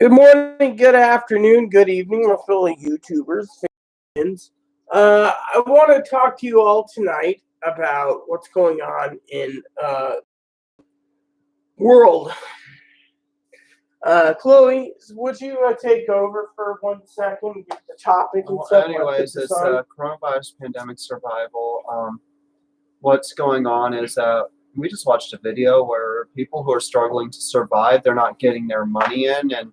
Good morning, good afternoon, good evening, my fellow YouTubers, fans. I want to talk to you all tonight about what's going on in world. Chloe, would you take over for 1 second, get the topic and Well, stuff? anyways, it's coronavirus pandemic survival. What's going on is we just watched a video where people who are struggling to survive, they're not getting their money in, and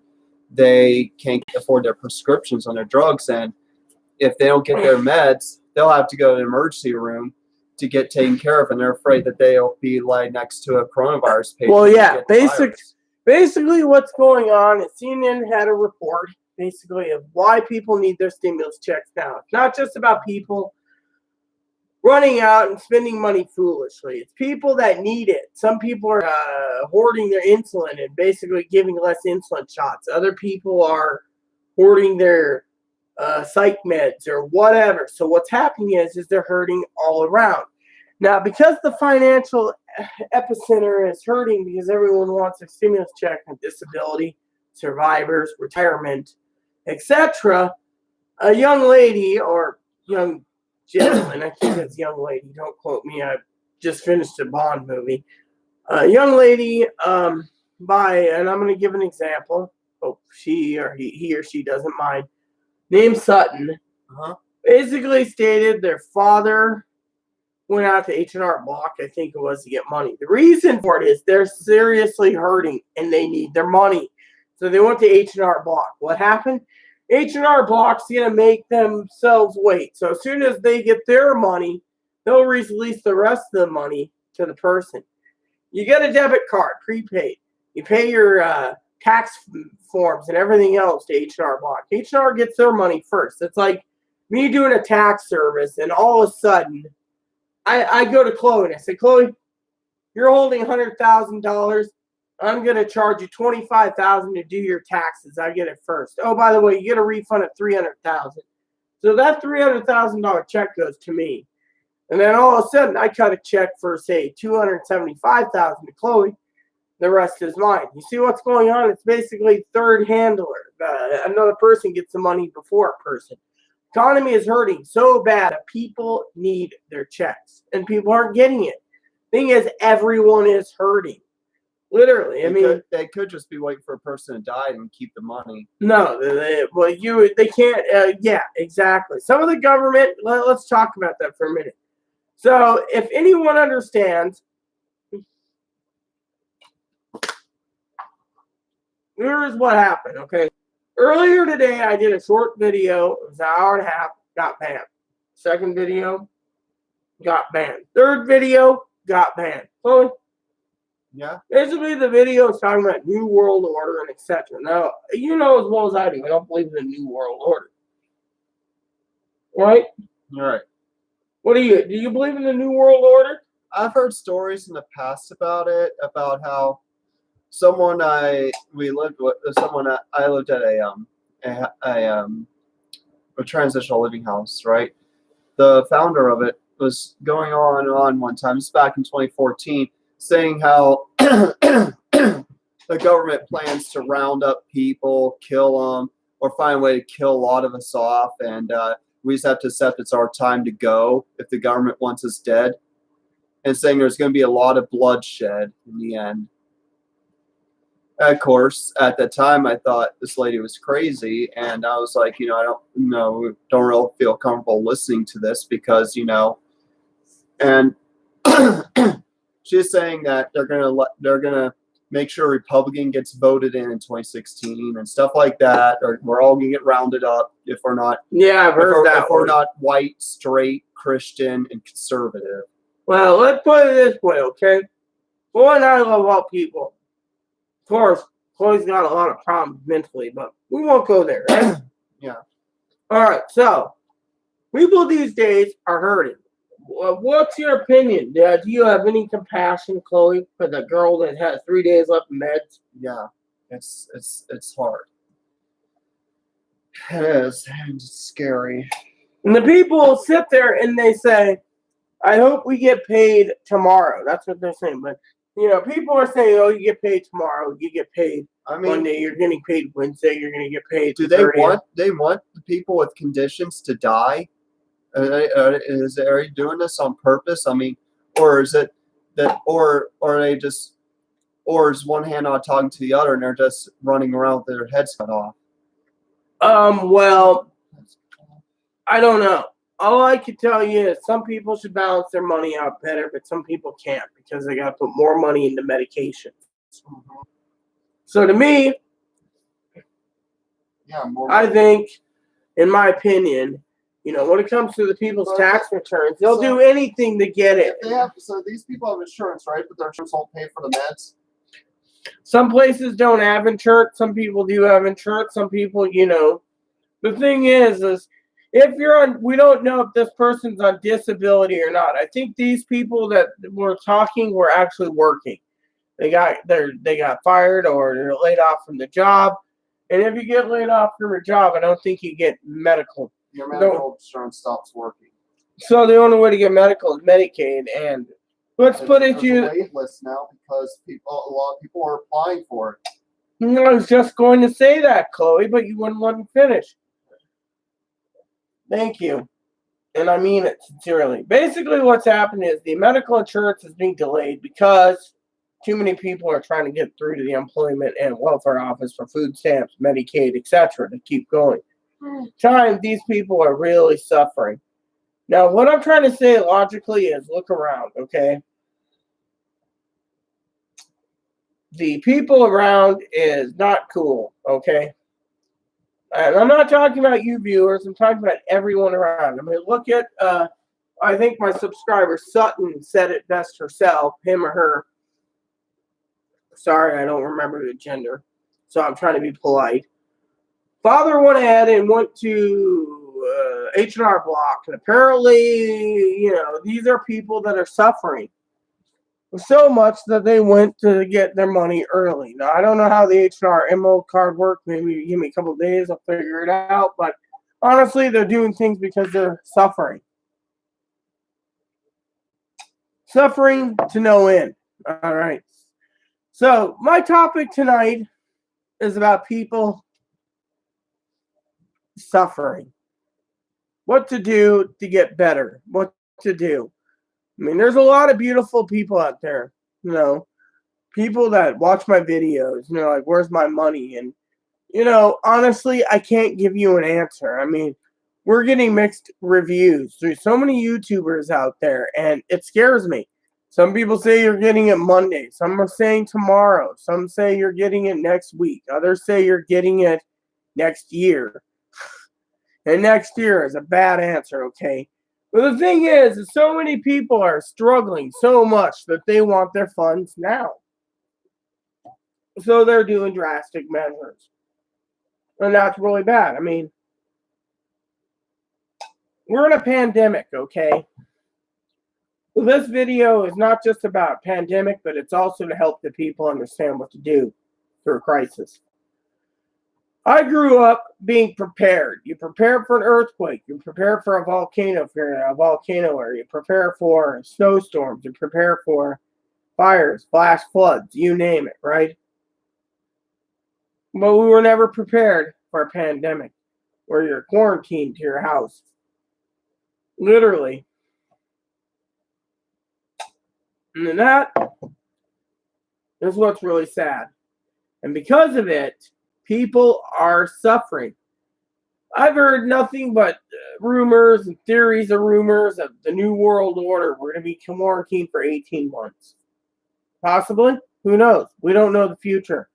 they can't afford their prescriptions on their drugs. And if they don't get their meds, they'll have to go to the emergency room to get taken care of, and they're afraid that they'll be laid next to a coronavirus patient. Well, yeah, basically what's going on is CNN had a report basically of why people need their stimulus checks now. It's not just about people running out and spending money foolishly. It's people that need it. Some people are hoarding their insulin and basically giving less insulin shots. Other people are hoarding their psych meds or whatever. So what's happening is they're hurting all around. Now, because the financial epicenter is hurting because everyone wants a stimulus check on disability, survivors, retirement, etc., a young lady or young gentleman, I think it's young lady, don't quote me, I just finished a Bond movie. A young lady, and I'm going to give an example, hope he or she doesn't mind, named Sutton, basically stated their father went out to H&R Block, I think it was, to get money. The reason for it is they're seriously hurting and they need their money. So they went to H&R Block. What happened? H&R Block's going to make themselves wait. So as soon as they get their money, they'll release the rest of the money to the person. You get a debit card, prepaid. You pay your tax forms and everything else to H&R Block. H&R gets their money first. It's like me doing a tax service, and all of a sudden, I go to Chloe and I say, Chloe, you're holding $100,000. I'm going to charge you $25,000 to do your taxes. I get it first. Oh, by the way, you get a refund of $300,000. So that $300,000 check goes to me. And then all of a sudden, I cut a check for, say, $275,000 to Chloe. The rest is mine. You see what's going on? It's basically third handler. Another person gets the money before a person. Economy is hurting so bad that people need their checks, and people aren't getting it. Thing is, everyone is hurting. Literally, they could just be waiting for a person to die and keep the money. No, they can't. Yeah, exactly. Some of the government. Let's talk about that for a minute. So, if anyone understands, here's what happened. Okay. Earlier today, I did a short video. It was an hour and a half. Got banned. Second video, got banned. Third video, got banned. Chloe? Yeah. Basically, the video is talking about New World Order and etc. Now, you know as well as I do, I don't believe in the New World Order. Right? All right. Do you believe in the New World Order? I've heard stories in the past about it, about how someone I lived at a transitional living house, right? The founder of it was going on one time, it's back in 2014, saying how the government plans to round up people, kill them, or find a way to kill a lot of us off, and we just have to accept it's our time to go if the government wants us dead, and saying there's going to be a lot of bloodshed in the end. Of course, at the time, I thought this lady was crazy, and I was like, I don't really feel comfortable listening to this because, and she's saying that they're gonna make sure a Republican gets voted in 2016 and stuff like that, or we're all gonna get rounded up if we're not. Yeah, I've heard that. If we're not white, straight, Christian, and conservative. Well, let's put it this way, okay? Boy, and I love all people. Of course, Chloe's got a lot of problems mentally, but we won't go there, right? Yeah. All right, so people these days are hurting. What's your opinion? Do you have any compassion, Chloe, for the girl that has 3 days left of meds? Yeah, it's hard. It is. It's scary. And the people sit there and they say, I hope we get paid tomorrow. That's what they're saying. But people are saying, "Oh, you get paid tomorrow. You get paid I mean, Monday. You're getting paid Wednesday. You're going to get paid." do they 30th." want the people with conditions to die? Are you doing this on purpose? I mean, or is it that, or are they just, or is one hand not talking to the other, and they're just running around with their heads cut off? Well, I don't know. All I can tell you is some people should balance their money out better, but some people can't because they got to put more money into medication. So to me, Yeah, more. I think, in my opinion, when it comes to the people's tax returns, they'll do anything to get it. So these people have insurance, right? But their insurance won't pay for the meds. Some places don't have insurance. Some people do have insurance. Some people, The thing is if you're on, we don't know if this person's on disability or not. I think these people that were talking were actually working. They got fired or they're laid off from the job. And if you get laid off from your job, I don't think you get medical. Your medical insurance stops working. So the only way to get medical is Medicaid, and let's put it There's a wait list now because a lot of people are applying for it. I was just going to say that, Chloe, but you wouldn't let me finish. Thank you. And I mean it sincerely. Basically, what's happened is the medical insurance is being delayed because too many people are trying to get through to the Employment and Welfare Office for food stamps, Medicaid, etc. to keep going. Time, these people are really suffering. Now, what I'm trying to say logically is look around, okay? The people around is not cool, okay? And I'm not talking about you viewers. I'm talking about everyone around. I mean, look at, I think my subscriber Sutton said it best herself, him or her. Sorry, I don't remember the gender. So I'm trying to be polite. Father went ahead and went to H&R Block. And apparently, these are people that are suffering so much that they went to get their money early. Now, I don't know how the H&R MO card works. Maybe give me a couple of days. I'll figure it out. But honestly, they're doing things because they're suffering. Suffering to no end. All right. So my topic tonight is about people suffering. What to do to get better. What to do. I mean, there's a lot of beautiful people out there, people that watch my videos, like, where's my money? And, honestly, I can't give you an answer. I mean, we're getting mixed reviews. There's so many YouTubers out there, and it scares me. Some people say you're getting it Monday. Some are saying tomorrow. Some say you're getting it next week. Others say you're getting it next year. And next year is a bad answer, okay? But the thing is so many people are struggling so much that they want their funds now. So they're doing drastic measures. And that's really bad. I mean, we're in a pandemic, okay? Well, this video is not just about pandemic, but it's also to help the people understand what to do through a crisis. I grew up being prepared. You prepare for an earthquake. You prepare for a volcano, if you're in a volcano area. You prepare for snowstorms. You prepare for fires, flash floods, you name it, right? But we were never prepared for a pandemic where you're quarantined to your house. Literally. And that is what's really sad. And because of it, people are suffering. I've heard nothing but rumors and theories of rumors of the New World Order. We're going to be quarantined for 18 months. Possibly. Who knows? We don't know the future.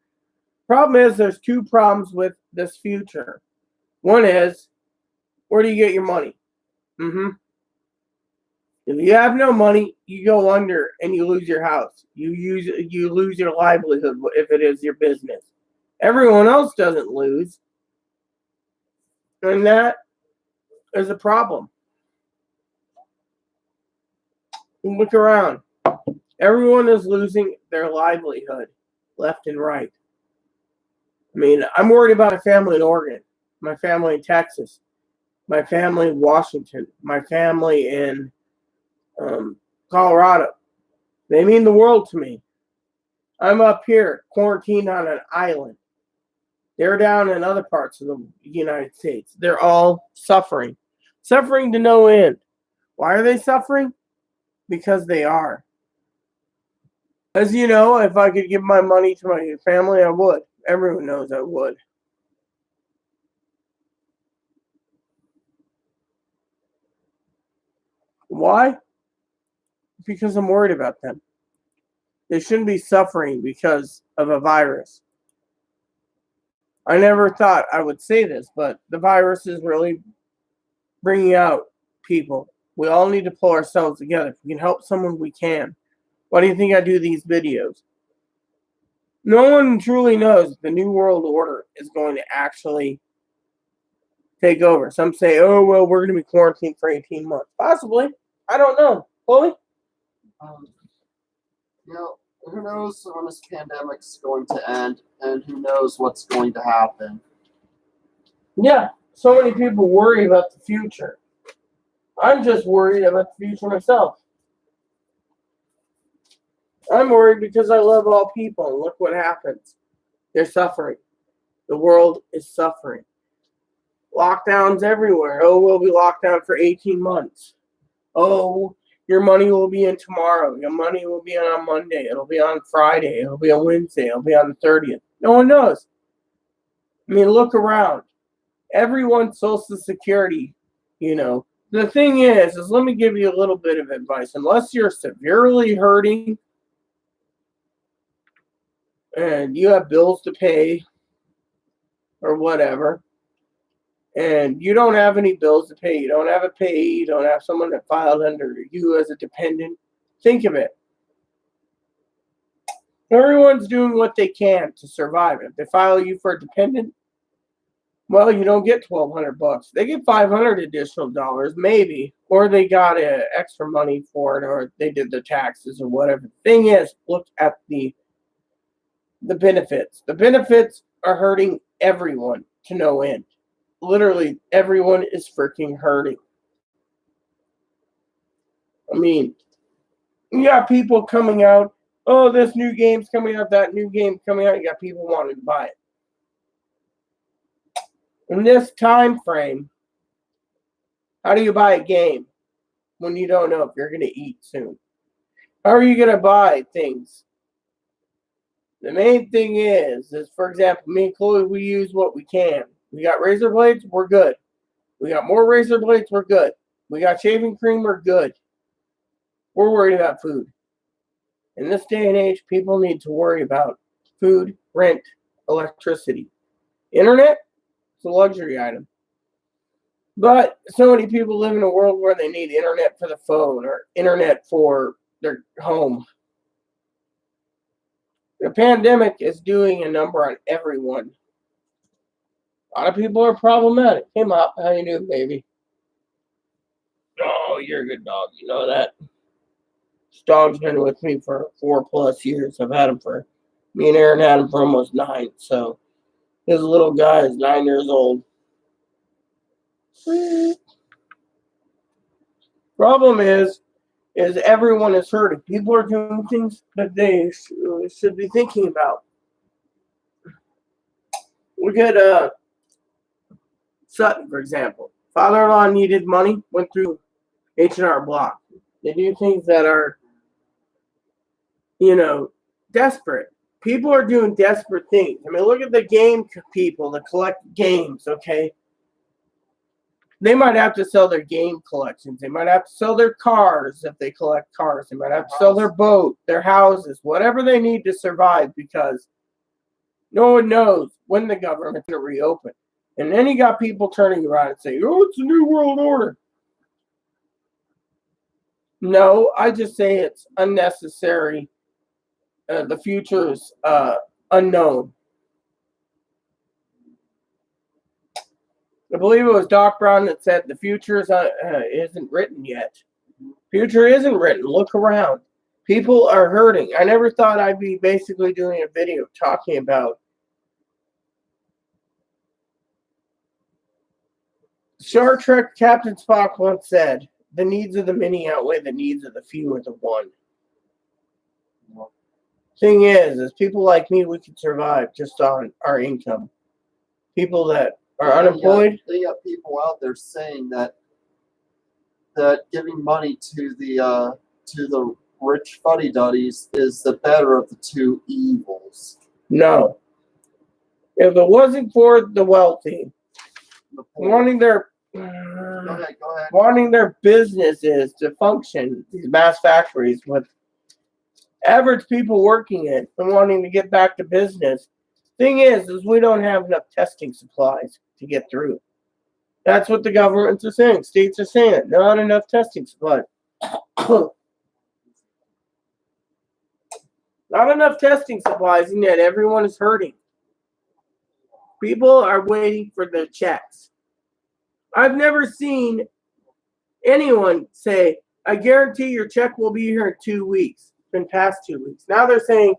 Problem is, there's two problems with this future. One is, where do you get your money? If you have no money, you go under and you lose your house. You lose your livelihood if it is your business. Everyone else doesn't lose. And that is a problem. Look around. Everyone is losing their livelihood left and right. I mean, I'm worried about my family in Oregon, my family in Texas, my family in Washington, my family in Colorado. They mean the world to me. I'm up here, quarantined on an island. They're down in other parts of the United States. They're all suffering. Suffering to no end. Why are they suffering? Because they are. As you know, if I could give my money to my family, I would. Everyone knows I would. Why? Because I'm worried about them. They shouldn't be suffering because of a virus. I never thought I would say this, but the virus is really bringing out people. We all need to pull ourselves together. If we can help someone, we can. Why do you think I do these videos? No one truly knows the New World Order is going to actually take over. Some say, oh, well, we're going to be quarantined for 18 months. Possibly. I don't know. Chloe? You know, who knows when this pandemic's going to end, and who knows what's going to happen. Yeah, so many people worry about the future. I'm just worried about the future myself. I'm worried because I love all people, and look what happens. They're suffering. The world is suffering. Lockdowns everywhere. Oh, we'll be locked down for 18 months. Oh, your money will be in tomorrow. Your money will be on Monday. It'll be on Friday. It'll be on Wednesday. It'll be on the 30th. No one knows. I mean, look around. Everyone's Social Security, you know. The thing is let me give you a little bit of advice. Unless you're severely hurting and you have bills to pay or whatever, and you don't have any bills to pay, you don't have a pay, you don't have someone that filed under you as a dependent, think of it. Everyone's doing what they can to survive. If they file you for a dependent, well, you don't get $1,200. They get $500 additional dollars, maybe, or they got extra money for it, or they did the taxes or whatever. The thing is, look at the benefits. The benefits are hurting everyone to no end. Literally, everyone is freaking hurting. I mean, you got people coming out. Oh, this new game's coming out. That new game's coming out. You got people wanting to buy it. In this time frame, how do you buy a game when you don't know if you're going to eat soon? How are you going to buy things? The main thing is, for example, me and Chloe, we use what we can. We got razor blades, we're good. We got more razor blades, we're good. We got shaving cream, we're good. We're worried about food. In this day and age, people need to worry about food, rent, electricity. Internet, it's a luxury item. But so many people live in a world where they need internet for the phone or internet for their home. The pandemic is doing a number on everyone. A lot of people are problematic. Hey, Mop, how you doing, baby? Oh, you're a good dog. You know that. This dog's been with me for 4+ years. Me and Aaron had him for almost 9. So his little guy is 9 years old. Problem is everyone is hurting. People are doing things that they should be thinking about. Look at Sutton, for example. Father-in-law needed money, went through H&R Block. They do things that are, desperate. People are doing desperate things. I mean, look at the game people that collect games, okay? They might have to sell their game collections. They might have to sell their cars if they collect cars. They might have to sell their boat, their houses, whatever they need to survive, because no one knows when the government's going to reopen. And then you got people turning around and saying, oh, it's a new world order. No, I just say it's unnecessary. The future is unknown. I believe it was Doc Brown that said the future isn't written yet. Future isn't written. Look around. People are hurting. I never thought I'd be basically doing a video talking about Star Trek Captain Spock once said, the needs of the many outweigh the needs of the few or the one. Thing is people like me, we can survive just on our income. People that are unemployed. They got people out there saying that giving money to the rich fuddy duddies is the better of the two evils. No. If it wasn't for the wealthy wanting their Go ahead. wanting their businesses to function, these mass factories with average people working it and wanting to get back to business. Thing is we don't have enough testing supplies to get through. That's what the governments are saying. States are saying it. Not enough testing supplies. Not enough testing supplies, and yet everyone is hurting. People are waiting for their checks. I've never seen anyone say, I guarantee your check will be here in 2 weeks. It's been past 2 weeks. Now they're saying,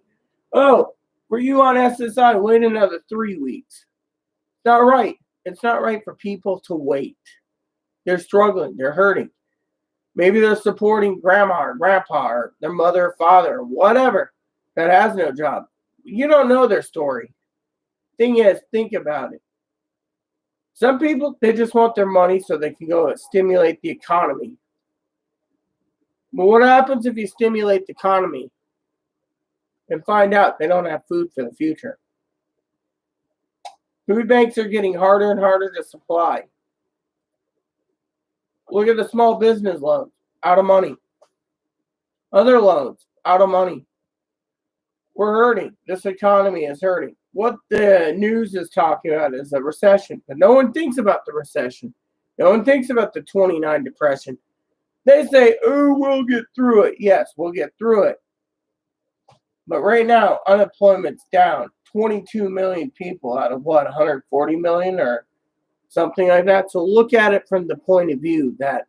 oh, for you on SSI, wait another 3 weeks. It's not right. It's not right for people to wait. They're struggling. They're hurting. Maybe they're supporting grandma or grandpa or their mother or father or whatever that has no job. You don't know their story. Thing is, think about it. Some people, they just want their money so they can go and stimulate the economy. But what happens if you stimulate the economy and find out they don't have food for the future? Food banks are getting harder and harder to supply. Look at the small business loans, out of money. Other loans, out of money. We're hurting. This economy is hurting. What the news is talking about is a recession, but no one thinks about the recession. No one thinks about the 29 depression. They say, oh, we'll get through it. Yes, we'll get through it. But right now, unemployment's down. 22 million people out of what, 140 million or something like that. So look at it from the point of view that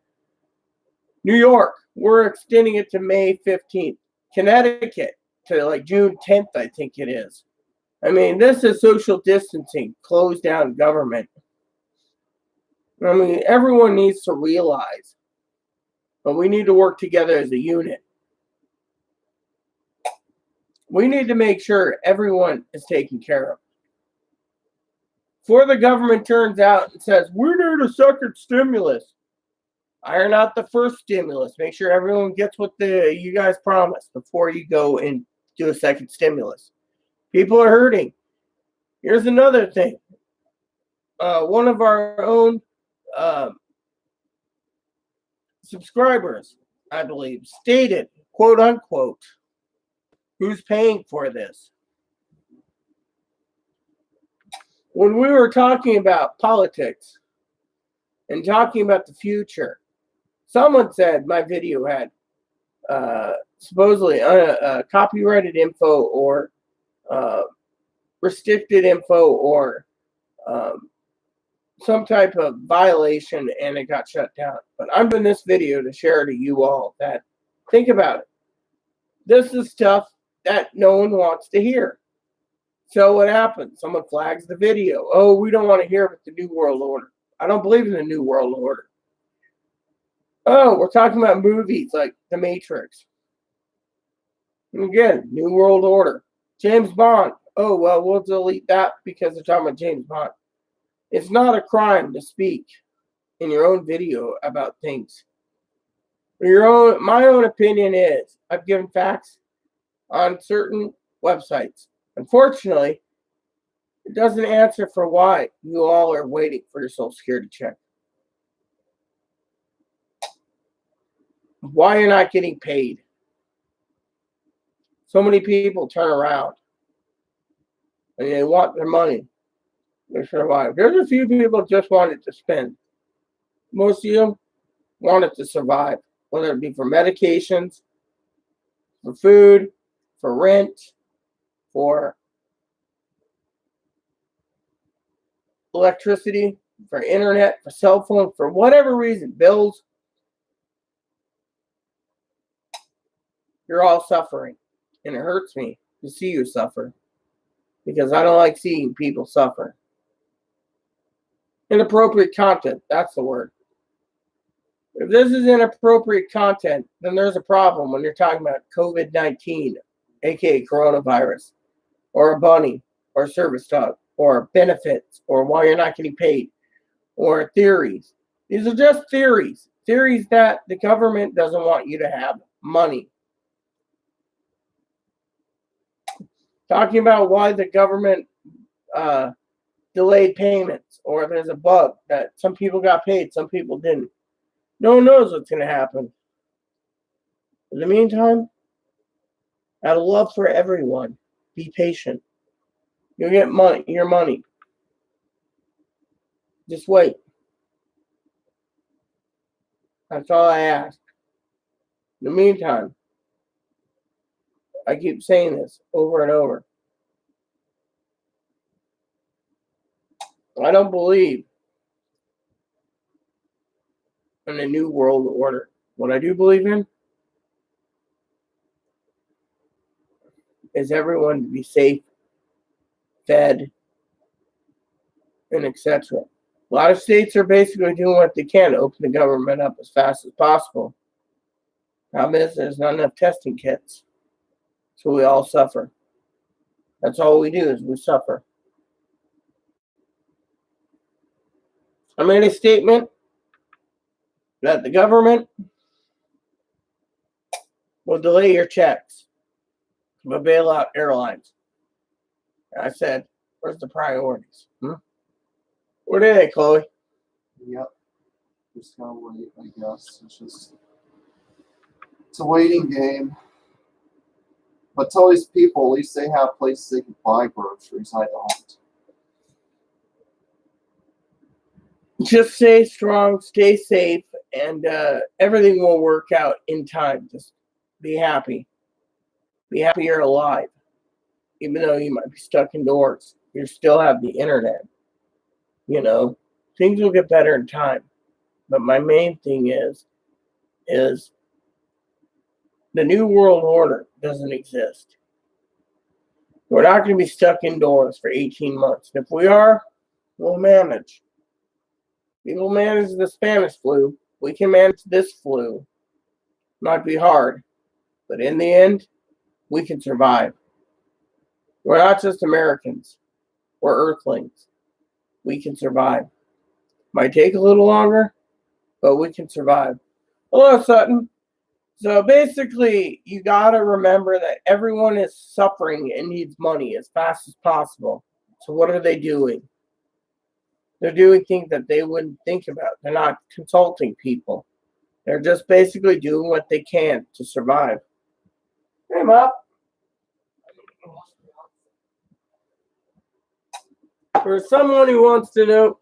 New York, we're extending it to May 15th. Connecticut to like June 10th, I think it is. I mean, this is social distancing, closed down government. I mean, everyone needs to realize, but we need to work together as a unit. We need to make sure everyone is taken care of. Before the government turns out and says, we need a second stimulus, iron out the first stimulus. Make sure everyone gets what you guys promised before you go and do a second stimulus. People are hurting. Here's another thing. One of our own subscribers, I believe, stated, quote unquote, who's paying for this? When we were talking about politics and talking about the future, someone said my video had supposedly copyrighted info or restricted info or some type of violation, and it got shut down. But I'm doing this video to share to you all that think about it. This is stuff that no one wants to hear. So what happens? Someone flags the video. Oh, we don't want to hear about the New World Order. I don't believe in the New World Order. Oh, we're talking about movies like The Matrix. And again, New World Order. James Bond. Oh, well, we'll delete that because they're talking about James Bond. It's not a crime to speak in your own video about things. My own opinion is I've given facts on certain websites. Unfortunately, it doesn't answer for why you all are waiting for your Social Security check. Why you're not getting paid. So many people turn around and they want their money. They survive. There's a few people just wanted to spend. Most of them wanted to survive, whether it be for medications, for food, for rent, for electricity, for internet, for cell phone, for whatever reason, bills. You're all suffering. And it hurts me to see you suffer. Because I don't like seeing people suffer. Inappropriate content, that's the word. If this is inappropriate content, then there's a problem when you're talking about COVID-19 aka coronavirus, or a bunny, or a service dog, or benefits, or why you're not getting paid, or theories. These are just theories. Theories that the government doesn't want you to have money. Talking about why the government delayed payments, or there's a bug that some people got paid, some people didn't. No one knows what's going to happen. In the meantime, out of love for everyone, be patient. You'll get your money. Just wait. That's all I ask. In the meantime, I keep saying this over and over. I don't believe in a new world order. What I do believe in is everyone to be safe, fed, and etc. A lot of states are basically doing what they can to open the government up as fast as possible. Problem is, there's not enough testing kits, so we all suffer. That's all we do is we suffer. I made a statement that the government will delay your checks but bail out airlines. And I said, where's the priorities? Where are they, Chloe? Yep. Just gotta wait, I guess. It's a waiting game. But tell these people, at least they have places they can buy groceries. I don't. Just stay strong, stay safe, and everything will work out in time. Just be happy. Be happy you're alive. Even though you might be stuck indoors, you still have the internet. You know, things will get better in time. But my main thing is the new world order doesn't exist. We're not going to be stuck indoors for 18 months. If we are, we'll manage. We will manage the Spanish flu. We can manage this flu. Might be hard, but in the end, we can survive. We're not just Americans. We're Earthlings. We can survive. Might take a little longer, but we can survive. Hello, Sutton. So basically, you got to remember that everyone is suffering and needs money as fast as possible. So what are they doing? They're doing things that they wouldn't think about. They're not consulting people. They're just basically doing what they can to survive. Hey, Mom. For someone who wants to know,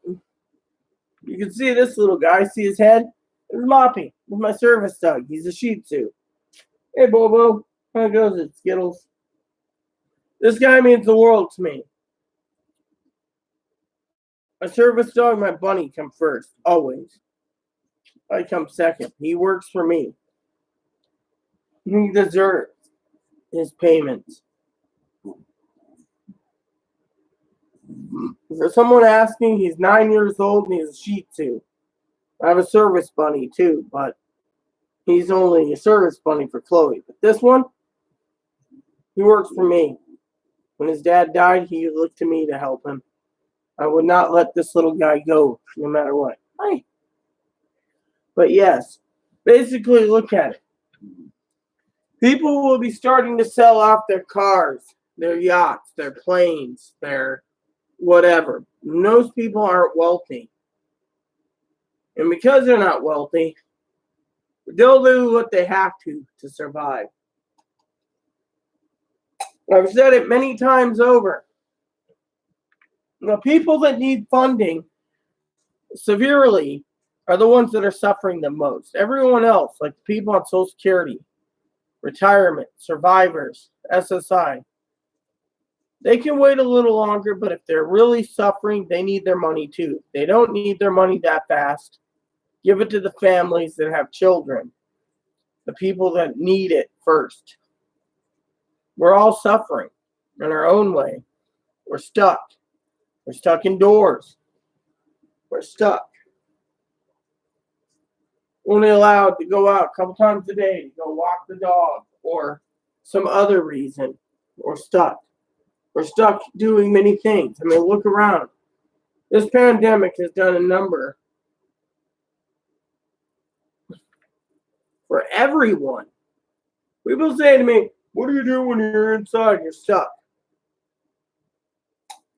you can see this little guy. See his head? This is Moppy. This is my service dog. He's a Shih Tzu. Hey, Bobo. How goes it, Skittles? This guy means the world to me. My service dog, my bunny, come first. Always. I come second. He works for me. He deserves his payments. For someone asking, he's 9 years old and he's a Shih Tzu. I have a service bunny too, but he's only a service bunny for Chloe. But this one, he works for me. When his dad died, he looked to me to help him. I would not let this little guy go, no matter what. Hi. But yes, basically look at it. People will be starting to sell off their cars, their yachts, their planes, their whatever. Most people aren't wealthy. And because they're not wealthy, they'll do what they have to survive. I've said it many times over. The people that need funding severely are the ones that are suffering the most. Everyone else, like the people on Social Security, retirement, survivors, SSI, they can wait a little longer, but if they're really suffering, they need their money too. They don't need their money that fast. Give it to the families that have children, the people that need it first. We're all suffering in our own way. We're stuck. We're stuck indoors. We're stuck. Only allowed to go out a couple times a day to go walk the dog or some other reason, we're stuck. We're stuck doing many things. I mean, look around. This pandemic has done a number for everyone. People say to me, what do you do when you're inside and you're stuck?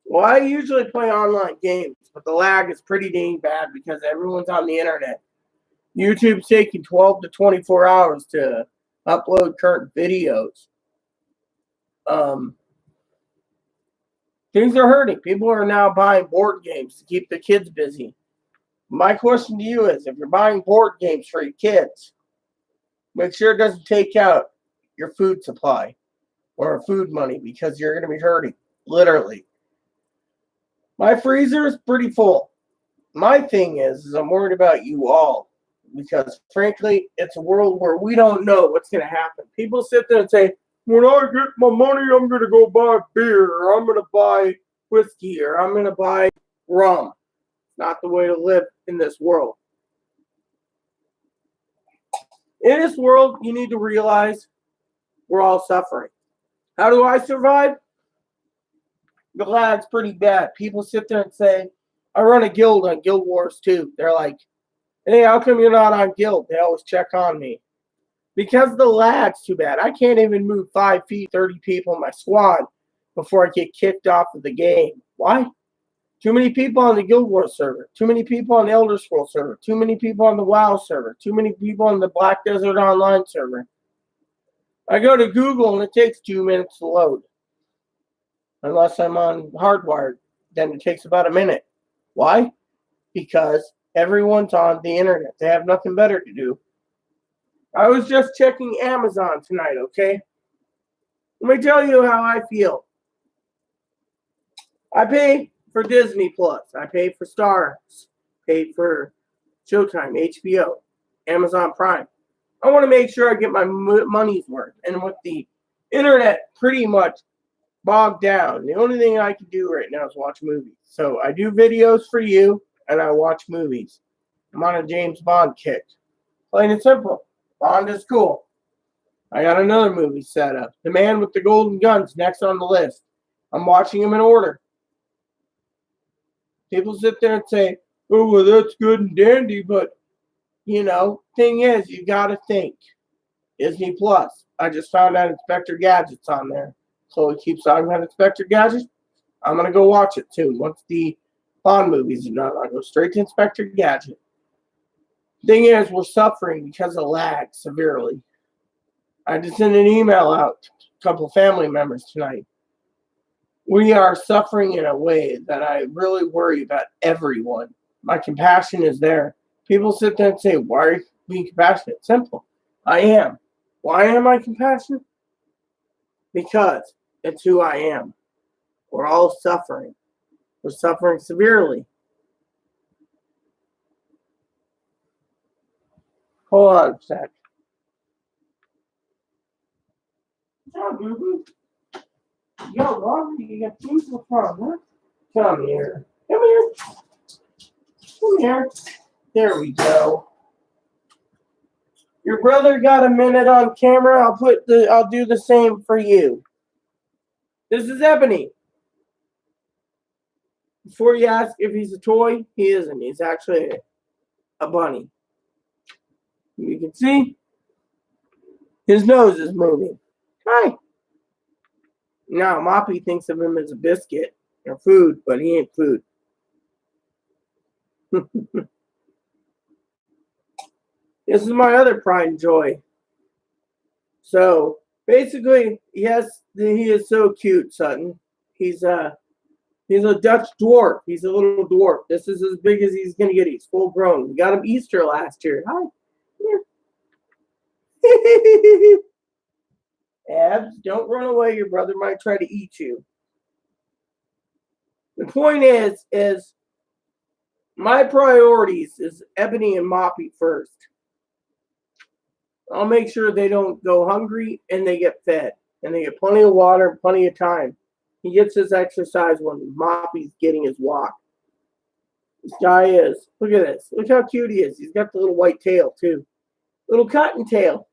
Well, I usually play online games, but the lag is pretty dang bad because everyone's on the internet. YouTube's taking 12 to 24 hours to upload current videos. Things are hurting. People are now buying board games to keep the kids busy. My question to you is, if you're buying board games for your kids, make sure it doesn't take out your food supply or food money because you're going to be hurting, literally. My freezer is pretty full. My thing is I'm worried about you all because, frankly, it's a world where we don't know what's going to happen. People sit there and say, when I get my money, I'm going to go buy beer, or I'm going to buy whiskey, or I'm going to buy rum. Not the way to live in this world. In this world, you need to realize we're all suffering. How do I survive? The lag's pretty bad. People sit there and say, I run a guild on Guild Wars 2. They're like, hey, how come you're not on guild? They always check on me. Because the lag's too bad. I can't even move 5 feet, 30 people in my squad before I get kicked off of the game. Why? Too many people on the Guild Wars server. Too many people on the Elder Scrolls server. Too many people on the WoW server. Too many people on the Black Desert Online server. I go to Google and it takes 2 minutes to load. Unless I'm on Hardwired, then it takes about a minute. Why? Because everyone's on the internet. They have nothing better to do. I was just checking Amazon tonight, okay? Let me tell you how I feel. I pay for Disney Plus. I pay for Stars. Pay for Showtime, HBO, Amazon Prime. I want to make sure I get my money's worth. And with the internet pretty much bogged down, the only thing I can do right now is watch movies. So I do videos for you, and I watch movies. I'm on a James Bond kick. Plain and simple. Bond is cool. I got another movie set up. The Man with the Golden Gun's next on the list. I'm watching them in order. People sit there and say, oh, well, that's good and dandy, but, you know, thing is, you got to think. Disney Plus. I just found out Inspector Gadget's on there. So it keeps talking about Inspector Gadget. I'm going to go watch it, too. Once the Bond movies are done, I'll go straight to Inspector Gadget. Thing is, we're suffering because of lag severely. I just sent an email out to a couple of family members tonight. We are suffering in a way that I really worry about everyone. My compassion is there. People sit there and say, why are you being compassionate? Simple. I am. Why am I compassionate? Because it's who I am. We're all suffering. We're suffering severely. Hold on a sec. Come on, Boo-Boo. Yo, Mom, you got things for fun, huh? Come here. Come here. Come here. There we go. Your brother got a minute on camera. I'll do the same for you. This is Ebony. Before you ask if he's a toy, he isn't. He's actually a bunny. You can see his nose is moving. Hi. Now, Moppy thinks of him as a biscuit or food, but he ain't food. This is my other pride and joy. So, basically, he is so cute, Sutton. He's a Dutch dwarf. He's a little dwarf. This is as big as he's going to get. He's full grown. We got him Easter last year. Hi. Abs, don't run away. Your brother might try to eat you. The point is my priorities is Ebony and Moppy first. I'll make sure they don't go hungry and they get fed. And they get plenty of water and plenty of time. He gets his exercise when Moppy's getting his walk. This guy is. Look at this. Look how cute he is. He's got the little white tail, too. Little cotton tail.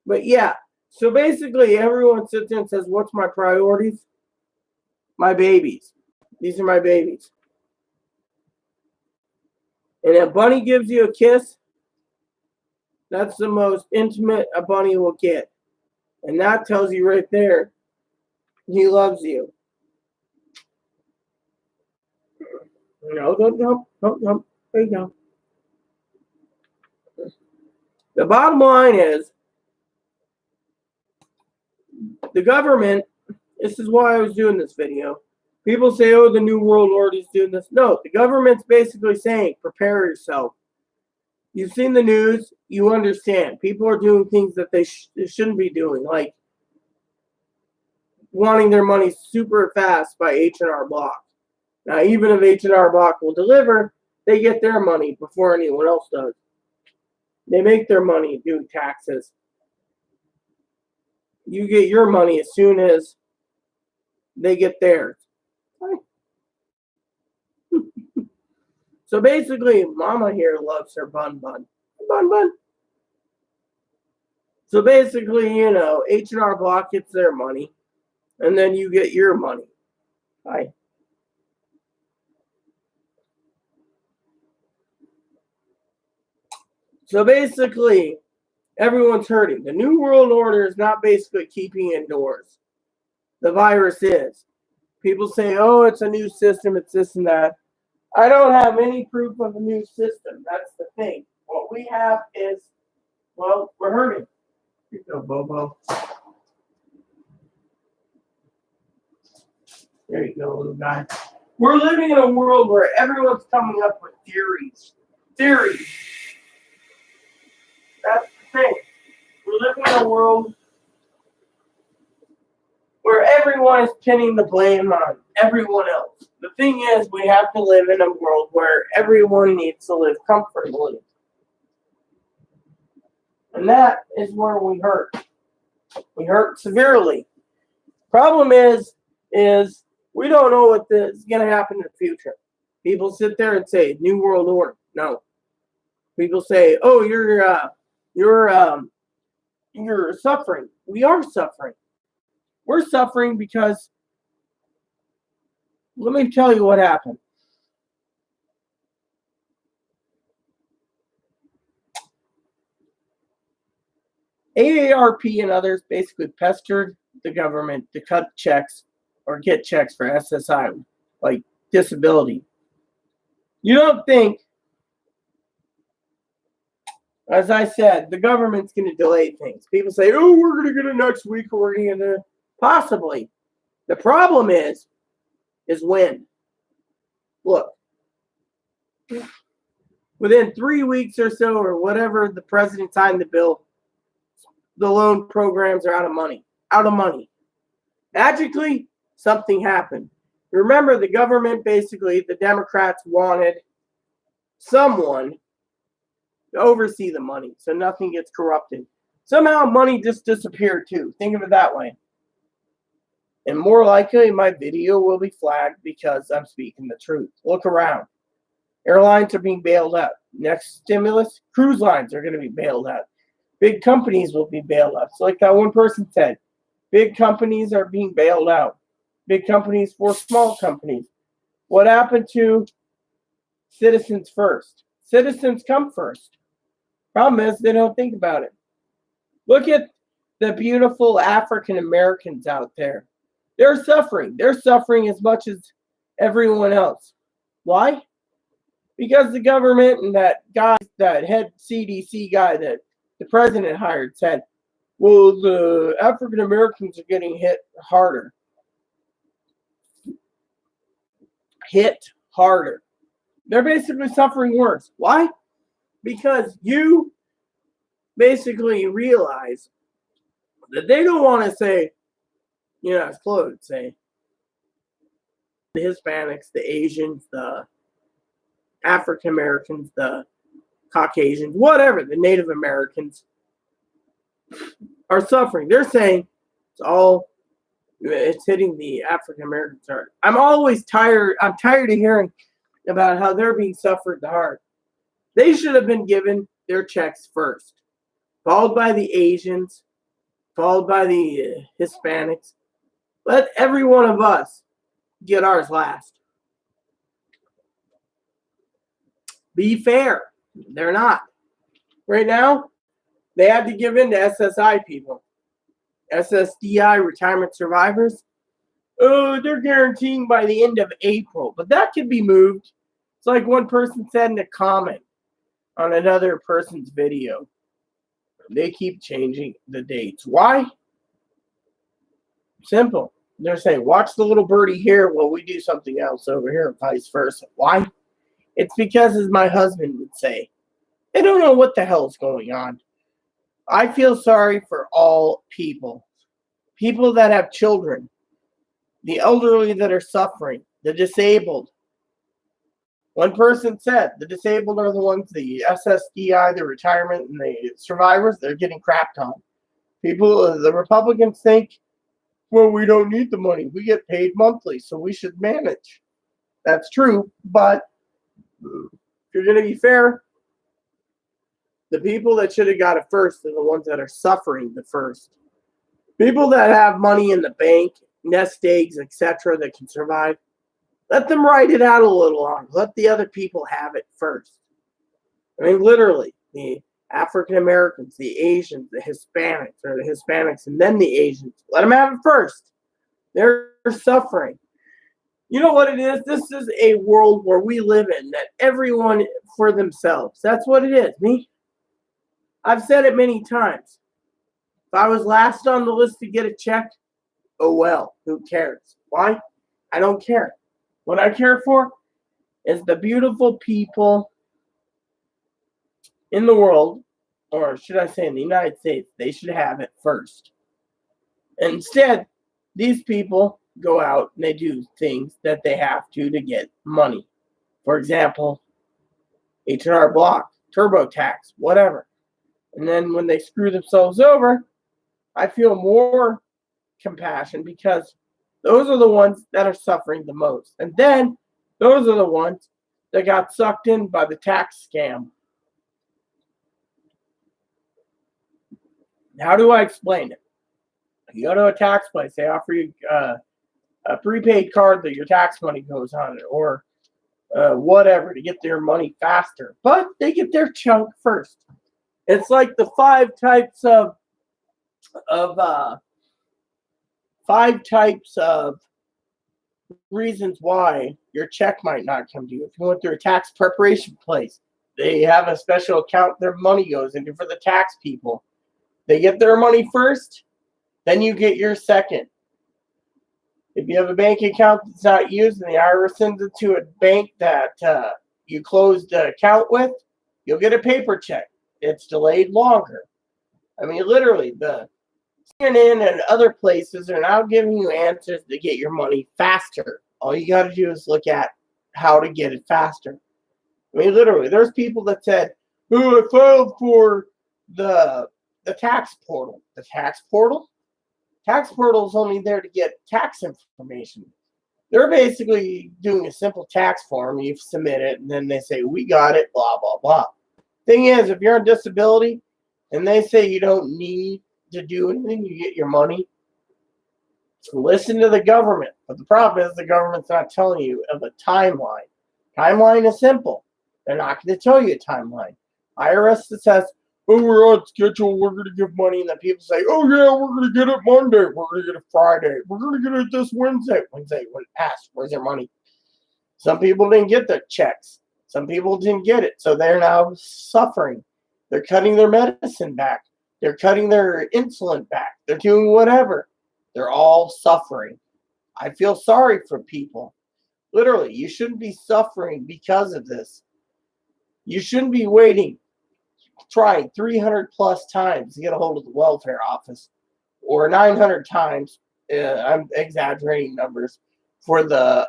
But yeah, So basically, everyone sits there and says, what's my priorities? My babies. These are my babies. And if Bunny gives you a kiss, that's the most intimate a bunny will get. And that tells you right there, he loves you. No, don't jump. Don't jump. There you go. The bottom line is, the government, this is why I was doing this video. People say, oh, the New World Order is doing this. No, the government's basically saying, prepare yourself. You've seen the news, you understand. People are doing things that they shouldn't be doing, like wanting their money super fast by H&R Block. Now, even if H&R Block will deliver, they get their money before anyone else does. They make their money doing taxes. You get your money as soon as they get theirs. So basically, Mama here loves her bun. So basically, you know, H&R Block gets their money, and then you get your money. Hi. So basically, everyone's hurting. The New World Order is not basically keeping indoors. The virus is. People say, oh, it's a new system, it's this and that. I don't have any proof of a new system. That's the thing. What we have is, well, we're hurting. Here you go, Bobo. There you go, little guy. We're living in a world where everyone's coming up with theories. Theories. That's the thing. We're living in a world where everyone is pinning the blame on everyone else. The thing is, we have to live in a world where everyone needs to live comfortably. And that is where we hurt. We hurt severely. Problem is we don't know what is going to happen in the future. People sit there and say, New World Order. No. People say, oh, you're suffering. We are suffering. We're suffering because, let me tell you what happened. AARP and others basically pestered the government to cut checks or get checks for SSI, like disability. You don't think, as I said, the government's going to delay things. People say, oh, we're going to get it next week, or we're going to get it. Possibly. The problem is when. Look, within 3 weeks or so, or whatever, the president signed the bill, the loan programs are out of money. Out of money. Magically, something happened. Remember, the government, basically, the Democrats wanted someone to oversee the money so nothing gets corrupted. Somehow money just disappeared too. Think of it that way. And more likely, my video will be flagged because I'm speaking the truth. Look around. Airlines are being bailed out. Next stimulus, cruise lines are going to be bailed out. Big companies will be bailed out. So like that one person said, big companies are being bailed out. Big companies for small companies. What happened to citizens first? Citizens come first. Problem is, they don't think about it. Look at the beautiful African Americans out there. They're suffering. They're suffering as much as everyone else. Why? Because the government and that guy, that head CDC guy that the president hired said, well, the African Americans are getting hit harder. Hit harder. They're basically suffering worse. Why? Because you basically realize that they don't want to say, you know, as Claude say, the Hispanics, the Asians, the African Americans, the Caucasians, whatever, the Native Americans are suffering. They're saying it's hitting the African Americans hard. I'm tired of hearing about how they're being suffered hard. They should have been given their checks first, followed by the Asians, followed by the Hispanics. Let every one of us get ours last. Be fair. They're not. Right now, they had to give in to SSI people. SSDI retirement survivors. Oh, they're guaranteeing by the end of April, but that could be moved. It's like one person said in a comment on another person's video. They keep changing the dates. Why? Simple. They're saying, watch the little birdie here while we do something else over here, vice versa. Why? It's because, as my husband would say, they don't know what the hell is going on. I feel sorry for all people. People that have children, the elderly that are suffering, the disabled. One person said the disabled are the ones, the SSDI, the retirement, and the survivors, they're getting crapped on. People, the Republicans think, well, we don't need the money. We get paid monthly, so we should manage. That's true, but if you're going to be fair, the people that should have got it first are the ones that are suffering the first. People that have money in the bank, nest eggs, etc., that can survive, let them ride it out a little longer. Let the other people have it first. I mean, literally, the African Americans, the Asians, the Hispanics, or the Hispanics, and then the Asians. Let them have it first. They're suffering. You know what it is? This is a world where we live in, that everyone for themselves. That's what it is. Me? I've said it many times. If I was last on the list to get a check, oh well, who cares? Why? I don't care. What I care for is the beautiful people in the world, or should I say in the United States. They should have it first. Instead, these people go out and they do things that they have to get money. For example, H&R Block, TurboTax, whatever. And then when they screw themselves over, I feel more compassion because those are the ones that are suffering the most. And then those are the ones that got sucked in by the tax scam. How do I explain it? You go to a tax place, they offer you a prepaid card that your tax money goes on it, or whatever, to get their money faster. But they get their chunk first. It's like the five types of reasons why your check might not come to you. If you went through a tax preparation place, they have a special account their money goes into for the tax people. They get their money first, then you get your second. If you have a bank account that's not used and the IRS sends it to a bank that you closed the account with, you'll get a paper check. It's delayed longer. I mean, literally, the CNN and other places are now giving you answers to get your money faster. All you got to do is look at how to get it faster. I mean, literally, there's people that said, "Oh, I filed for the tax portal." The tax portal? Tax portal is only there to get tax information. They're basically doing a simple tax form. You submit it, and then they say, "We got it," blah, blah, blah. Thing is, if you're on disability and they say you don't need to do anything, you get your money, listen to the government. But the problem is the government's not telling you of a timeline. Timeline is simple. They're not going to tell you a timeline. IRS says, "Oh, we're on schedule, we're going to give money," and then people say, "Oh yeah, we're going to get it Monday, we're going to get it Friday, we're going to get it this Wednesday." Wednesday, when asked, "Where's their money?" Some people didn't get their checks. Some people didn't get it, so they're now suffering. They're cutting their medicine back. They're cutting their insulin back. They're doing whatever. They're all suffering. I feel sorry for people. Literally, you shouldn't be suffering because of this. You shouldn't be waiting, trying 300 plus times to get a hold of the welfare office, or 900 times, I'm exaggerating numbers, for the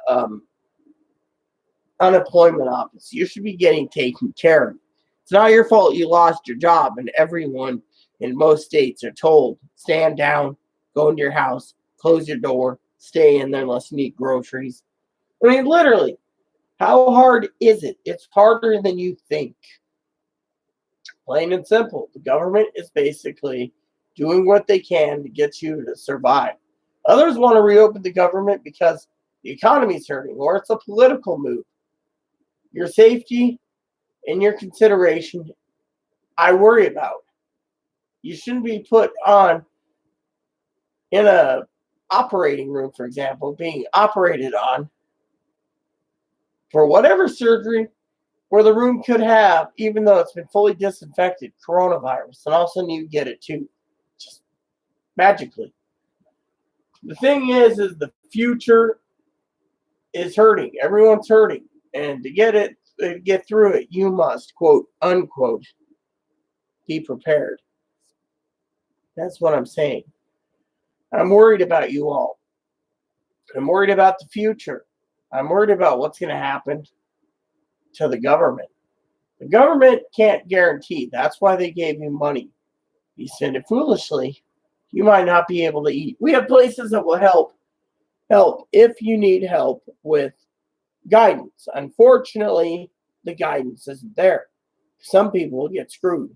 unemployment office. You should be getting taken care of. It's not your fault you lost your job, and everyone in most states are told, stand down, go into your house, close your door, stay in there unless you need groceries. I mean, literally, how hard is it? It's harder than you think. Plain and simple. The government is basically doing what they can to get you to survive. Others want to reopen the government because the economy's hurting or it's a political move. Your safety and your consideration, I worry about. You shouldn't be put on in a operating room, for example, being operated on for whatever surgery where the room could have, even though it's been fully disinfected, coronavirus, and all of a sudden you get it too, just magically. The thing is the future is hurting. Everyone's hurting, and to get through it, you must, quote unquote, be prepared. That's what I'm saying. I'm worried about you all. I'm worried about the future. I'm worried about what's going to happen to the government. The government can't guarantee. That's why they gave you money. If you spend it foolishly, you might not be able to eat. We have places that will help if you need help with guidance. Unfortunately, the guidance isn't there. Some people will get screwed.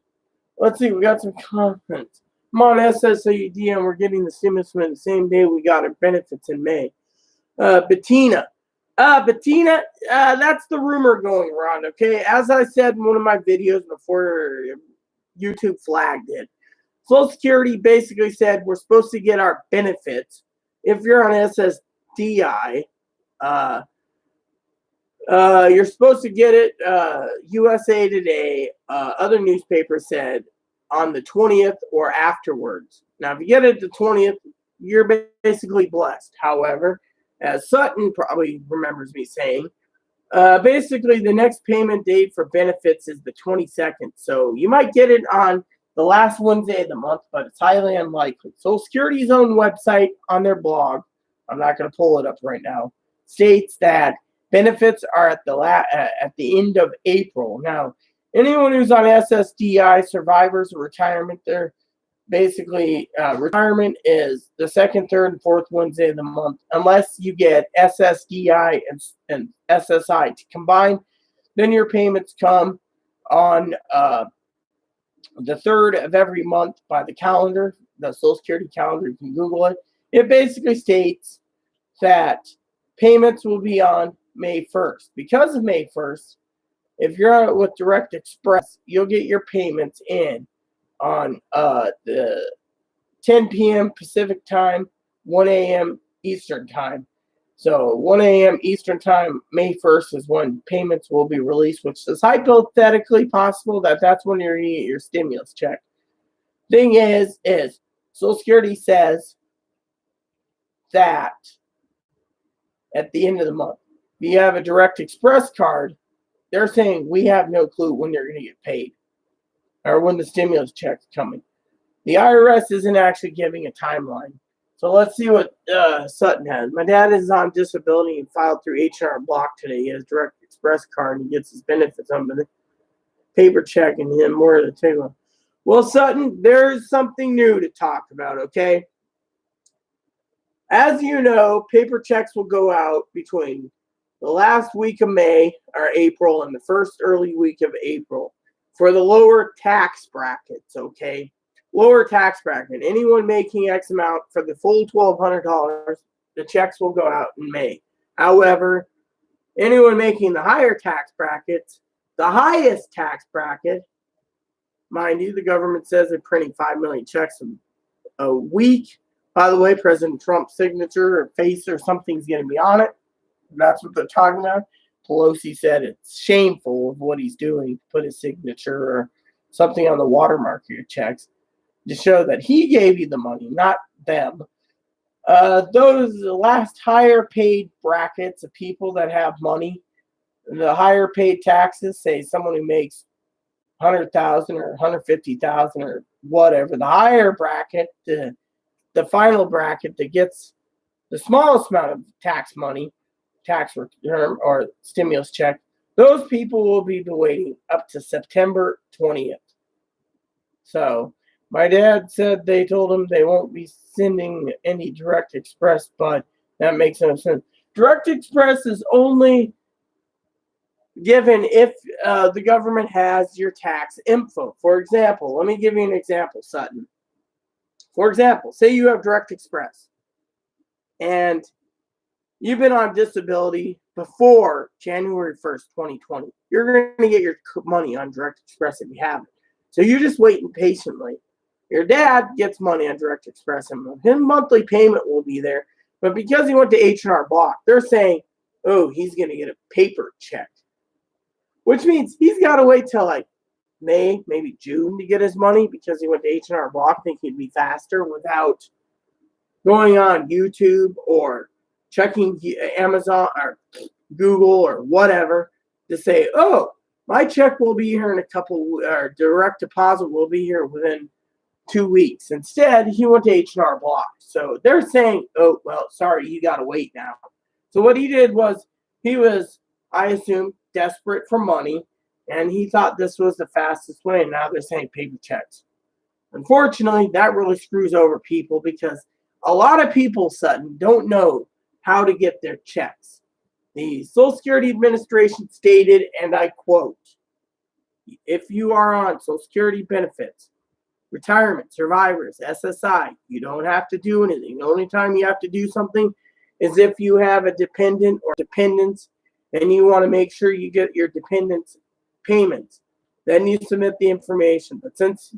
Let's see, we got some comments. I'm on SSAD and we're getting the stimulus money the same day we got our benefits in May. Bettina, that's the rumor going around, okay? As I said in one of my videos before YouTube flagged it, Social Security basically said we're supposed to get our benefits. If you're on SSDI, you're supposed to get it. USA Today, other newspapers said on the 20th or afterwards. Now, if you get it the 20th, you're basically blessed. However, as Sutton probably remembers me saying, basically the next payment date for benefits is the 22nd. So you might get it on the last Wednesday of the month, but it's highly unlikely. Social Security's own website on their blog, I'm not going to pull it up right now, states that benefits are at the end of April. Now, anyone who's on SSDI, survivors of retirement, they're basically retirement is the second, third, and fourth Wednesday of the month, unless you get SSDI and SSI to combine. Then your payments come on the third of every month by the calendar, the Social Security calendar. You can Google it. It basically states that payments will be on May 1st. Because of May 1st, if you're out with Direct Express, you'll get your payments in on the 10 p.m. Pacific time, 1 a.m. Eastern time. So 1 a.m. Eastern time, May 1st is when payments will be released, which is hypothetically possible that's when you're going to get your stimulus check. Thing is Social Security says that at the end of the month, if you have a Direct Express card, they're saying we have no clue when you're going to get paid or when the stimulus check's coming. The IRS isn't actually giving a timeline. So let's see what Sutton has. My dad is on disability and filed through H&R Block today. He has Direct Express card and he gets his benefits on the paper check and him more of the table. Well, Sutton, there's something new to talk about, okay? As you know, paper checks will go out between the last week of May or April and the first early week of April for the lower tax brackets, okay? Lower tax bracket. Anyone making X amount for the full $1,200, the checks will go out in May. However, anyone making the higher tax brackets, the highest tax bracket, mind you, the government says they're printing 5 million checks a week. By the way, President Trump's signature or face or something's going to be on it. That's what they're talking about. Pelosi said it's shameful of what he's doing to put his signature or something on the watermark of your checks to show that he gave you the money, not them. Those last higher paid brackets of people that have money, the higher paid taxes, say someone who makes $100,000 or $150,000 or whatever, the higher bracket, the final bracket that gets the smallest amount of tax money, tax return or stimulus check, those people will be waiting up to September 20th. So my dad said they told him they won't be sending any Direct Express, but that makes no sense. Direct Express is only given if the government has your tax info. For example, let me give you an example, Sutton. For example, say you have Direct Express and you've been on disability before January 1st, 2020. You're going to get your money on Direct Express if you haven't. So you're just waiting patiently. Your dad gets money on Direct Express and his monthly payment will be there. But because he went to H&R Block, they're saying, oh, he's going to get a paper check, which means he's got to wait till like May, maybe June to get his money because he went to H&R Block thinking it'd be faster without going on YouTube or checking Amazon or Google or whatever to say, oh, my check will be here in a couple, or direct deposit will be here within 2 weeks. Instead, he went to H&R Block. So they're saying, oh, well, sorry, you got to wait now. So what he did was he was, I assume, desperate for money, and he thought this was the fastest way, and now they're saying paper checks. Unfortunately, that really screws over people because a lot of people, Sutton, don't know how to get their checks. The Social Security Administration stated, and I quote, if you are on Social Security benefits, retirement, survivors, SSI, you don't have to do anything. The only time you have to do something is if you have a dependent or dependents and you want to make sure you get your dependents payments. Then you submit the information. But since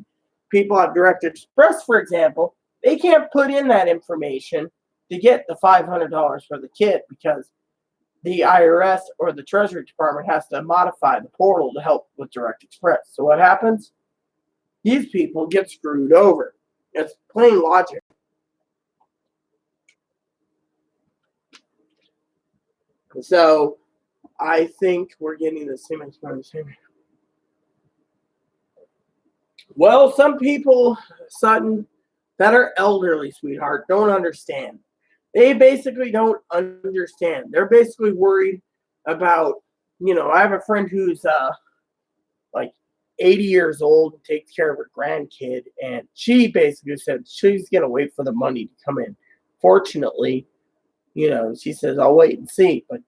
people have Direct Express, for example, they can't put in that information to get the $500 for the kid because the IRS or the Treasury Department has to modify the portal to help with Direct Express. So what happens? These people get screwed over. It's plain logic. So I think we're getting the same explanation. Well, some people, Sutton, that are elderly, sweetheart, don't understand. They basically don't understand. They're basically worried about, I have a friend who's like 80 years old and takes care of her grandkid, and she basically said she's going to wait for the money to come in. Fortunately, she says, I'll wait and see. But,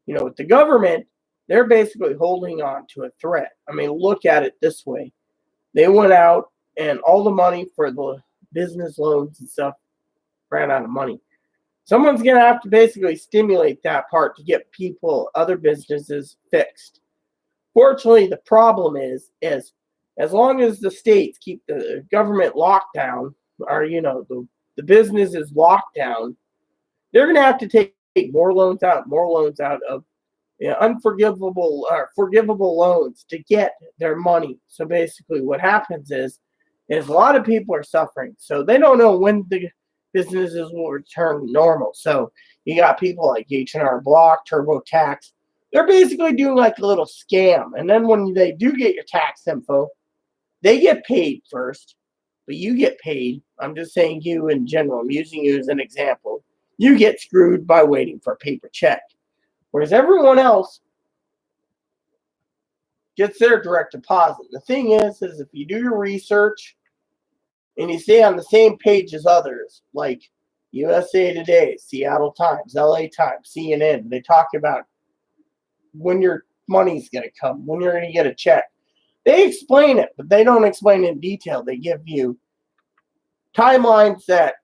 with the government, they're basically holding on to a threat. I mean, look at it this way. They went out and all the money for the business loans and stuff ran out of money. Someone's going to have to basically stimulate that part to get other businesses fixed. Fortunately, the problem is as long as the states keep the government locked down, or, the business is locked down, they're going to have to take more loans out of unforgivable or forgivable loans to get their money. So basically what happens is a lot of people are suffering. So they don't know when the businesses will return normal. So you got people like H&R Block, TurboTax. They're basically doing like a little scam. And then when they do get your tax info, they get paid first, but you get paid. I'm just saying you in general. I'm using you as an example. You get screwed by waiting for a paper check. Whereas everyone else gets their direct deposit. The thing is if you do your research and you stay on the same page as others, like USA Today, Seattle Times, LA Times, CNN, they talk about when your money's going to come, when you're going to get a check. They explain it, but they don't explain it in detail. They give you timelines that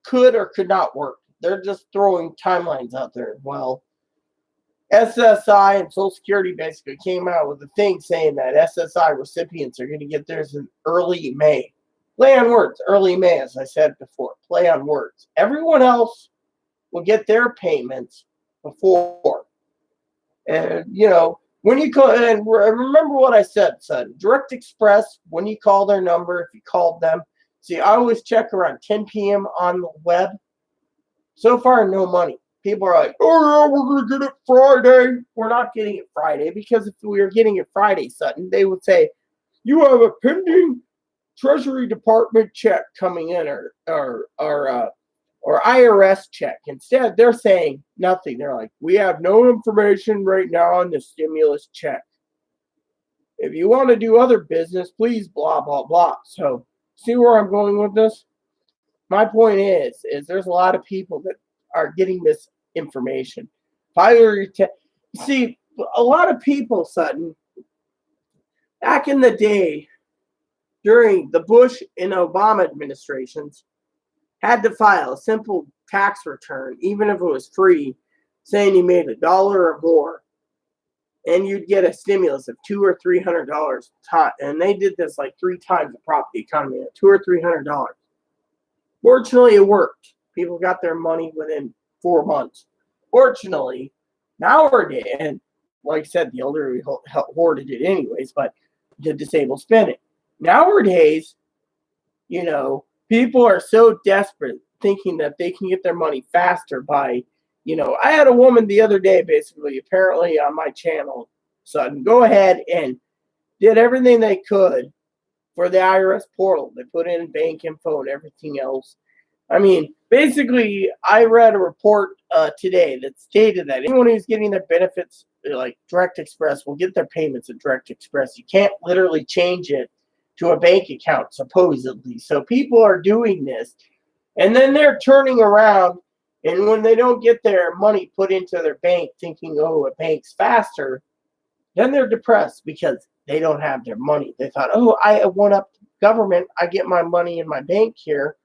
could or could not work. They're just throwing timelines out there. Well, SSI and Social Security basically came out with a thing saying that SSI recipients are going to get theirs in early May. Play on words, early May, as I said before. Play on words. Everyone else will get their payments before. And, when you call, and remember what I said, son. Direct Express, when you call their number, if you called them, see, I always check around 10 p.m. on the web. So far, no money. People are like, oh, yeah, we're going to get it Friday. We're not getting it Friday because if we were getting it Friday, Sutton, they would say, you have a pending Treasury Department check coming in or IRS check. Instead, they're saying nothing. They're like, we have no information right now on the stimulus check. If you want to do other business, please blah, blah, blah. So see where I'm going with this? My point is there's a lot of people that are getting this information. See, a lot of people, Sutton, back in the day, during the Bush and Obama administrations had to file a simple tax return, even if it was free, saying you made $1 or more, and you'd get a stimulus of $200 or $300. And they did this like 3 times the property economy, $200 or $300. Fortunately, it worked. People got their money within 4 months. Fortunately, nowadays, and like I said, the elderly hoarded it anyways, but the disabled spend it. Nowadays, people are so desperate thinking that they can get their money faster by, I had a woman the other day, basically, apparently on my channel, Sutton, go ahead and did everything they could for the IRS portal. They put in bank info and everything else. I mean, basically, I read a report today that stated that anyone who's getting their benefits, like Direct Express, will get their payments at Direct Express. You can't literally change it to a bank account, supposedly. So people are doing this, and then they're turning around, and when they don't get their money put into their bank, thinking, oh, a bank's faster, then they're depressed because they don't have their money. They thought, oh, I went up to government. I get my money in my bank here.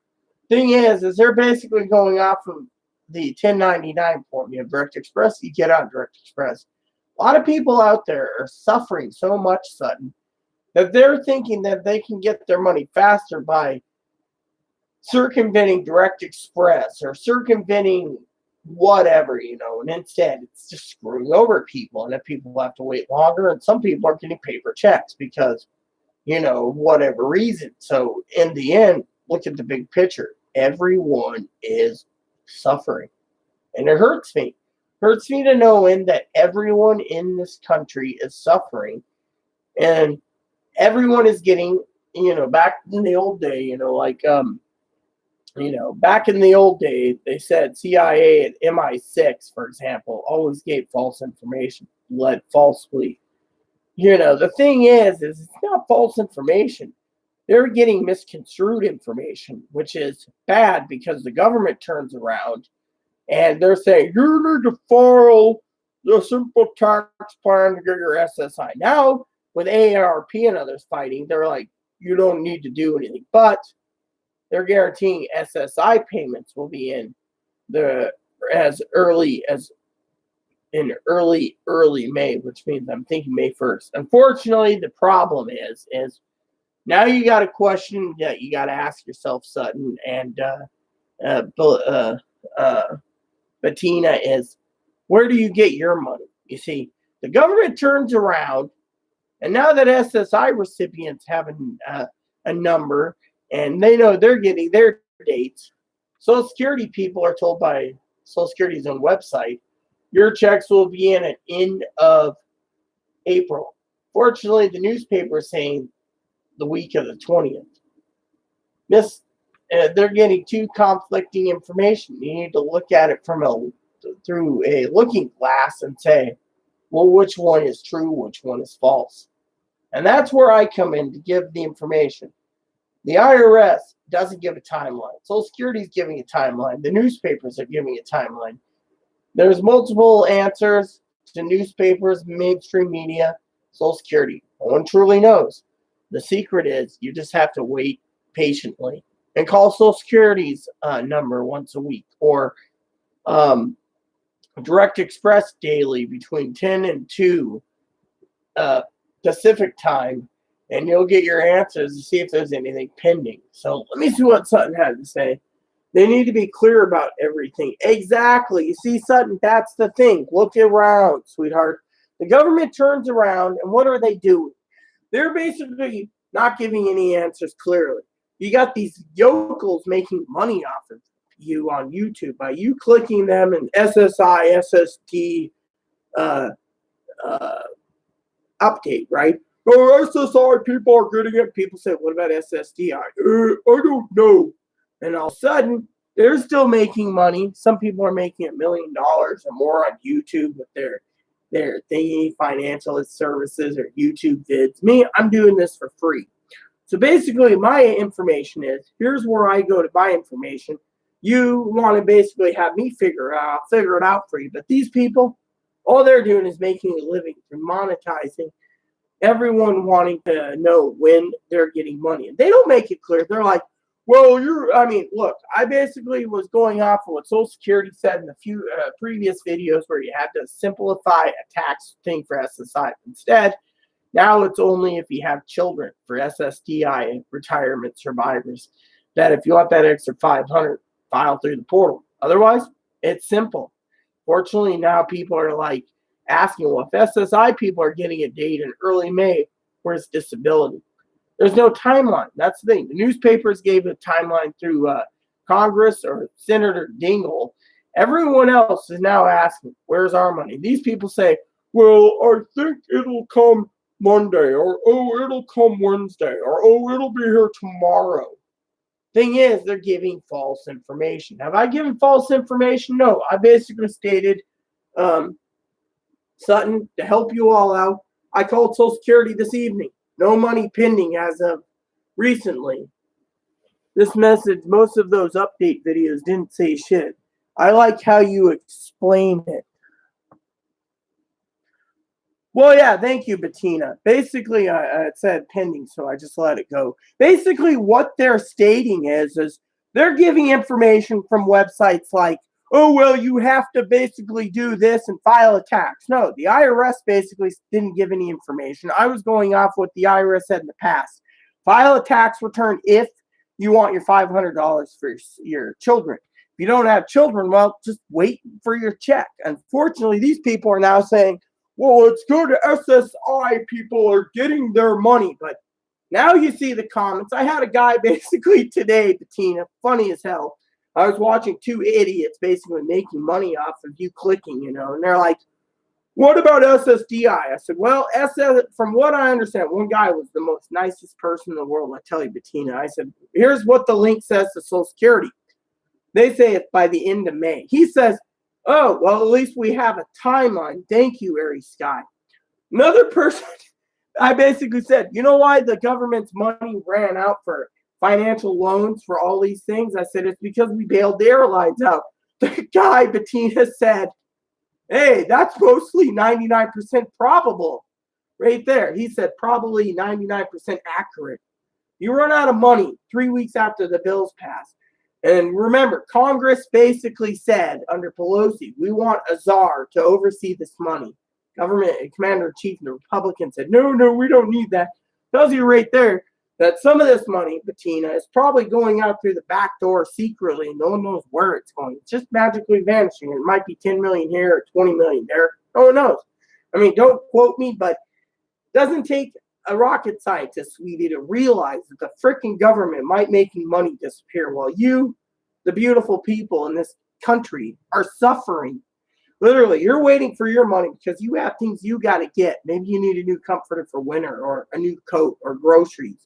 Thing is they're basically going off of the 1099 form. You have Direct Express, you get on Direct Express. A lot of people out there are suffering so much, Sutton, that they're thinking that they can get their money faster by circumventing Direct Express or circumventing whatever, and instead it's just screwing over people, and then people have to wait longer, and some people are getting paper checks because, whatever reason. So in the end, look at the big picture. Everyone is suffering, and it hurts me. Hurts me to know that everyone in this country is suffering, and everyone is getting, back in the old day, back in the old day, they said CIA and MI6, for example, always gave false information, led falsely. The thing is it's not false information. They're getting misconstrued information, which is bad because the government turns around and they're saying, you need to file the simple tax plan to get your SSI. Now, with AARP and others fighting, they're like, you don't need to do anything. But they're guaranteeing SSI payments will be in as early as in early May, which means I'm thinking May 1st. Unfortunately, the problem is now you got a question that you got to ask yourself, Sutton and Bettina, is where do you get your money? You see, the government turns around, and now that SSI recipients have a number, and they know they're getting their dates, Social Security people are told by Social Security's own website, your checks will be in at end of April. Fortunately, the newspaper is saying the week of the 20th. They're getting two conflicting information. You need to look at it through a looking glass and say, well, which one is true, which one is false? And that's where I come in to give the information. The IRS doesn't give a timeline. Social Security is giving a timeline. The newspapers are giving a timeline. There's multiple answers to newspapers, mainstream media, Social Security. No one truly knows. The secret is you just have to wait patiently and call Social Security's number once a week, or Direct Express daily between 10 and 2 Pacific time, and you'll get your answers to see if there's anything pending. So let me see what Sutton had to say. They need to be clear about everything. Exactly. You see, Sutton, that's the thing. Look around, sweetheart. The government turns around, and what are they doing? They're basically not giving any answers clearly. You got these yokels making money off of you on YouTube by you clicking them in SSI, SSD update, right? Oh, SSI people are getting it. People say, what about SSDI? I don't know. And all of a sudden, they're still making money. Some people are making $1 million or more on YouTube with their thingy, financial services or YouTube vids. Me, I'm doing this for free. So basically, my information is, here's where I go to buy information. You want to basically have me figure it out for you. But these people, all they're doing is making a living through monetizing everyone wanting to know when they're getting money. And they don't make it clear. They're like, well, look, I basically was going off of what Social Security said in the few previous videos where you had to simplify a tax thing for SSI. Instead, now it's only if you have children for SSDI and retirement survivors that if you want that extra 500, file through the portal. Otherwise, it's simple. Fortunately, now people are like asking, well, if SSI people are getting a date in early May, where's disability? There's no timeline. That's the thing. The newspapers gave a timeline through Congress or Senator Dingell. Everyone else is now asking, where's our money? These people say, well, I think it'll come Monday, or oh, it'll come Wednesday, or oh, it'll be here tomorrow. Thing is, they're giving false information. Have I given false information? No. I basically stated, Sutton, to help you all out, I called Social Security this evening. No money pending as of recently. This message, most of those update videos didn't say shit. I like how you explained it. Well, yeah, thank you, Bettina. Basically, it said pending, so I just let it go. Basically, what they're stating is they're giving information from websites like, oh, well, you have to basically do this and file a tax. No, the IRS basically didn't give any information. I was going off what the IRS said in the past. File a tax return if you want your $500 for your children. If you don't have children, well, just wait for your check. Unfortunately, these people are now saying, well, it's good SSI people are getting their money. But now you see the comments. I had a guy basically today, Bettina, funny as hell. I was watching two idiots basically making money off of you clicking, and they're like, what about SSDI? I said, well, from what I understand, one guy was the most nicest person in the world. I tell you, Bettina, I said, here's what the link says to Social Security. They say it's by the end of May. He says, oh, well, at least we have a timeline. Thank you, Aries Sky. Another person, I basically said, you know why the government's money ran out for financial loans for all these things? I said, it's because we bailed the airlines out. The guy, Bettina, said, hey, that's mostly 99% probable. Right there. He said probably 99% accurate. You run out of money 3 weeks after the bills pass. And remember, Congress basically said under Pelosi, we want a czar to oversee this money. Government and commander-in-chief and the Republicans said, no, we don't need that. Tells you right there that some of this money, Bettina, is probably going out through the back door secretly, and no one knows where it's going. It's just magically vanishing. It might be 10 million here or 20 million there. No one knows. I mean, don't quote me, but it doesn't take a rocket scientist, sweetie, to realize that the freaking government might making money disappear while you, the beautiful people in this country, are suffering. Literally, you're waiting for your money because you have things you got to get. Maybe you need a new comforter for winter or a new coat or groceries.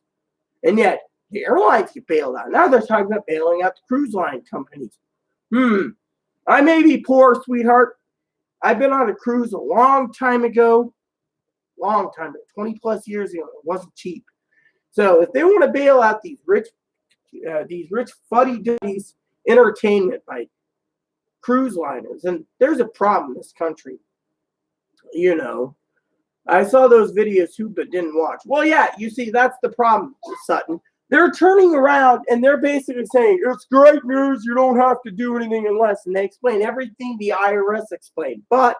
And yet, the airlines get bailed out. Now they're talking about bailing out the cruise line companies. I may be poor, sweetheart. I've been on a cruise a long time ago. 20 plus years ago. It wasn't cheap. So if they want to bail out these rich fuddy-duddies entertainment by cruise liners, and there's a problem in this country. I saw those videos too, but didn't watch. Well, yeah, you see, that's the problem, Sutton. They're turning around and they're basically saying, it's great news, you don't have to do anything unless. And they explain everything the IRS explained. But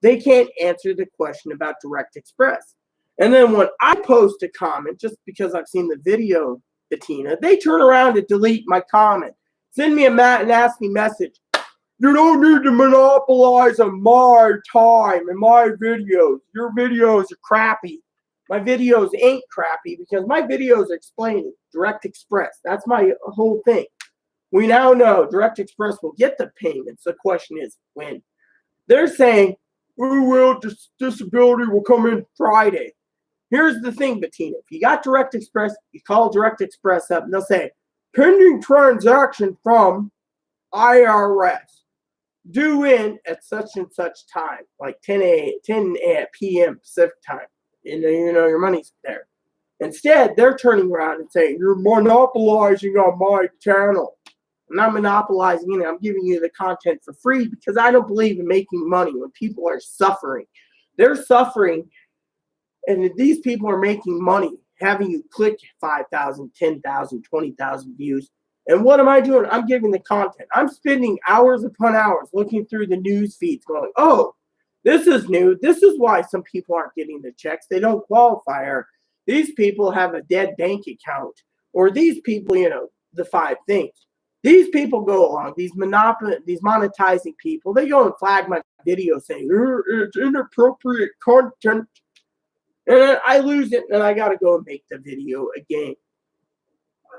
they can't answer the question about Direct Express. And then when I post a comment, just because I've seen the video, Bettina, they turn around and delete my comment. Send me a nasty message. You don't need to monopolize on my time and my videos. Your videos are crappy. My videos ain't crappy because my videos are explaining Direct Express. That's my whole thing. We now know Direct Express will get the payments. The question is when. They're saying, disability will come in Friday. Here's the thing, Bettina. If you got Direct Express, you call Direct Express up and they'll say, pending transaction from IRS. Due in at such and such time, like 10 p.m. Pacific time. And your money's there. Instead, they're turning around and saying, you're monopolizing on my channel. I'm not monopolizing it. I'm giving you the content for free because I don't believe in making money when people are suffering. They're suffering And these people are making money having you click 5,000, 10,000, 20,000 views. And what am I doing? I'm giving the content. I'm spending hours upon hours looking through the news feeds going, oh, this is new. This is why some people aren't getting the checks. They don't qualify. Or these people have a dead bank account. Or these people, the 5 things. These people go along, these monetizing people, they go and flag my video saying, it's inappropriate content. And then I lose it and I got to go and make the video again.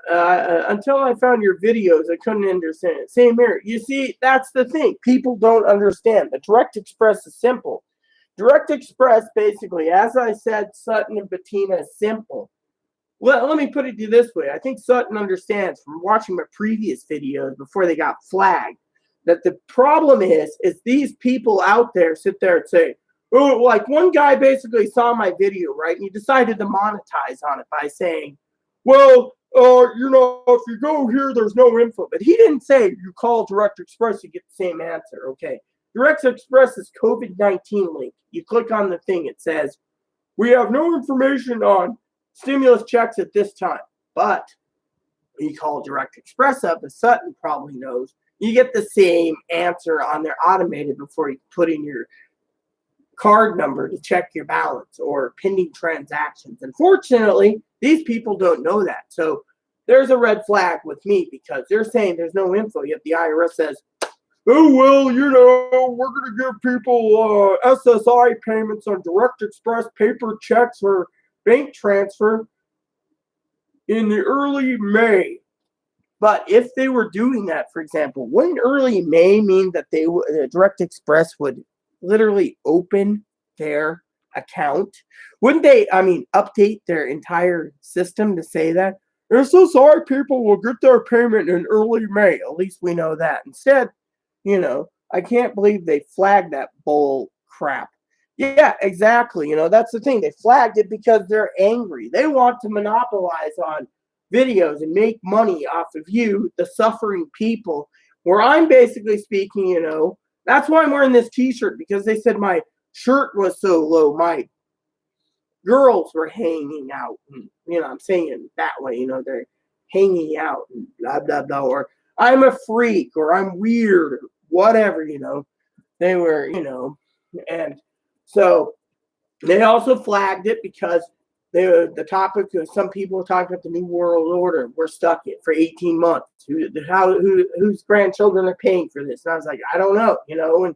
Until I found your videos, I couldn't understand it. Same here. You see, that's the thing. People don't understand. The Direct Express is simple. Direct Express, basically, as I said, Sutton and Bettina is simple. Well, let me put it to you this way. I think Sutton understands from watching my previous videos before they got flagged that the problem is these people out there sit there and say, oh, like one guy basically saw my video, right? And he decided to monetize on it by saying, well, if you go here, there's no info. But he didn't say you call Direct Express, you get the same answer. Okay. Direct Express is COVID-19 link. You click on the thing, it says, we have no information on stimulus checks at this time. But when you call Direct Express up, as Sutton probably knows, you get the same answer on their automated before you put in your card number to check your balance or pending transactions. Unfortunately, these people don't know that. So there's a red flag with me because they're saying there's no info, yet the IRS says, oh, well, we're going to give people SSI payments on Direct Express, paper checks, or bank transfer in the early May. But if they were doing that, for example, wouldn't early May mean that Direct Express would literally open their account? Wouldn't they, update their entire system to say that? SSI people will get their payment in early May. At least we know that. Instead, I can't believe they flagged that bull crap. Yeah, exactly. That's the thing. They flagged it because they're angry. They want to monopolize on videos and make money off of you, the suffering people, where I'm basically speaking, that's why I'm wearing this t-shirt, because they said my shirt was so low. My girls were hanging out. And, I'm saying it that way, they're hanging out and blah, blah, blah. Or I'm a freak or I'm weird or whatever, They were, and so they also flagged it because the topic of some people were talking about the New World Order. We're stuck in for 18 months. Whose grandchildren are paying for this? And I was like, I don't know, and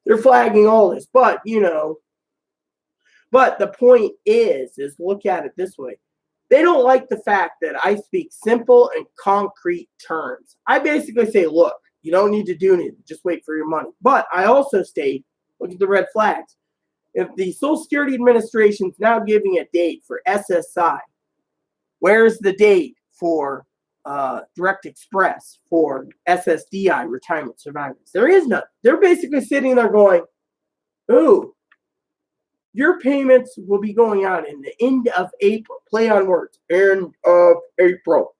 they're flagging all this. But, but the point is look at it this way. They don't like the fact that I speak simple and concrete terms. I basically say, look, you don't need to do anything. Just wait for your money. But I also state, look at the red flags. If the Social Security Administration is now giving a date for SSI, where's the date for Direct Express, for SSDI, retirement survivors? There is none. They're basically sitting there going, ooh, your payments will be going out in the end of April. Play on words. End of April.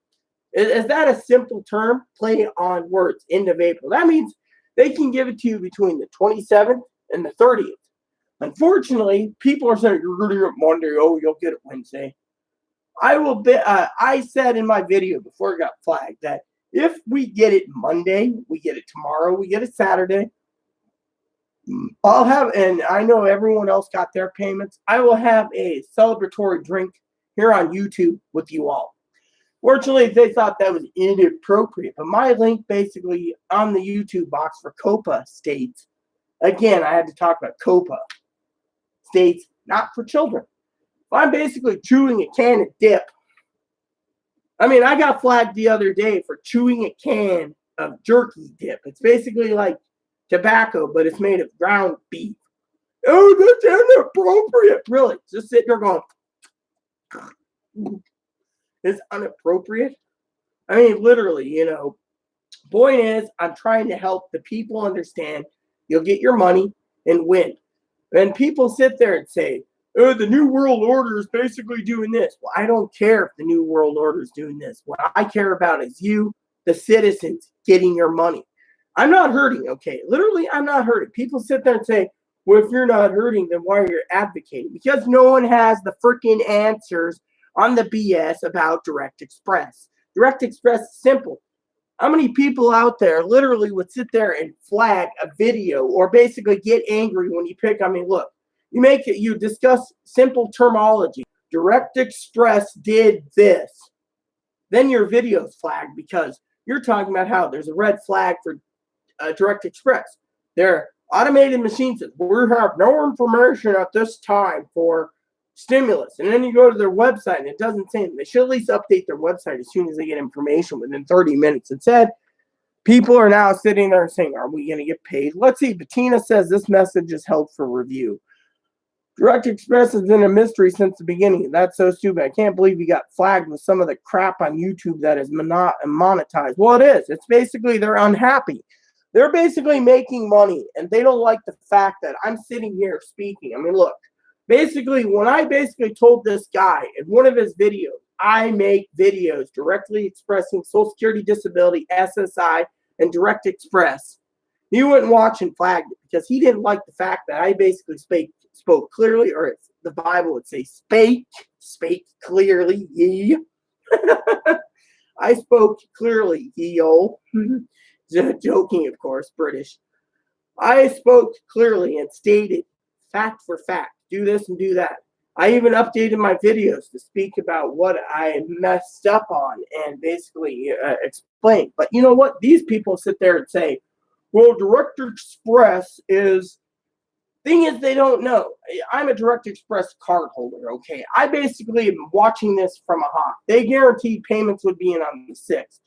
Is that a simple term? Play on words. End of April. That means they can give it to you between the 27th and the 30th. Unfortunately, people are saying, you're getting it Monday. Oh, you'll get it Wednesday. I said in my video before it got flagged that if we get it Monday, we get it tomorrow, we get it Saturday, I'll have, and I know everyone else got their payments, I will have a celebratory drink here on YouTube with you all. Fortunately, they thought that was inappropriate, but my link basically on the YouTube box for COPA states, again, I had to talk about COPA, states not for children. I'm basically chewing a can of dip. I got flagged the other day for chewing a can of jerky dip. It's basically like tobacco, but it's made of ground beef. Oh, that's inappropriate. Really, just sitting there going, it's inappropriate. Literally, point is, I'm trying to help the people understand you'll get your money and win. And people sit there and say, oh, the New World Order is basically doing this. Well, I don't care if the New World Order is doing this. What I care about is you, the citizens, getting your money. I'm not hurting, okay? Literally, I'm not hurting. People sit there and say, Well, if you're not hurting, then why are you advocating? Because no one has the freaking answers on the BS about Direct Express. Direct Express is simple. How many people out there literally would sit there and flag a video or basically get angry when you pick? I mean, look, you discuss simple terminology. Direct Express did this. Then your video's flagged because you're talking about how there's a red flag for Direct Express. Their automated machine says, we have no information at this time for stimulus. And then you go to their website and it doesn't say them. They should at least update their website as soon as they get information within 30 minutes. Instead, people are now sitting there saying, are we going to get paid? Let's see. Bettina says this message is held for review. Direct Express has been a mystery since the beginning. That's so stupid. I can't believe you got flagged with some of the crap on YouTube that is monetized. Well, it is. It's basically they're unhappy. They're basically making money, and they don't like the fact that I'm sitting here speaking. I mean, look, basically, when I basically told this guy in one of his videos, I make videos directly expressing Social Security, disability, SSI, and Direct Express. He wouldn't watch and flagged it because he didn't like the fact that I basically spoke clearly, or the Bible would say spake clearly, ye. I spoke clearly, ye-o. Joking, of course, British. I spoke clearly and stated fact for fact. Do this and do that. I even updated my videos to speak about what I messed up on and basically explain. But you know what? These people sit there and say, well, Direct Express is... Thing is, they don't know. I'm a Direct Express card holder, okay? I basically am watching this from a hawk. They guaranteed payments would be in on the 6th.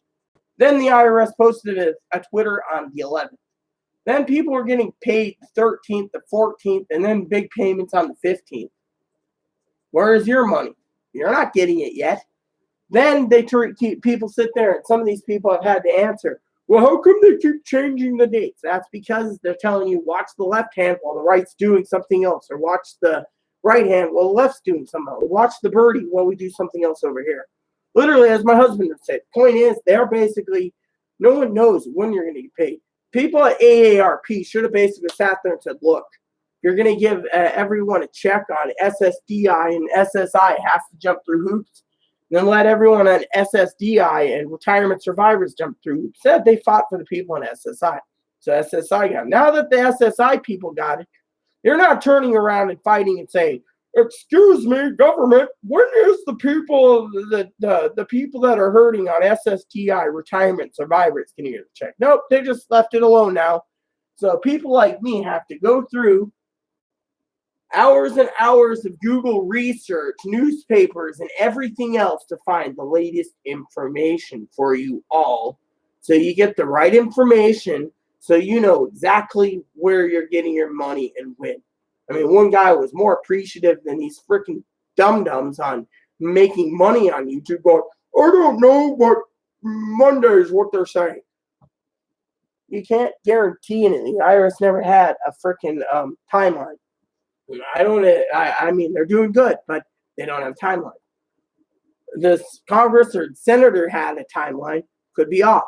Then the IRS posted a Twitter on the 11th. Then people were getting paid the 13th, the 14th, and then big payments on the 15th. Where is your money? You're not getting it yet. Then people sit there, and some of these people have had to answer, well, how come they keep changing the dates? That's because they're telling you watch the left hand while the right's doing something else, or watch the right hand while the left's doing something else, or watch the birdie while we do something else over here. Literally, as my husband would say, the point is, they're basically, no one knows when you're going to get paid. People at AARP should have basically sat there and said, look, you're going to give everyone a check on SSDI and SSI has to jump through hoops. And then let everyone on SSDI and retirement survivors jump through hoops. Said they fought for the people on SSI. So SSI got it. Now that the SSI people got it, they're not turning around and fighting and saying, excuse me, government, when is the people the people that are hurting on SSDI retirement survivors can get a check? Nope, they just left it alone now. So people like me have to go through hours and hours of Google research, newspapers, and everything else to find the latest information for you all. So you get the right information so you know exactly where you're getting your money and when. I mean, one guy was more appreciative than these freaking dum-dums on making money on YouTube going, I don't know what Monday is what they're saying. You can't guarantee anything. The IRS never had a freaking timeline. I mean, they're doing good, but they don't have a timeline. This Congress or senator had a timeline, could be off.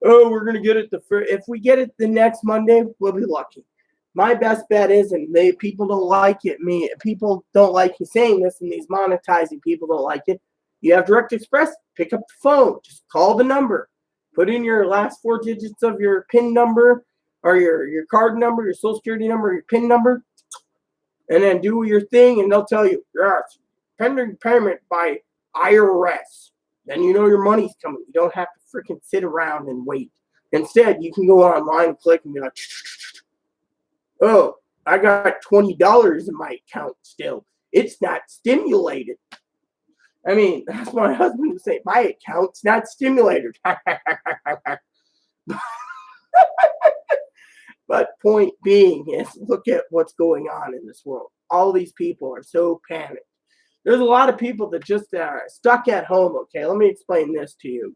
Oh, we're going to get it if we get it the next Monday, we'll be lucky. My best bet is, and people don't like it. People don't like me saying this, and these monetizing people don't like it. You have Direct Express, pick up the phone, just call the number, put in your last 4 digits of your PIN number or your card number, your Social Security number, your PIN number, and then do your thing, and they'll tell you, yes, pending payment by IRS. Then you know your money's coming. You don't have to freaking sit around and wait. Instead, you can go online and click and be like, oh, I got $20 in my account still. It's not stimulated. I mean, that's what my husband would say. My account's not stimulated. But point being is, look at what's going on in this world. All these people are so panicked. There's a lot of people that just are stuck at home. Okay, let me explain this to you.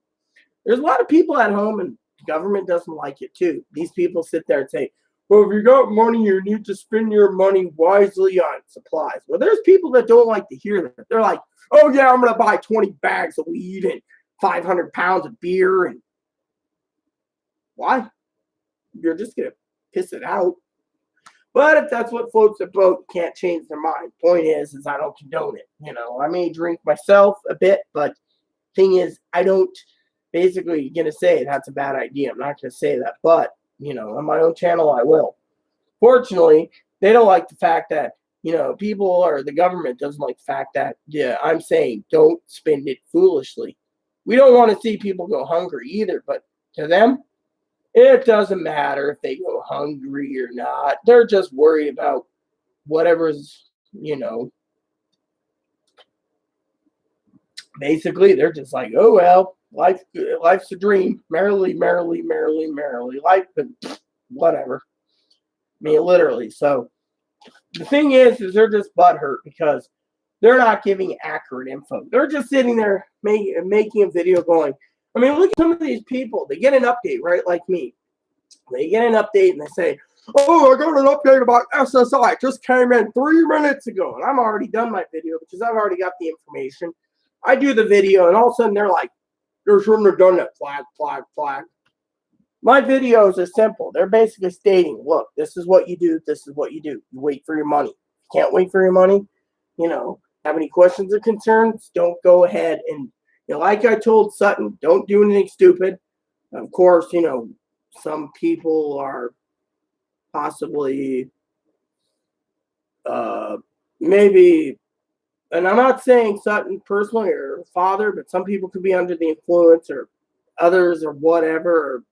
There's a lot of people at home, and the government doesn't like it too. These people sit there and say, well, if you got money, you need to spend your money wisely on supplies. Well, there's people that don't like to hear that. They're like, oh, yeah, I'm going to buy 20 bags of weed and 500 pounds of beer. And why? You're just going to piss it out. But if that's what floats their boat, you can't change their mind. Point is I don't condone it. I may drink myself a bit, but thing is, I don't basically gonna say that's a bad idea. I'm not gonna say that, but on my own channel, I will. Fortunately, they don't like the fact that people or the government doesn't like the fact that I'm saying don't spend it foolishly. We don't want to see people go hungry either, but to them, it doesn't matter if they go hungry or not. They're just worried about whatever's, basically they're just like, oh well, life's a dream. Merrily, merrily, merrily, merrily. Life, whatever. I mean, literally. So the thing is they're just butthurt because they're not giving accurate info. They're just sitting there making a video going, I mean, look at some of these people. They get an update, right? Like me. They get an update and they say, oh, I got an update about SSI. It just came in 3 minutes ago. And I'm already done my video because I've already got the information. I do the video and all of a sudden they're like, you shouldn't have done that. Flag, flag, flag. My videos are simple. They're basically stating, look, this is what you do. This is what you do. You wait for your money. If you can't wait for your money, have any questions or concerns, don't go ahead and, like I told Sutton, don't do anything stupid. Of course, some people are possibly maybe, and I'm not saying Sutton personally or father, but some people could be under the influence or others or whatever, or,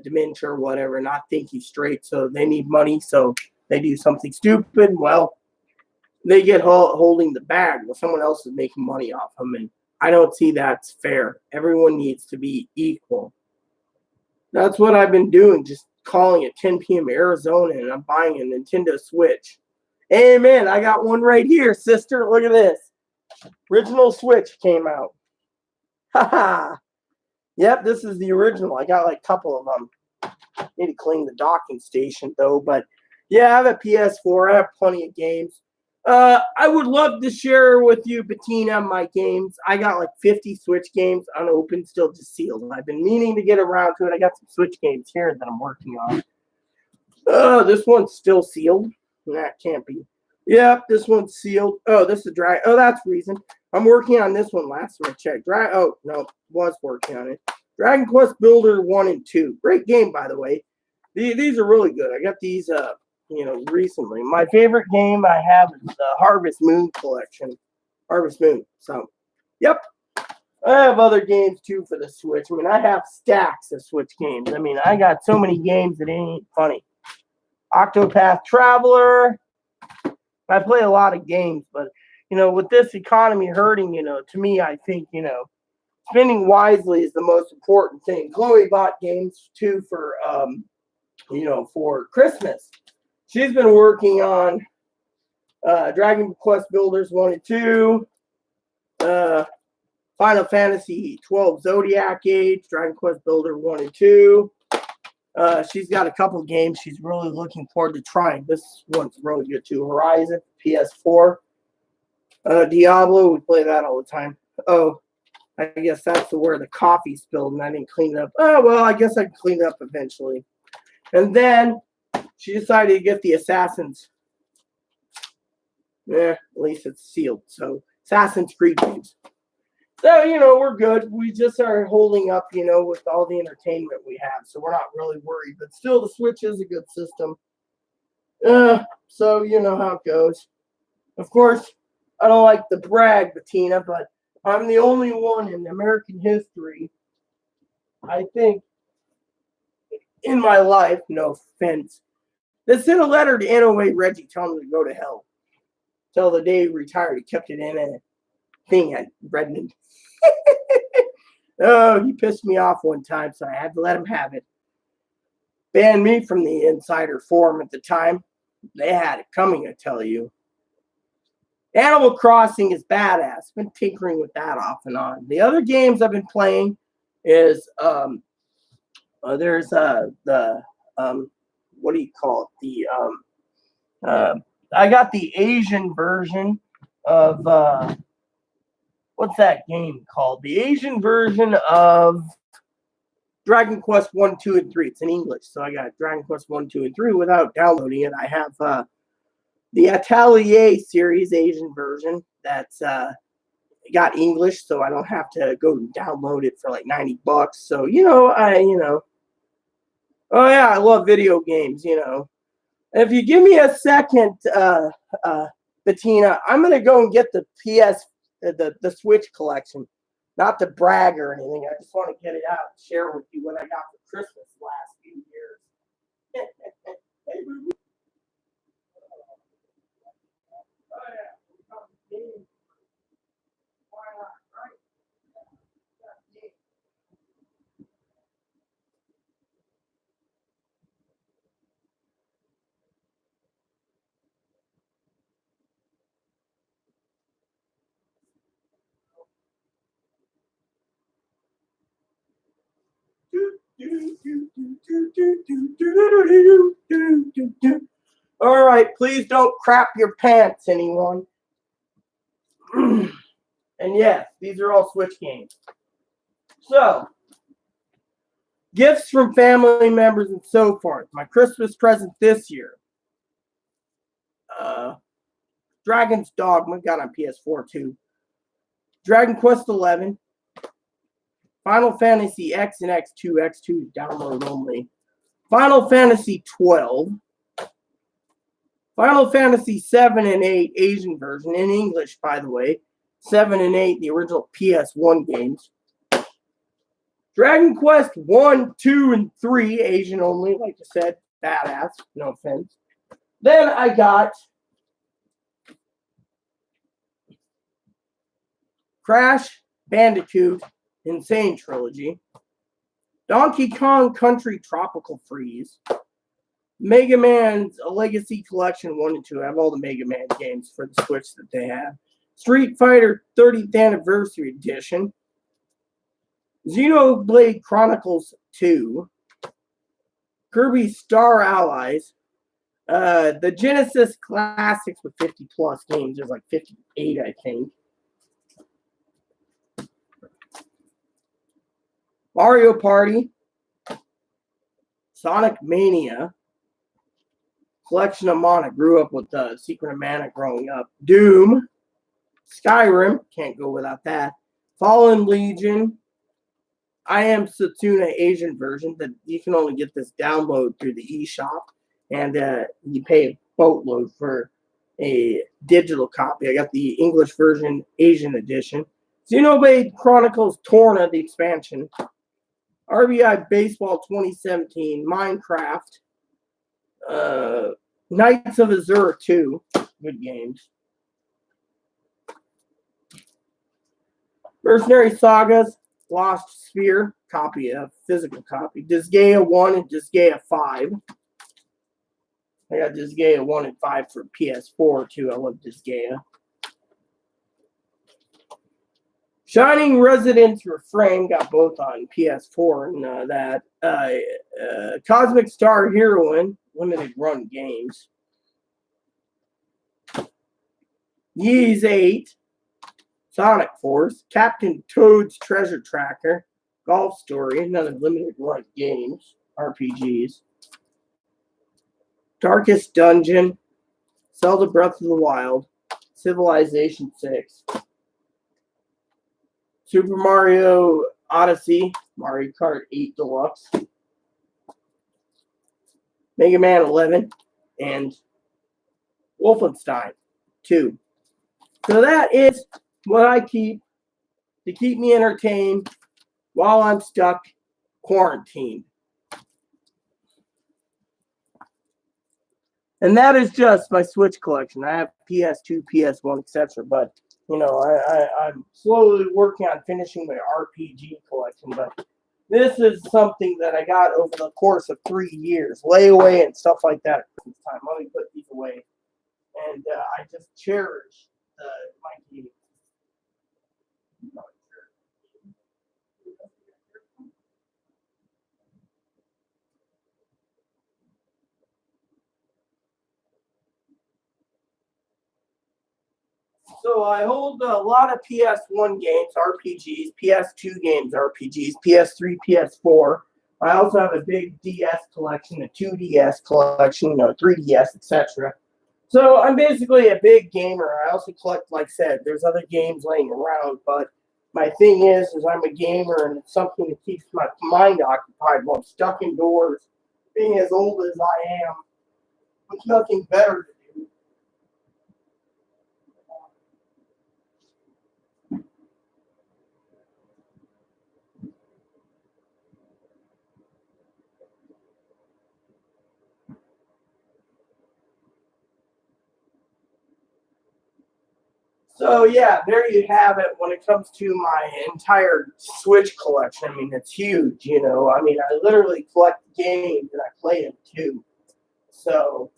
dementia or whatever, not thinking straight. So they need money. So they do something stupid. Well, they get holding the bag while someone else is making money off them. And I don't see that's fair. Everyone needs to be equal. That's what I've been doing, just calling at 10 p.m. Arizona, and I'm buying a Nintendo Switch. Amen. I got one right here, sister. Look at this. Original Switch came out. Haha. Yep, this is the original. I got like a couple of them. Need to clean the docking station, though. But, yeah, I have a PS4. I have plenty of games. I would love to share with you, Bettina, my games. I got like 50 Switch games unopened, still just sealed. I've been meaning to get around to it. I got some Switch games here that I'm working on. This one's still sealed. That can't be. Yep, this one's sealed. Oh, this is dry. Oh, that's reason. I'm working on this one last time I checked. Oh, no, was working on it. Dragon Quest Builder 1 and 2. Great game, by the way. These are really good. I got these recently. My favorite game I have is the Harvest Moon collection. Harvest Moon. So, yep. I have other games too for the Switch. I mean, I have stacks of Switch games. I mean, I got so many games that it ain't funny. Octopath Traveler. I play a lot of games, but, with this economy hurting, to me, I think, spending wisely is the most important thing. Chloe bought games too for, for Christmas. She's been working on Dragon Quest Builders 1 and 2, Final Fantasy 12 Zodiac Age, Dragon Quest Builder 1 and 2. She's got a couple of games she's really looking forward to trying. This one's really good too. Horizon, PS4. Diablo, we play that all the time. Oh, I guess that's where the coffee spilled and I didn't clean it up. Oh, well, I guess I can clean it up eventually. And then she decided to get the Assassin's. At least it's sealed. So, Assassin's Creed games. So, we're good. We just are holding up, with all the entertainment we have. So, we're not really worried. But still, the Switch is a good system. So, you know how it goes. Of course, I don't like to brag, Bettina, but I'm the only one in American history, I think, in my life, no offense, that sent a letter to NOA Reggie telling him to go to hell. Till the day he retired, he kept it in a thing at Redmond. Oh, he pissed me off one time, so I had to let him have it. Banned me from the Insider Forum at the time. They had it coming, I tell you. Animal Crossing is badass. Been tinkering with that off and on. The other games I've been playing is there's the what do you call it? The I got the Asian version of what's that game called? The Asian version of Dragon Quest 1, 2, and 3. It's in English, so I got Dragon Quest 1, 2, and 3 without downloading it. I have the Atelier series Asian version that's got English, so I don't have to go download it for like $90. So oh yeah, I love video games. If you give me a second, Bettina, I'm gonna go and get the the Switch collection. Not to brag or anything. I just want to get it out and share with you what I got for Christmas the last few years. Hey, boo. Oh yeah. Why not, right? All right, please don't crap your pants, anyone. And yes, these are all Switch games. So, gifts from family members and so forth. My Christmas present this year. Dragon's Dogma got on PS4 too. Dragon Quest 11. Final Fantasy X and X2. X2 download only. Final Fantasy 12. Final Fantasy 7 and 8 Asian version in English, by the way. 7 and 8, the original PS1 games. Dragon Quest 1, 2, and 3 Asian only, like I said. Badass, no offense. Then I got Crash Bandicoot Insane Trilogy, Donkey Kong Country Tropical Freeze, Mega Man's Legacy Collection 1 and 2. I have all the Mega Man games for the Switch that they have. Street Fighter 30th Anniversary Edition, Xenoblade Chronicles 2, Kirby Star Allies, the Genesis Classics with 50 plus games. There's like 58, I think. Mario Party, Sonic Mania, Collection of Mana. Grew up with Secret of Mana growing up. Doom, Skyrim, can't go without that. Fallen Legion, I Am Setsuna Asian version that you can only get this download through the eShop, and you pay a boatload for a digital copy. I got the English version Asian edition. Xenoblade Chronicles Torna, the expansion. RBI Baseball 2017, Minecraft, Knights of Azure 2, good games. Mercenary Sagas, Lost Sphere, physical copy. Disgaea 1 and Disgaea 5. I got Disgaea 1 and 5 for PS4 too. I love Disgaea. Shining Residence Refrain, got both on PS4 and that. Cosmic Star Heroine, limited run games. Ys 8, Sonic Force, Captain Toad's Treasure Tracker, Golf Story, another limited run games, RPGs. Darkest Dungeon, Zelda Breath of the Wild, Civilization 6. Super Mario Odyssey, Mario Kart 8 Deluxe, Mega Man 11, and Wolfenstein 2. So that is what I keep to keep me entertained while I'm stuck quarantined. And that is just my Switch collection. I have PS2, PS1, etc. But I'm slowly working on finishing my RPG collection, but this is something that I got over the course of 3 years, layaway and stuff like that. This time, let me put these away, and I just cherish my games. So I hold a lot of PS1 games, RPGs, PS2 games, RPGs, PS3, PS4. I also have a big DS collection, a 2DS collection, 3DS, etc. So I'm basically a big gamer. I also collect, like I said, there's other games laying around, but my thing is I'm a gamer, and it's something that keeps my mind occupied while I'm stuck indoors. Being as old as I am, with nothing better to do. So yeah, there you have it. When it comes to my entire Switch collection, I mean it's huge. I mean I literally collect games and I play them too. So,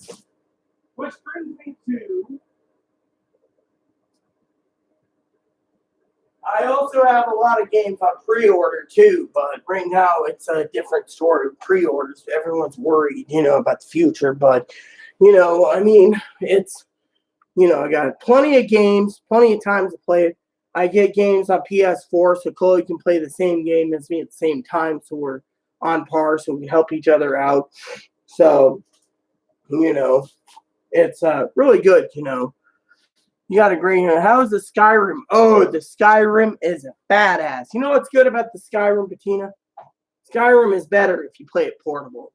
which brings me to, I also have a lot of games on pre-order too, but right now it's a different story with pre-orders. Everyone's worried, about the future, but I mean it's. I got plenty of games, plenty of times to play it. I get games on PS4, so Chloe can play the same game as me at the same time, so we're on par, so we can help each other out. So, it's really good. You got to agree. How's the Skyrim? Oh, the Skyrim is a badass. You know what's good about the Skyrim, Bettina? Skyrim is better if you play it portable.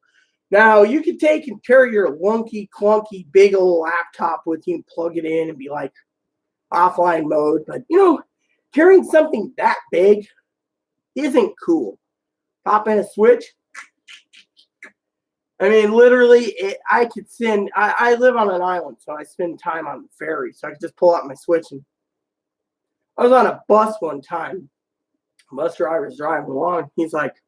Now, you can take and carry your lunky, clunky, big old laptop with you and plug it in and be like offline mode. But, carrying something that big isn't cool. Pop in a Switch. I mean, literally, I live on an island, so I spend time on the ferry. So I could just pull out my Switch. And I was on a bus one time. The bus driver's driving along. He's like,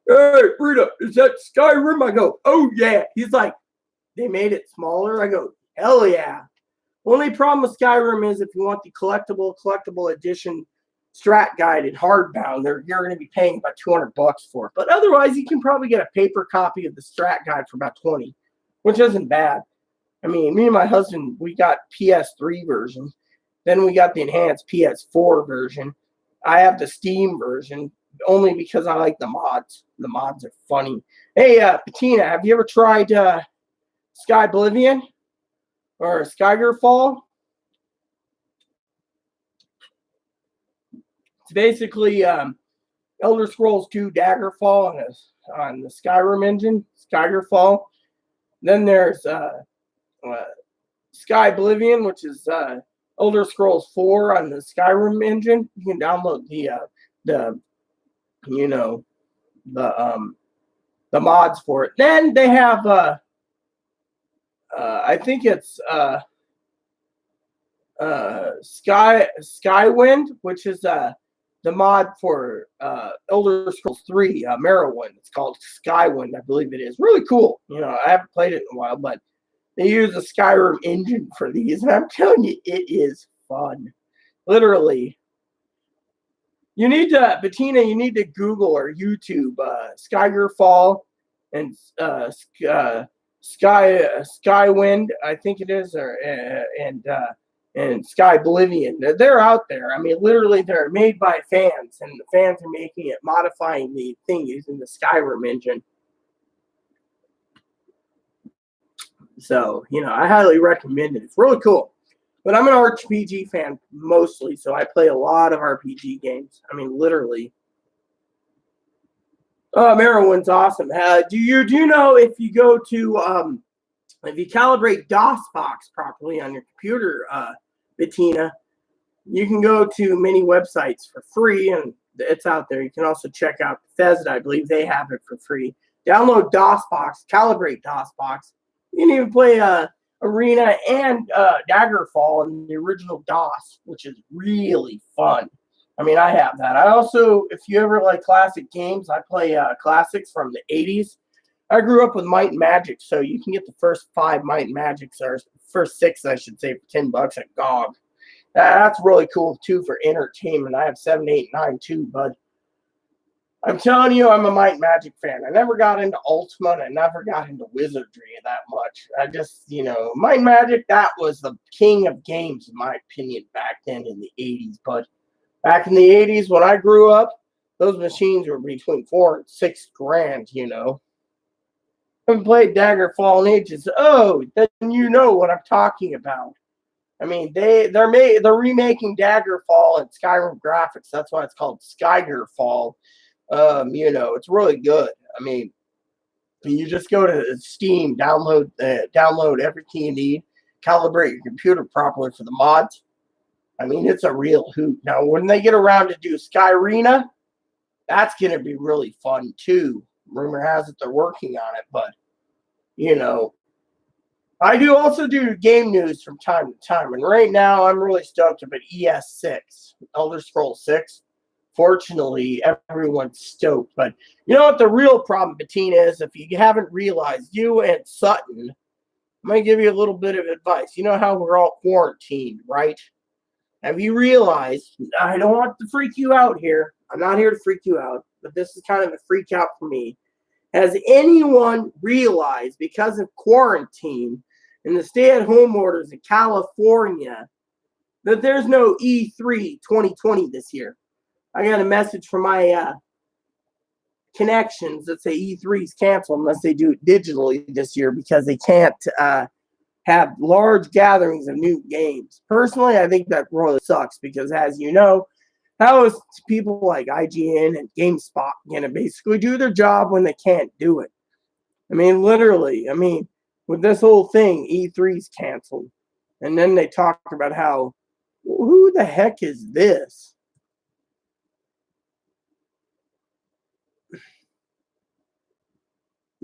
"Hey, Rita, is that Skyrim?" I go, "Oh, yeah." He's like, "They made it smaller?" I go, "Hell yeah." Only problem with Skyrim is if you want the collectible edition strat guide in hardbound, you're going to be paying about $200 for it. But otherwise, you can probably get a paper copy of the strat guide for about $20, which isn't bad. I mean, me and my husband, we got PS3 version. Then we got the enhanced PS4 version. I have the Steam version, only because I like the mods. The mods are funny. Hey, Bettina, have you ever tried Sky Oblivion or Skygerfall? It's basically Elder Scrolls 2 Daggerfall on the Skyrim engine, Skygerfall. Then there's Sky Oblivion, which is Elder Scrolls 4 on the Skyrim engine. You can download the mods for it. Then they have I think it's Skywind, which is the mod for Elder Scrolls 3 Morrowind. It's called Skywind, I believe it is. Really cool. I haven't played it in a while, but they use the Skyrim engine for these, and I'm telling you, it is fun. Literally. Bettina, you need to Google or YouTube Skygerfall and Skywind, I think it is, and Sky Oblivion. They're out there. I mean, literally, they're made by fans, and the fans are making it, modifying the thing using the Skyrim engine. So, I highly recommend it. It's really cool. But I'm an RPG fan mostly, so I play a lot of RPG games. I mean, literally. Oh, Morrowind's awesome. Do you know if you go to if you calibrate DOSBox properly on your computer, Bettina, you can go to many websites for free, and it's out there. You can also check out Bethesda. I believe they have it for free. Download DOSBox, calibrate DOSBox. You can even play Arena and Daggerfall in the original DOS, which is really fun. I mean, I have that. I also, if you ever like classic games, I play classics from the 80s. I grew up with Might and Magic, so you can get the first 5 Might and Magics, or first 6, I should say, for $10 at GOG. That's really cool, too, for entertainment. I have 7, 8, 9, too, bud. I'm telling you, I'm a Might and Magic fan. I never got into Ultima, and I never got into Wizardry that much. I just, Might and Magic, that was the king of games, in my opinion, back then in the 80s. But back in the 80s, when I grew up, those machines were between $4 and $6 grand, you know. Haven't played Daggerfall in ages. Oh, then you know what I'm talking about. I mean, they're remaking Daggerfall and Skyrim graphics. That's why it's called Skygerfall. You know, it's really good. I mean, you just go to Steam, download everything you need, calibrate your computer properly for the mods. I mean, it's a real hoot. Now, when they get around to do Skyrena, that's going to be really fun too. Rumor has it they're working on it, but you know, I do also do game news from time to time, and right now I'm really stoked about ES6, Elder Scrolls 6. Fortunately, everyone's stoked, but you know what the real problem, Bettina, is? If you haven't realized, you and Sutton, I'm going to give you a little bit of advice. You know how we're all quarantined, right? Have you realized, I don't want to freak you out here. I'm not here to freak you out, but this is kind of a freak out for me. Has anyone realized, because of quarantine and the stay-at-home orders in California, that there's no E3 2020 this year? I got a message from my connections that say E3 is canceled unless they do it digitally this year because they can't have large gatherings of new games. Personally, I think that really sucks because, as you know, how is people like IGN and GameSpot going to basically do their job when they can't do it? I mean, literally, with this whole thing, E3's canceled. And then they talk about how, who the heck is this?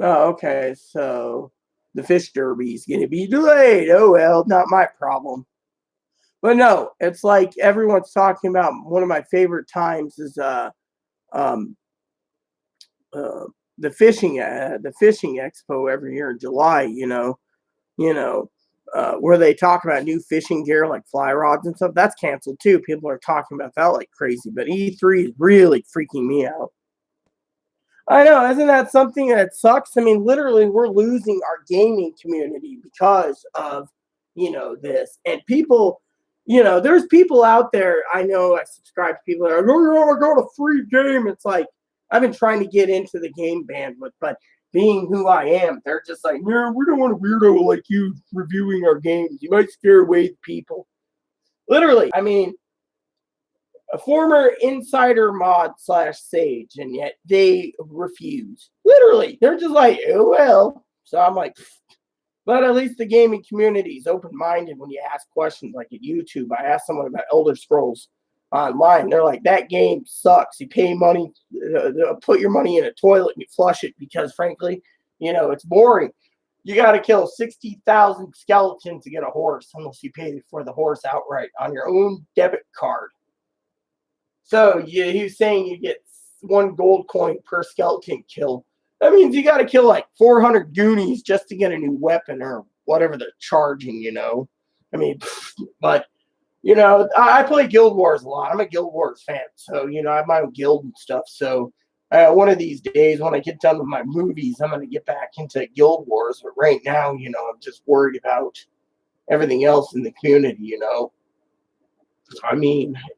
Oh, okay, so the fish derby is going to be delayed. Oh, well, not my problem. But no, it's like everyone's talking about. One of my favorite times is the fishing expo every year in July. Where they talk about new fishing gear like fly rods and stuff. That's canceled too. People are talking about that like crazy. But E3 is really freaking me out. I know, isn't that something that sucks? I mean, literally, we're losing our gaming community because of, this. And people, there's people out there, I know I subscribe to people that are, oh, I got a free game. It's like, I've been trying to get into the game bandwidth, but being who I am, they're just like, no, we don't want a weirdo like you reviewing our games. You might scare away the people. Literally, a former insider mod / sage, and yet they refuse. Literally, they're just like, oh, well. So I'm like, but at least the gaming community is open-minded when you ask questions like at YouTube. I asked someone about Elder Scrolls Online. They're like, that game sucks. You pay money, put your money in a toilet and you flush it because, frankly, it's boring. You got to kill 60,000 skeletons to get a horse unless you pay for the horse outright on your own debit card. So he's saying you get 1 gold coin per skeleton kill. That means you got to kill like 400 Goonies just to get a new weapon or whatever they're charging, But, I play Guild Wars a lot. I'm a Guild Wars fan. So, I have my own guild and stuff. So one of these days when I get done with my movies, I'm going to get back into Guild Wars. But right now, I'm just worried about everything else in the community,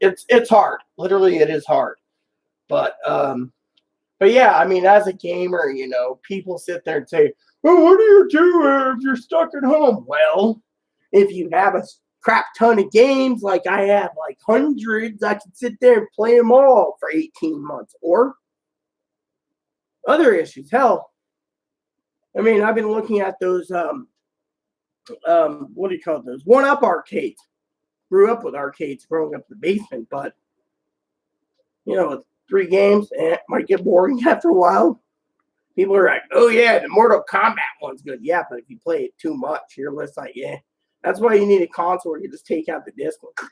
it's hard. Literally, it is hard. But yeah, as a gamer, people sit there and say, well, what do you do if you're stuck at home? Well, if you have a crap ton of games, like I have, like hundreds, I can sit there and play them all for 18 months. Or other issues. Hell, I've been looking at those, what do you call those? 1-Up arcades. Grew up with arcades growing up in the basement, but with 3 games, it might get boring after a while. People are like, oh yeah, the Mortal Kombat one's good. Yeah, but if you play it too much, you're just like, yeah. That's why you need a console where you just take out the disc and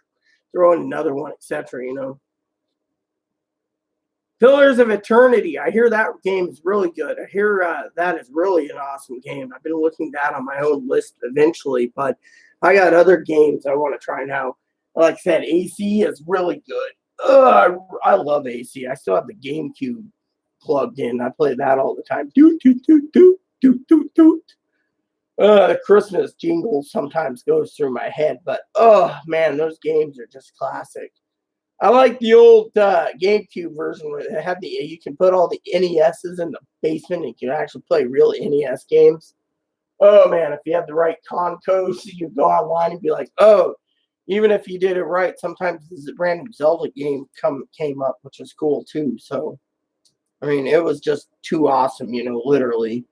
throw in another one, etc. Pillars of Eternity. I hear that game is really good. I hear that is really an awesome game. I've been looking that on my own list eventually, but I got other games I want to try now. Like I said, AC is really good. I love AC. I still have the GameCube plugged in. I play that all the time. Doot, doot, doot, doot, doot, doot, doot. The Christmas jingle sometimes goes through my head, but oh man, those games are just classic. I like the old GameCube version where they had you can put all the NESs in the basement and you can actually play real NES games. Oh man, if you had the right con codes, you go online and be like, oh, even if you did it right, sometimes this random Zelda game came up, which is cool too. So, I mean, it was just too awesome, literally.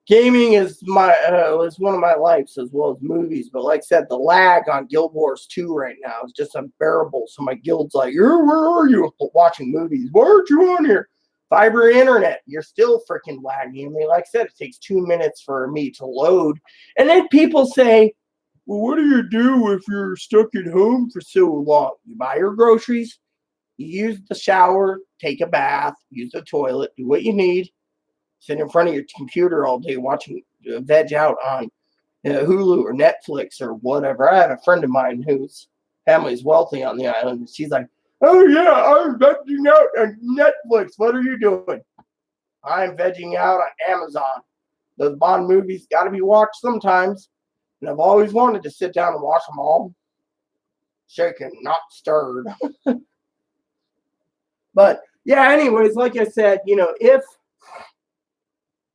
Gaming is was one of my lives as well as movies, but like I said, the lag on Guild Wars 2 right now is just unbearable. So my guild's like, where are you watching movies? Why aren't you on here? Fiber internet, you're still freaking lagging. I mean, like I said, it takes 2 minutes for me to load. And then people say, well, what do you do if you're stuck at home for so long? You buy your groceries, you use the shower, take a bath, use the toilet, do what you need. Sit in front of your computer all day watching veg out on Hulu or Netflix or whatever. I had a friend of mine whose family's wealthy on the island, and she's like, oh yeah, I'm vegging out on Netflix. What are you doing? I'm vegging out on Amazon. Those Bond movies got to be watched sometimes, and I've always wanted to sit down and watch them all. Shaken, not stirred. But yeah, anyways, like I said, if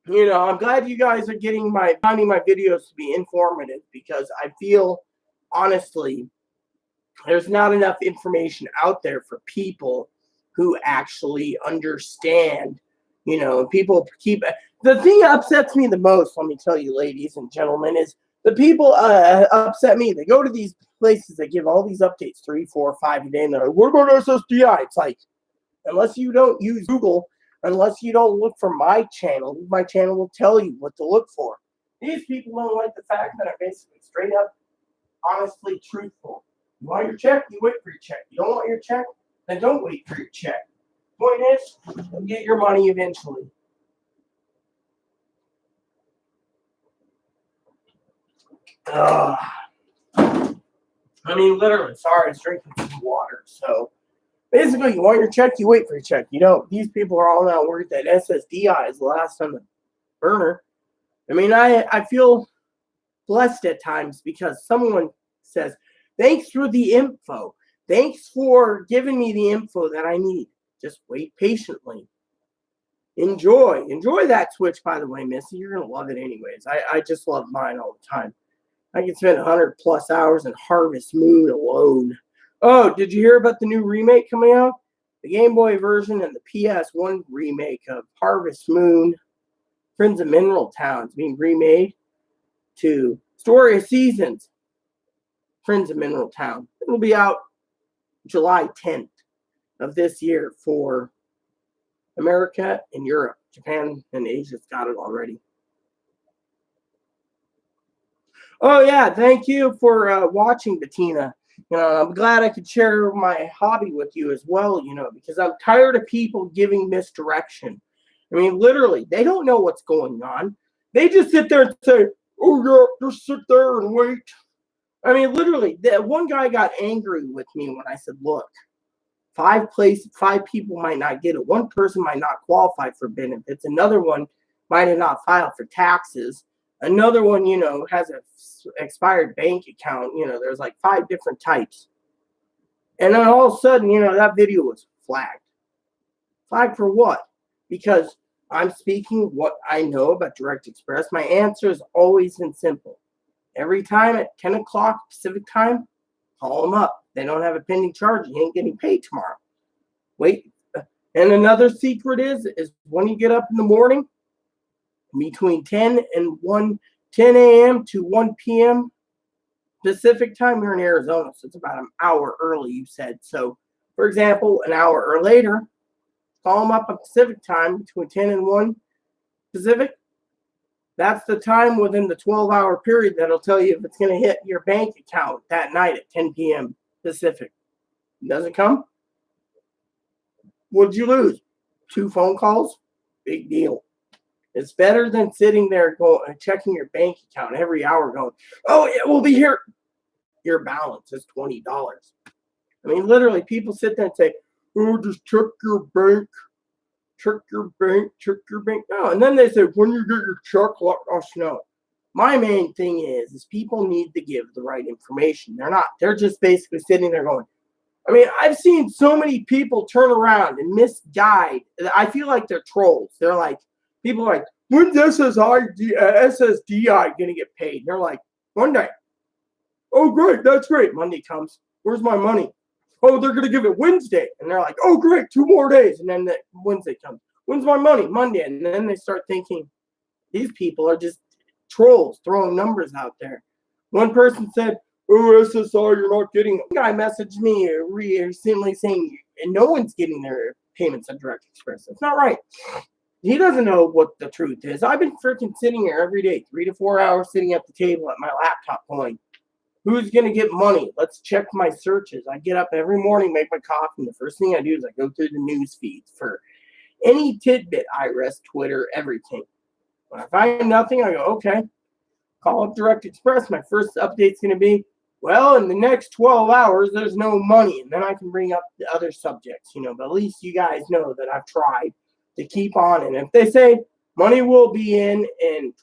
I'm glad you guys are finding my videos to be informative, because I feel, honestly, there's not enough information out there for people who actually understand, people keep, the thing that upsets me the most, let me tell you, ladies and gentlemen, is the people upset me. They go to these places that give all these updates 3, 4, 5 a day, and they're like, what about SSDI? It's like, unless you don't use Google, unless you don't look for my channel will tell you what to look for. These people don't like the fact that I'm basically straight up, honestly truthful. You want your check, you wait for your check. You don't want your check, then don't wait for your check. Point is, you'll get your money eventually. I mean, literally, sorry, I was drinking some water. So, basically, you want your check, you wait for your check. These people are all now worried that SSDI is the last on the burner. I mean, I feel blessed at times because someone says, thanks for the info. Thanks for giving me the info that I need. Just wait patiently. Enjoy that Switch, by the way, Missy. You're going to love it anyways. I just love mine all the time. I can spend 100 plus hours in Harvest Moon alone. Oh, did you hear about the new remake coming out? The Game Boy version and the PS1 remake of Harvest Moon, Friends of Mineral Town is being remade to Story of Seasons, Friends of Mineral Town. It'll be out July 10th of this year for America and Europe. Japan and Asia's got it already. Oh, yeah. Thank you for watching, Bettina. I'm glad I could share my hobby with you as well, because I'm tired of people giving misdirection. I mean, literally, they don't know what's going on. They just sit there and say, oh, yeah, just sit there and wait. I mean, literally, one guy got angry with me when I said, look, 5 people might not get it. One person might not qualify for benefits. Another one might have not filed for taxes. Another one, has an expired bank account. There's like 5 different types. And then all of a sudden, that video was flagged. Flagged for what? Because I'm speaking what I know about Direct Express. My answer has always been simple. Every time at 10 o'clock Pacific time, call them up. They don't have a pending charge. You ain't getting paid tomorrow. Wait. And another secret is when you get up in the morning, between 10 a.m. to 1 p.m. Pacific time, you're in Arizona, so it's about an hour early, you said. So, for example, an hour or later, call them up at Pacific time between 10 and 1 Pacific. That's the time within the 12-hour period that'll tell you if it's going to hit your bank account that night at 10 p.m. Pacific. Does it come? What'd you lose? 2 phone calls? Big deal. It's better than sitting there checking your bank account every hour going, oh, it will be here. Your balance is $20. I mean, literally, people sit there and say, oh, just check your bank. Check your bank. Check your bank. No, and then they say, when you get your check, let us know. My main thing is people need to give the right information. They're just basically sitting there going, I mean, I've seen so many people turn around and misguide. I feel like they're trolls. They're like, people are like, when's SSDI going to get paid? And they're like, Monday. Oh, great. That's great. Monday comes. Where's my money? Oh, they're going to give it Wednesday. And they're like, oh, great. 2 more days. And then Wednesday comes. When's my money? Monday. And then they start thinking, these people are just trolls throwing numbers out there. One person said, oh, SSR, you're not getting it. One guy messaged me recently saying, and no one's getting their payments on Direct Express. That's not right. He doesn't know what the truth is. I've been freaking sitting here every day, 3 to 4 hours sitting at the table at my laptop going, who's going to get money? Let's check my searches. I get up every morning, make my coffee, and the first thing I do is I go through the news feeds for any tidbit, IRS, Twitter, everything. When I find nothing, I go, okay, call up Direct Express. My first update's going to be, well, in the next 12 hours, there's no money. And then I can bring up the other subjects, but at least you guys know that I've tried to keep on. And if they say money will be in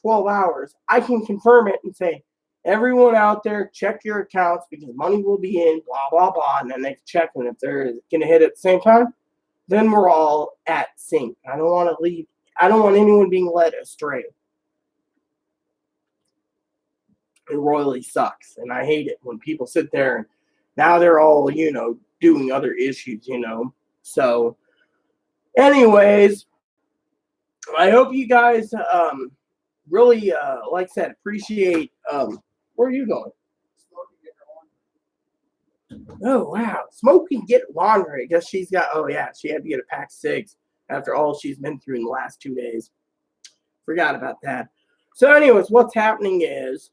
12 hours, I can confirm it and say, everyone out there, check your accounts because money will be in, blah, blah, blah. And then they can check. And if they're going to hit at the same time, then we're all at sync. I don't want anyone being led astray. It royally sucks. And I hate it when people sit there and now they're all, doing other issues, So, anyways, I hope you guys really, like I said, appreciate. Where are you going? Oh, wow. Smoking get laundry. I guess she's got, she had to get a pack of cigs after all she's been through in the last 2 days. Forgot about that. So, anyways, what's happening is,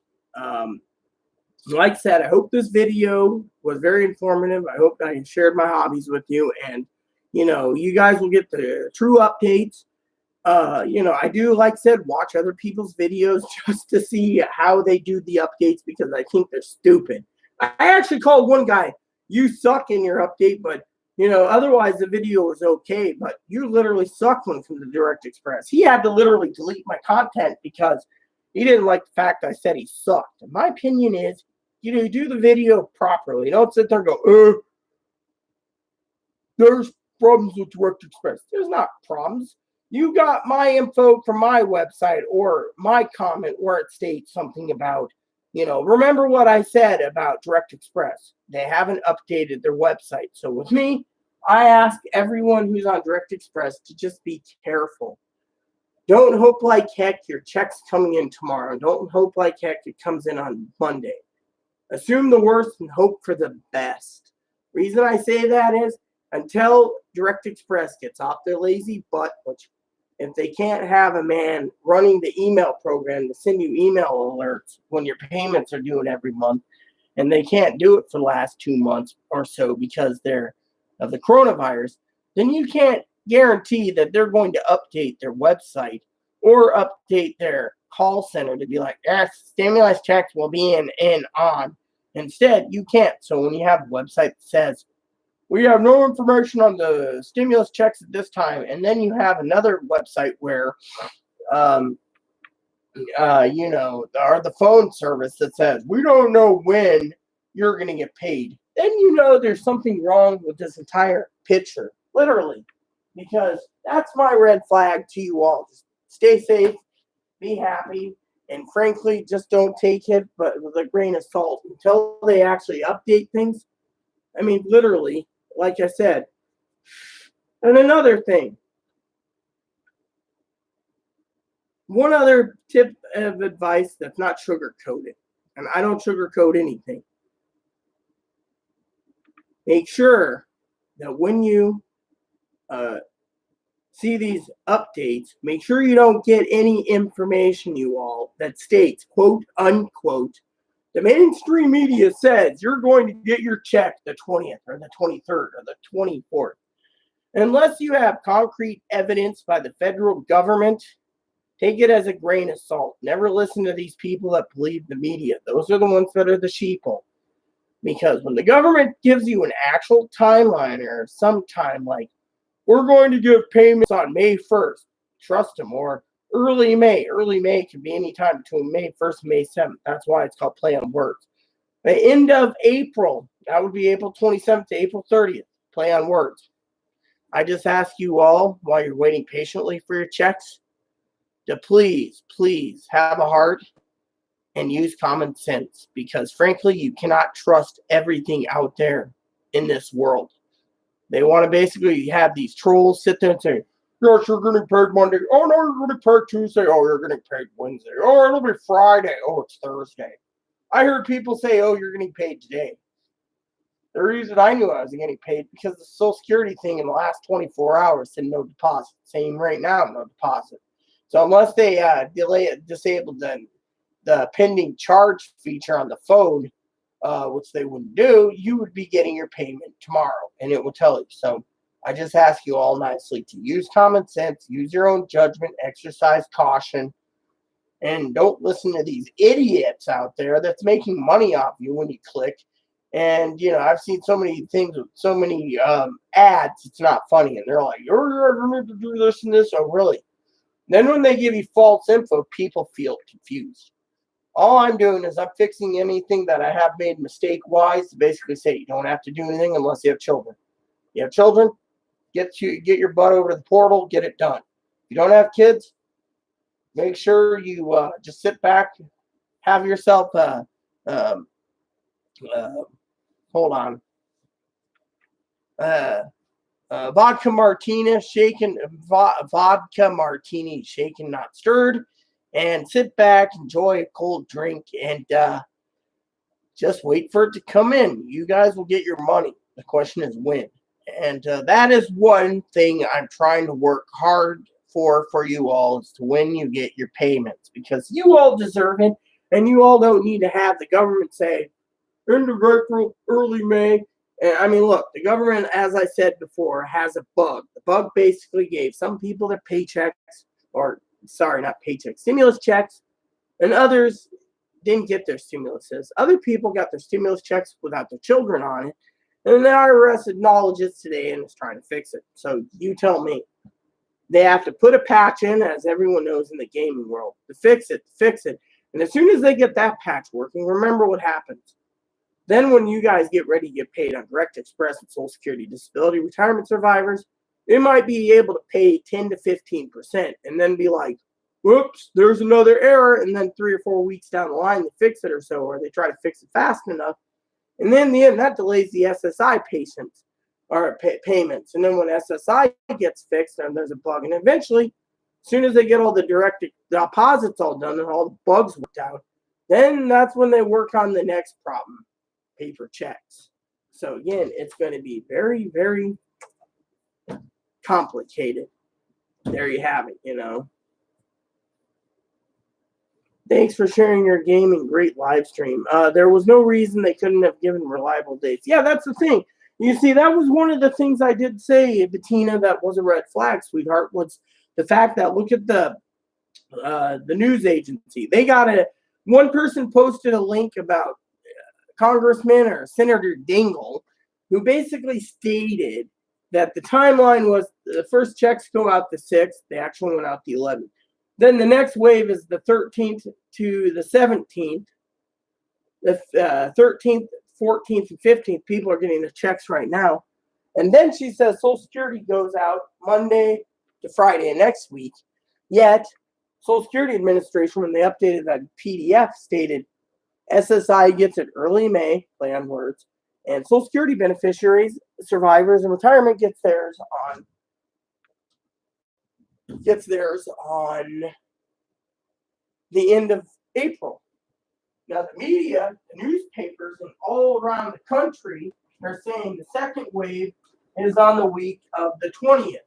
like I said, I hope this video was very informative. I hope I shared my hobbies with you, and you guys will get the true updates. I do, like I said, watch other people's videos just to see how they do the updates because I think they're stupid. I actually called one guy, you suck in your update, but otherwise the video was okay, but you literally suck when it comes to Direct Express. He had to literally delete my content because he didn't like the fact I said he sucked. And my opinion is, do the video properly. Don't sit there and go, there's problems with Direct Express. There's not problems. You got my info from my website or my comment where it states something about, remember what I said about Direct Express. They haven't updated their website. So with me, I ask everyone who's on Direct Express to just be careful. Don't hope like heck your check's coming in tomorrow. Don't hope like heck it comes in on Monday. Assume the worst and hope for the best. Reason I say that is until Direct Express gets off their lazy butt, which if they can't have a man running the email program to send you email alerts when your payments are due every month, and they can't do it for the last 2 months or so because they're of the coronavirus, then you can't guarantee that they're going to update their website or update their call center to be like, stimulus checks will be in and on. Instead, you can't. So when you have a website that says, we have no information on the stimulus checks at this time, and then you have another website where, or the phone service that says, we don't know when you're going to get paid, then there's something wrong with this entire picture, literally, because that's my red flag to you all. Just stay safe, be happy, and frankly, just don't take it but with a grain of salt until they actually update things. I mean, literally, like I said. And another thing, one other tip of advice that's not sugar-coated, and I don't sugarcoat anything. Make sure that when you see these updates, make sure you don't get any information, you all, that states, quote, unquote, the mainstream media says you're going to get your check the 20th or the 23rd or the 24th. Unless you have concrete evidence by the federal government, take it as a grain of salt. Never listen to these people that believe the media. Those are the ones that are the sheeple. Because when the government gives you an actual timeline or some time like, we're going to give payments on May 1st, trust them, or early May. Early May can be any time between May 1st and May 7th. That's why it's called play on words. The end of April, that would be April 27th to April 30th. Play on words. I just ask you all, while you're waiting patiently for your checks, to please, please have a heart and use common sense, because frankly, you cannot trust everything out there in this world. They want to basically have these trolls sit there and say, yes, you're getting paid Monday. Oh, no, you're getting paid Tuesday. Oh, you're getting paid Wednesday. Oh, it'll be Friday. Oh, it's Thursday. I heard people say, oh, you're getting paid today. The reason I knew I was getting paid because the Social Security thing in the last 24 hours said no deposit. Saying right now, no deposit. So unless they disabled the pending charge feature on the phone, which they wouldn't do, you would be getting your payment tomorrow, and it will tell you. So I just ask you all nicely to use common sense, use your own judgment, exercise caution, and don't listen to these idiots out there that's making money off you when you click. And, I've seen so many things with so many ads, it's not funny. And they're like, you need to do this and this. Oh, really? Then when they give you false info, people feel confused. All I'm doing is I'm fixing anything that I have made mistake-wise to basically say you don't have to do anything unless you have children. You have children, get your butt over to the portal, get it done. If you don't have kids, make sure you just sit back, have yourself hold on. Vodka martini, vodka martini, shaken, not stirred, and sit back, enjoy a cold drink, and just wait for it to come in. You guys will get your money. The question is when. And that is one thing I'm trying to work hard for you all, is to when you get your payments, because you all deserve it, and you all don't need to have the government say, end of April, early May. And I mean, look, the government, as I said before, has a bug. The bug basically gave some people their paychecks, stimulus checks, and others didn't get their stimuluses. Other people got their stimulus checks without their children on it, and the IRS acknowledges today and is trying to fix it. So you tell me. They have to put a patch in, as everyone knows in the gaming world, to fix it. And as soon as they get that patch working, remember what happens. Then when you guys get ready to get paid on Direct Express and Social Security Disability Retirement Survivors, they might be able to pay 10 to 15% and then be like, whoops, there's another error. And then 3 or 4 weeks down the line, they fix it or so, or they try to fix it fast enough. And then in the end, that delays the SSI payments. And then when SSI gets fixed, and there's a bug. And eventually, as soon as they get all the direct deposits all done and all the bugs worked out, then that's when they work on the next problem. Paper checks. So again, it's going to be very, very complicated. There you have it, Thanks for sharing your gaming. Great live stream. There was no reason they couldn't have given reliable dates. Yeah, that's the thing. You see, that was one of the things I did say, Bettina, that was a red flag, sweetheart, was the fact that look at the news agency. They got one person posted a link about Congressman or Senator Dingell, who basically stated that the timeline was the first checks go out the 6th. They actually went out the 11th. Then the next wave is the 13th to the 17th. The 13th, 14th, and 15th, people are getting the checks right now. And then she says Social Security goes out Monday to Friday of next week. Yet, Social Security Administration, when they updated that PDF, stated SSI gets it early May, play on words, and Social Security beneficiaries, survivors, and retirement gets theirs on the end of April. Now the media, the newspapers, and all around the country are saying the second wave is on the week of the 20th.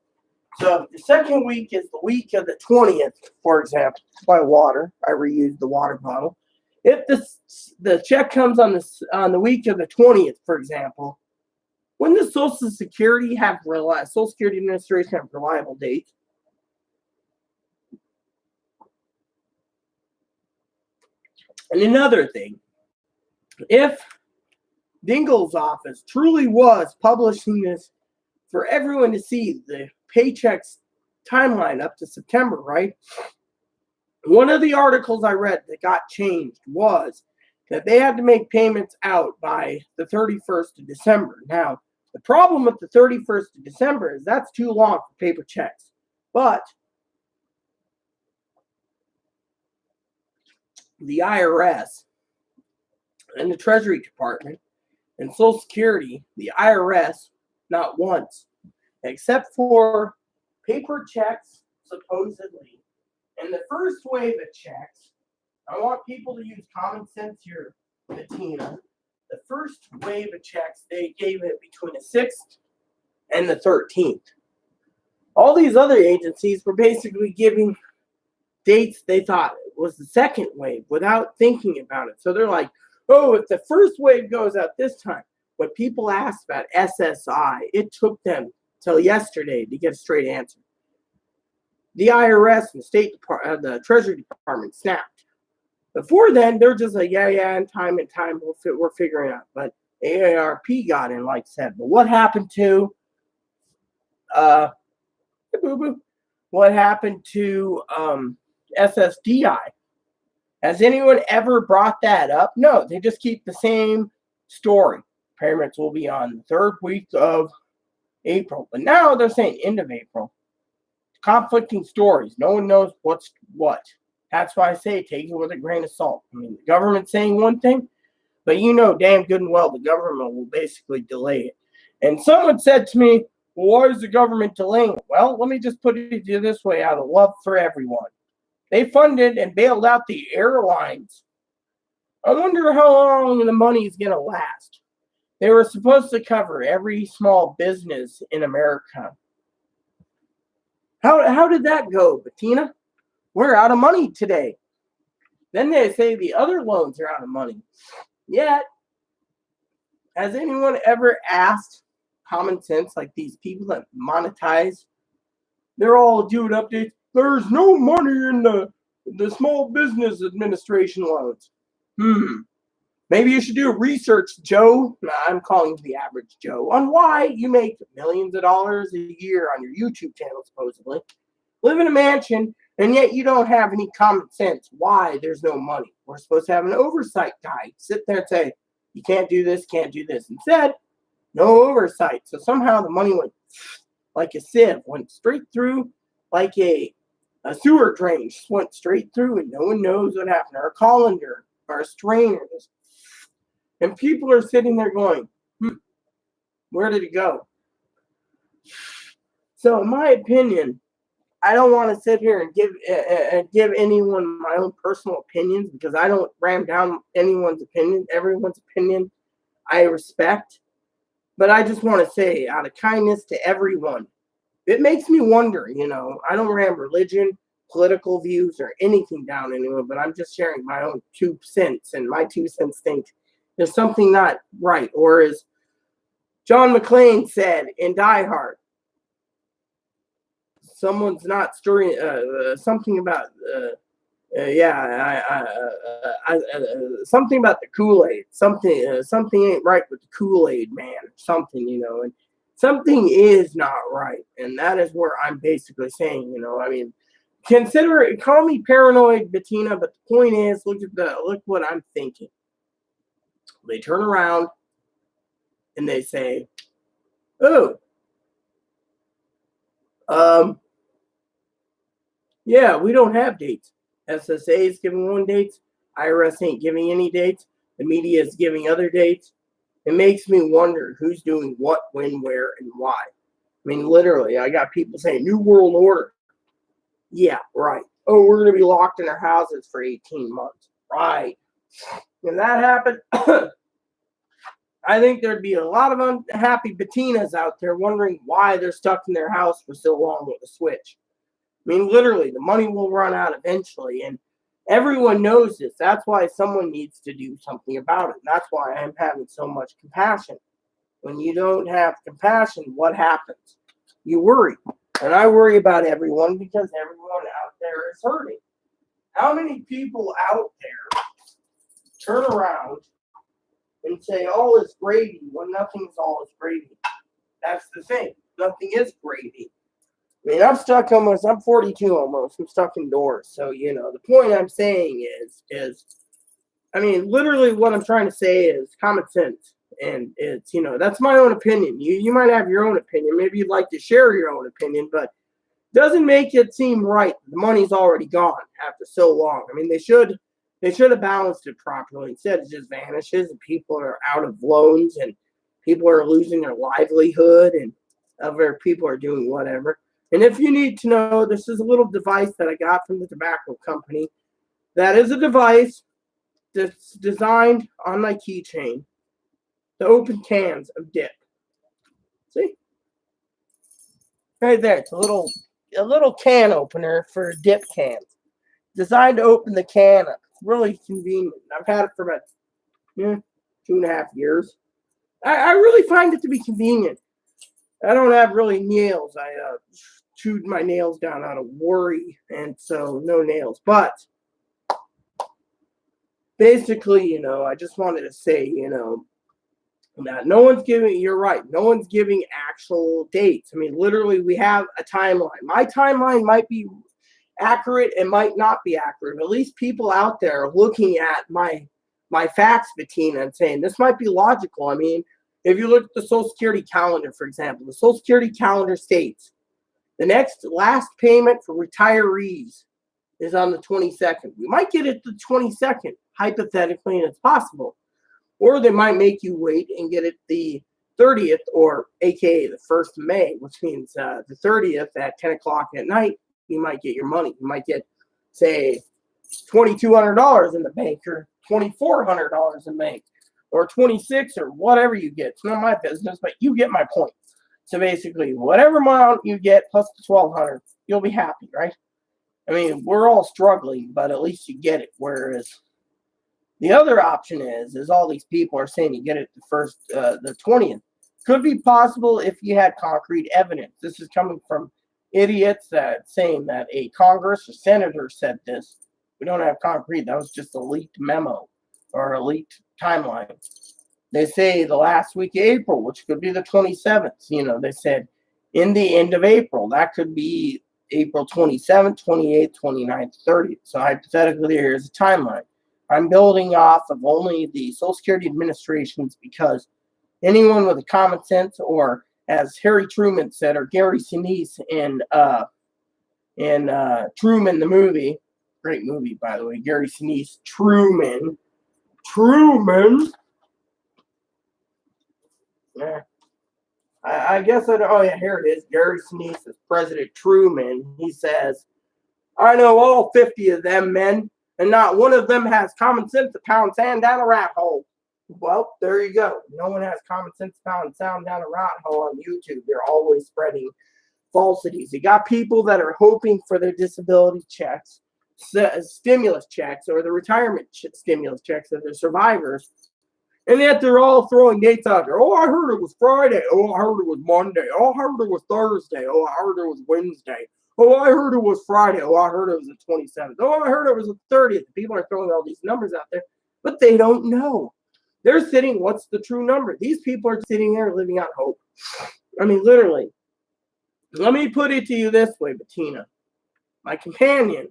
So if the second week is the week of the 20th, for example, by water, I reused the water bottle. If the check comes on the week of the 20th, for example, when the Social Security Administration have reliable dates, and another thing, if Dingell's office truly was publishing this for everyone to see, the paychecks timeline up to September, right? One of the articles I read that got changed was that they had to make payments out by the 31st of December. Now, the problem with the 31st of December is that's too long for paper checks. But the IRS and the Treasury Department and Social Security, the IRS, not once, except for paper checks, supposedly. And the first wave of checks, I want people to use common sense here, Bettina. The first wave of checks, they gave it between the 6th and the 13th. All these other agencies were basically giving dates they thought was the second wave without thinking about it. So they're like, oh, if the first wave goes out this time, when people asked about SSI, it took them till yesterday to get a straight answer. The IRS and the State Department, the Treasury Department snapped. Before then, they're just like, yeah, in time, we're figuring out. But AARP got in, like I said. But what happened to, what happened to SSDI? Has anyone ever brought that up? No, they just keep the same story. Payments will be on the third week of April. But now they're saying end of April. Conflicting stories. No one knows what's what. That's why I say take it with a grain of salt. I mean, the government's saying one thing, but you know damn good and well the government will basically delay it. And someone said to me, well, why is the government delaying it? Well, let me just put it this way out of love for everyone. They funded and bailed out the airlines. I wonder how long the money is going to last. They were supposed to cover every small business in America. How did that go, Bettina? We're out of money today. Then they say the other loans are out of money. Yet, has anyone ever asked common sense, like these people that monetize? They're all doing updates. There's no money in the Small Business Administration loans. Maybe you should do research, Joe. I'm calling you the average Joe, on why you make millions of dollars a year on your YouTube channel, supposedly. Live in a mansion, and yet you don't have any common sense why there's no money. We're supposed to have an oversight guy. Sit there and say, you can't do this, can't do this. Instead, no oversight. So somehow the money went like a sieve, went straight through like a sewer drain. Just went straight through, and no one knows what happened. Or a colander, or a strainer. And people are sitting there going, where did it go? So in my opinion, I don't want to sit here and give anyone my own personal opinions, because I don't ram down anyone's opinion. Everyone's opinion I respect. But I just want to say, out of kindness to everyone, it makes me wonder, I don't ram religion, political views, or anything down anyone, but I'm just sharing my own 2 cents, and my 2 cents think there's something not right. Or as John McClane said in Die Hard, someone's not stirring, something about, something about the Kool-Aid. Something ain't right with the Kool-Aid man, or something, and something is not right. And that is where I'm basically saying, I mean, call me paranoid, Bettina, but the point is, look what I'm thinking. They turn around and they say, oh, yeah, we don't have dates. SSA is giving one dates. IRS ain't giving any dates. The media is giving other dates. It makes me wonder who's doing what, when, where, and why. I mean, literally, I got people saying New World Order. Yeah, right. Oh, we're going to be locked in our houses for 18 months. Right. When that happened, I think there'd be a lot of unhappy Bettinas out there wondering why they're stuck in their house for so long with a switch. I mean, literally, the money will run out eventually, and everyone knows this. That's why someone needs to do something about it. That's why I'm having so much compassion. When you don't have compassion, what happens? You worry. And I worry about everyone, because everyone out there is hurting. How many people out there turn around and say all is gravy when nothing's all is gravy? That's the thing. Nothing is gravy. I mean, I'm 42 almost. I'm stuck indoors. So, the point I'm saying is I mean, literally what I'm trying to say is common sense. And it's, that's my own opinion. You might have your own opinion. Maybe you'd like to share your own opinion, but doesn't make it seem right. The money's already gone after so long. I mean, they should have balanced it properly. Instead, it just vanishes and people are out of loans and people are losing their livelihood and other people are doing whatever. And if you need to know, this is a little device that I got from the tobacco company. That is a device that's designed on my keychain to open cans of dip. See? Right there. It's a little can opener for dip cans. Designed to open the can up. It's really convenient. I've had it for about 2.5 years. I really find it to be convenient. I don't have really nails. I chewed my nails down out of worry, and so no nails. But basically, I just wanted to say, that no one's giving, you're right, no one's giving actual dates. I mean, literally, we have a timeline. My timeline might be accurate, it might not be accurate. But at least people out there are looking at my facts, Bettina, and saying this might be logical. I mean, if you look at the Social Security calendar, for example, the Social Security calendar states the last payment for retirees is on the 22nd. We might get it the 22nd, hypothetically, and it's possible. Or they might make you wait and get it the 30th, or AKA the 1st of May, which means the 30th at 10 o'clock at night, you might get your money. You might get, say, $2,200 in the bank or $2,400 in the bank or 26 or whatever you get. It's not my business, but you get my point. So basically, whatever amount you get plus the $1,200, you'll be happy, right? I mean, we're all struggling, but at least you get it. Whereas the other option is all these people are saying you get it the 20th. Could be possible if you had concrete evidence. This is coming from idiots that saying that a Congress or senator said this. We don't have concrete. That was just a leaked memo or a leaked timeline. They say the last week of April, which could be the 27th. They said in the end of April. That could be April 27th, 28th, 29th, 30th. So hypothetically, here's a timeline. I'm building off of only the Social Security Administrations because anyone with a common sense, or as Harry Truman said, or Gary Sinise in Truman the movie, great movie by the way, Gary Sinise, Truman. Yeah, I guess here it is. Gary Sinise is President Truman. He says, "I know all 50 of them men, and not one of them has common sense to pound sand down a rat hole." Well, there you go. No one has common sense to pound sand down a rat hole on YouTube. They're always spreading falsities. You got people that are hoping for their disability checks, stimulus checks, or the retirement stimulus checks that they're survivors. And yet they're all throwing dates out there. Oh, I heard it was Friday. Oh, I heard it was Monday. Oh, I heard it was Thursday. Oh, I heard it was Wednesday. Oh, I heard it was Friday. Oh, I heard it was the 27th. Oh, I heard it was the 30th. People are throwing all these numbers out there, but they don't know. They're sitting, what's the true number? These people are sitting there living on hope. I mean, literally. Let me put it to you this way, Bettina. My companion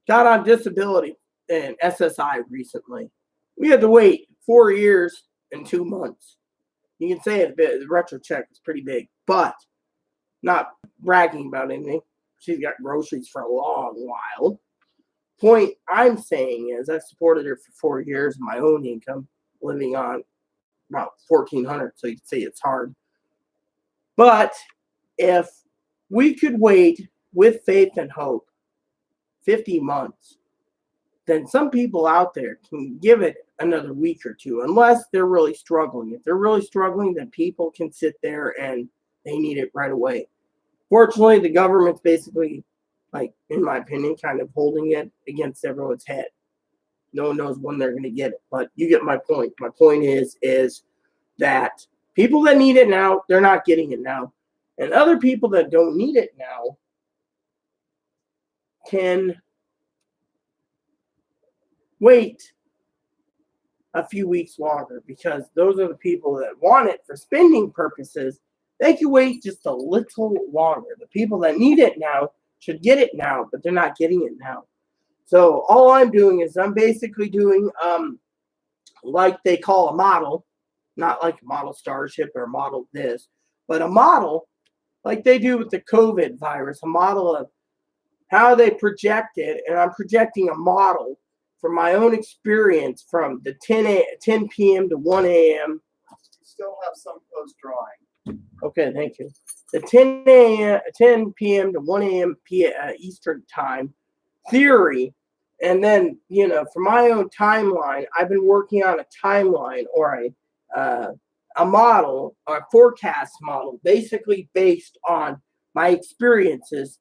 got on disability and SSI recently. We had to wait 4 years and 2 months. You can say the retro check was pretty big, but not bragging about anything. She's got groceries for a long while. Point I'm saying is I've supported her for 4 years of my own income, living on about $1,400, so you can say it's hard. But if we could wait with faith and hope 50 months, then some people out there can give it another week or two, unless they're really struggling. If they're really struggling, then people can sit there and they need it right away. Fortunately, the government's basically, in my opinion, kind of holding it against everyone's head. No one knows when they're going to get it, but you get my point. My point is that people that need it now, they're not getting it now. And other people that don't need it now can wait a few weeks longer, because those are the people that want it for spending purposes. They can wait just a little longer. The people that need it now should get it now, but they're not getting it now. So all I'm doing is I'm basically doing like they call a model, not like a model Starship or model this, but a model like they do with the COVID virus, a model of how they project it, and I'm projecting a model from my own experience from the 10 p.m. to 1 a.m. Still have some post drawing. Okay, thank you. The 10 p.m. to 1 a.m. Eastern time theory, and then for my own timeline, I've been working on a timeline or a model, or a forecast model, basically based on my experiences.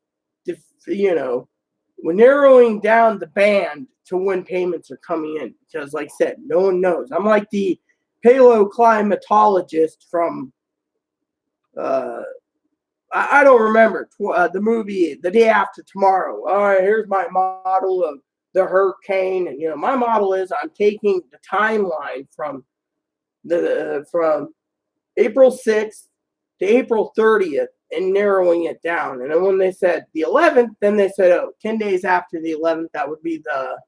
We're narrowing down the band to when payments are coming in, because, like I said, no one knows. I'm like the paleoclimatologist from I don't remember the movie The Day After Tomorrow. All right, here's my model of the hurricane, and my model is I'm taking the timeline from April 6th to April 30th and narrowing it down. And then when they said the 11th, then they said, 10 days after the 11th, that would be the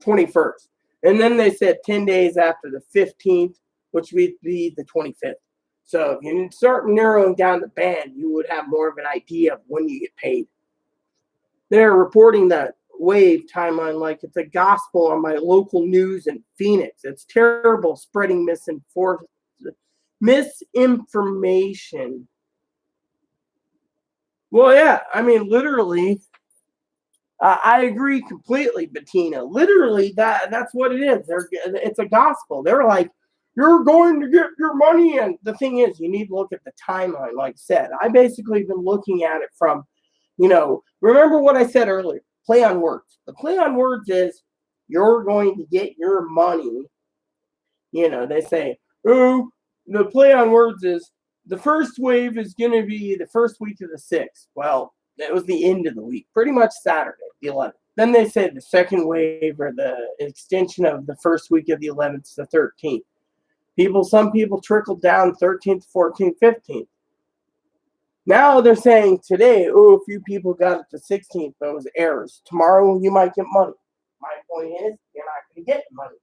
21st. And then they said 10 days after the 15th, which would be the 25th. So if you start narrowing down the band, you would have more of an idea of when you get paid. They're reporting that wave timeline like it's a gospel on my local news in Phoenix. It's terrible, spreading misinformation. Well, yeah, I mean, literally, I agree completely, Bettina. Literally, that's what it is. It's a gospel. They're like, you're going to get your money. And the thing is, you need to look at the timeline. Like I said, I basically been looking at it from, remember what I said earlier, play on words. The play on words is you're going to get your money. They say, oh, the play on words is the first wave is going to be the first week of the 6th. Well, that was the end of the week, pretty much Saturday, the 11th. Then they said the second wave or the extension of the first week of the 11th to the 13th. Some people trickled down 13th, 14th, 15th. Now they're saying today, a few people got it to 16th, but it was errors. Tomorrow you might get money. My point is, you're not going to get money.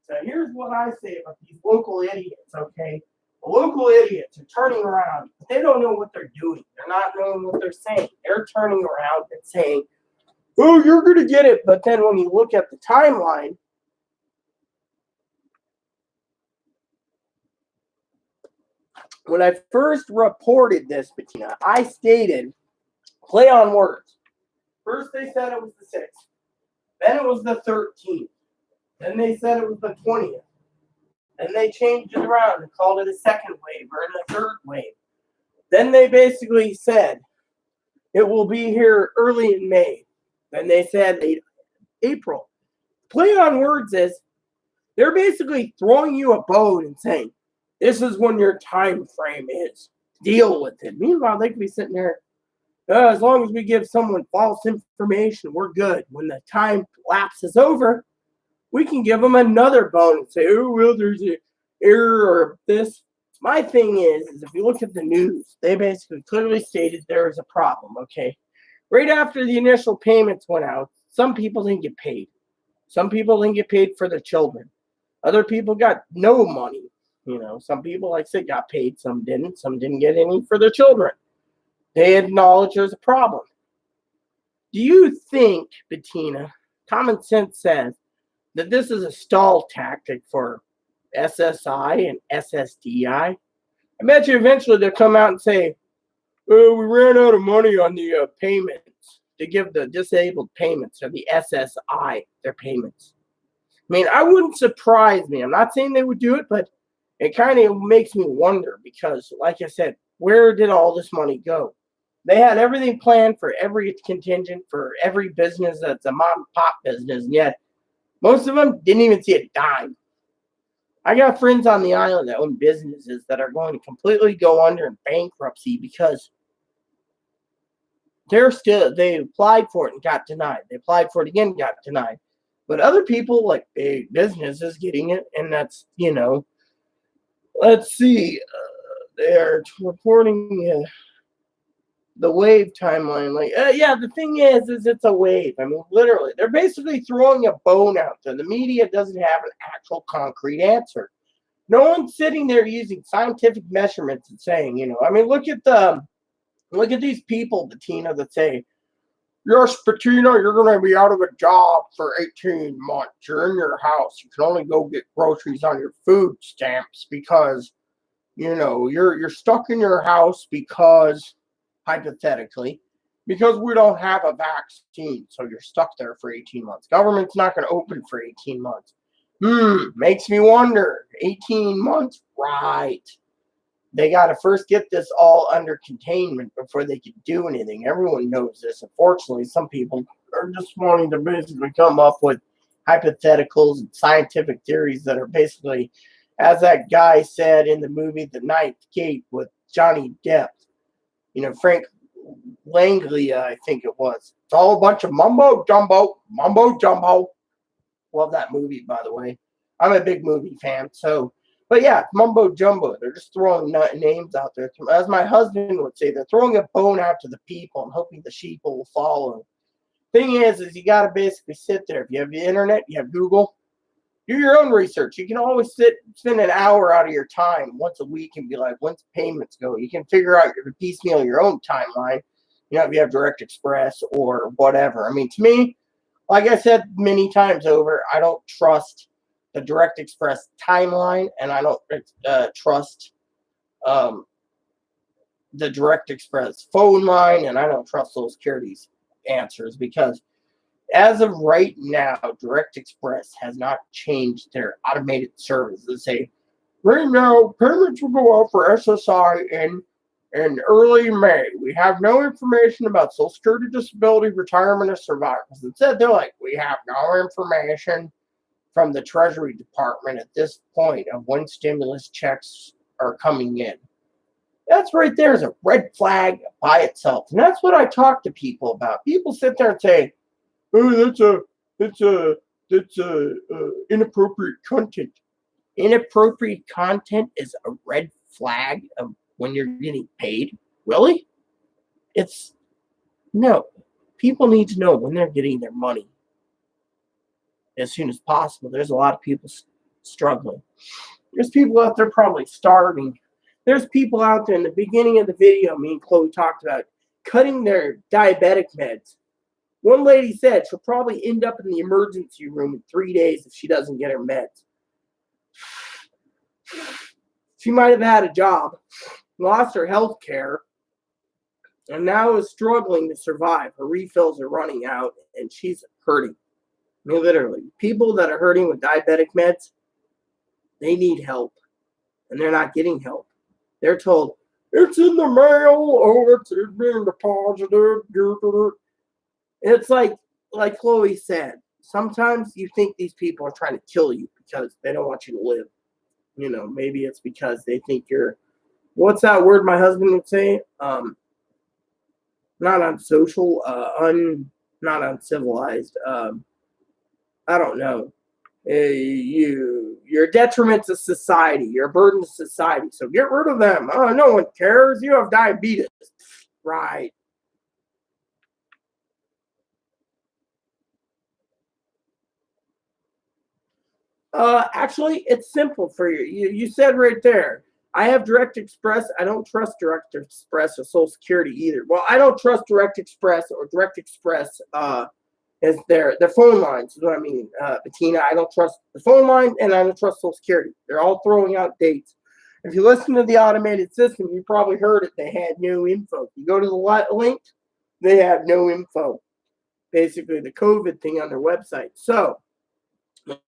So here's what I say about these local idiots, okay? The local idiots are turning around. They don't know what they're doing. They're not knowing what they're saying. They're turning around and saying, oh, you're going to get it. But then when you look at the timeline, when I first reported this, Bettina, I stated, play on words. First they said it was the 6th. Then it was the 13th. Then they said it was the 20th. Then they changed it around and called it a second wave or a third wave. Then they basically said it will be here early in May. Then they said April. Play on words is they're basically throwing you a bone and saying, this is when your time frame is. Deal with it. Meanwhile, they could be sitting there, as long as we give someone false information, we're good. When the time lapse is over, we can give them another bone and say, oh, well, there's an error or this. My thing is if you look at the news, they basically clearly stated there is a problem, okay? Right after the initial payments went out, some people didn't get paid. Some people didn't get paid for their children. Other people got no money. Some people, like I said, got paid. Some didn't. Some didn't get any for their children. They acknowledge there's a problem. Do you think, Bettina, common sense says that this is a stall tactic for SSI and SSDI? I bet you eventually they'll come out and say, oh, we ran out of money on the payments to give the disabled payments, or the SSI their payments. I mean, I wouldn't surprise me. I'm not saying they would do it, but it kind of makes me wonder because, like I said, where did all this money go? They had everything planned for every contingent, for every business that's a mom and pop business, and yet most of them didn't even see a dime. I got friends on the island that own businesses that are going to completely go under in bankruptcy because they applied for it and got denied. They applied for it again and got denied. But other people, like big businesses, getting it, and that's, let's see, they're reporting the wave timeline. Like, yeah, the thing is it's a wave. I mean, literally, they're basically throwing a bone out there. The media doesn't have an actual concrete answer. No one's sitting there using scientific measurements and saying, I mean, look at these people, Bettina, that say, yes, Bettina, you're going to be out of a job for 18 months. You're in your house. You can only go get groceries on your food stamps because, you're stuck in your house because, hypothetically, because we don't have a vaccine. So you're stuck there for 18 months. Government's not going to open for 18 months. Makes me wonder. 18 months? Right. They got to first get this all under containment before they can do anything. Everyone knows this. Unfortunately, some people are just wanting to basically come up with hypotheticals and scientific theories that are basically, as that guy said in the movie The Ninth Gate with Johnny Depp, Frank Langlia, I think it was. It's all a bunch of mumbo jumbo. Love that movie, by the way. I'm a big movie fan, so... But yeah, mumbo jumbo. They're just throwing names out there. As my husband would say, they're throwing a bone out to the people and hoping the sheep will follow. Thing is you got to basically sit there. If you have the internet, you have Google, do your own research. You can always spend an hour out of your time once a week and be like, when's payments go? You can figure out your piecemeal your own timeline. If you have Direct Express or whatever. I mean, to me, like I said many times over, I don't trust the Direct Express timeline, and I don't trust the Direct Express phone line, and I don't trust Social Security's answers because as of right now, Direct Express has not changed their automated service. They say, right now, payments will go out for SSI in early May. We have no information about Social Security, disability, retirement, or survivors. Instead, they're like, we have no information from the Treasury Department at this point of when stimulus checks are coming in. That's right there is a red flag by itself. And that's what I talk to people about. People sit there and say, oh, that's inappropriate content. Inappropriate content is a red flag of when you're getting paid? Really? No. People need to know when they're getting their money as soon as possible. There's a lot of people struggling. There's people out there probably starving. There's people out there in the beginning of the video, me and Chloe talked about cutting their diabetic meds. One lady said she'll probably end up in the emergency room in 3 days if she doesn't get her meds. She might have had a job, lost her health care, and now is struggling to survive. Her refills are running out, and she's hurting. I mean, literally, people that are hurting with diabetic meds, they need help, and they're not getting help. They're told, it's in the mail, it's being deposited. It's like Chloe said, sometimes you think these people are trying to kill you because they don't want you to live. Maybe it's because they think you're, what's that word my husband would say? Not unsocial, not uncivilized. I don't know. You're a detriment to society. You're a burden to society. So get rid of them. Oh, no one cares. You have diabetes. Right. Actually, it's simple for you. You said right there, I have Direct Express. I don't trust Direct Express or Social Security either. Well, I don't trust Direct Express or Direct Express is their phone lines is what I mean. Bettina, I don't trust the phone line and I don't trust Social Security. They're all throwing out dates. If you listen to the automated system, you probably heard it. They had no info. You go to the link, they have no info. Basically, the COVID thing on their website. So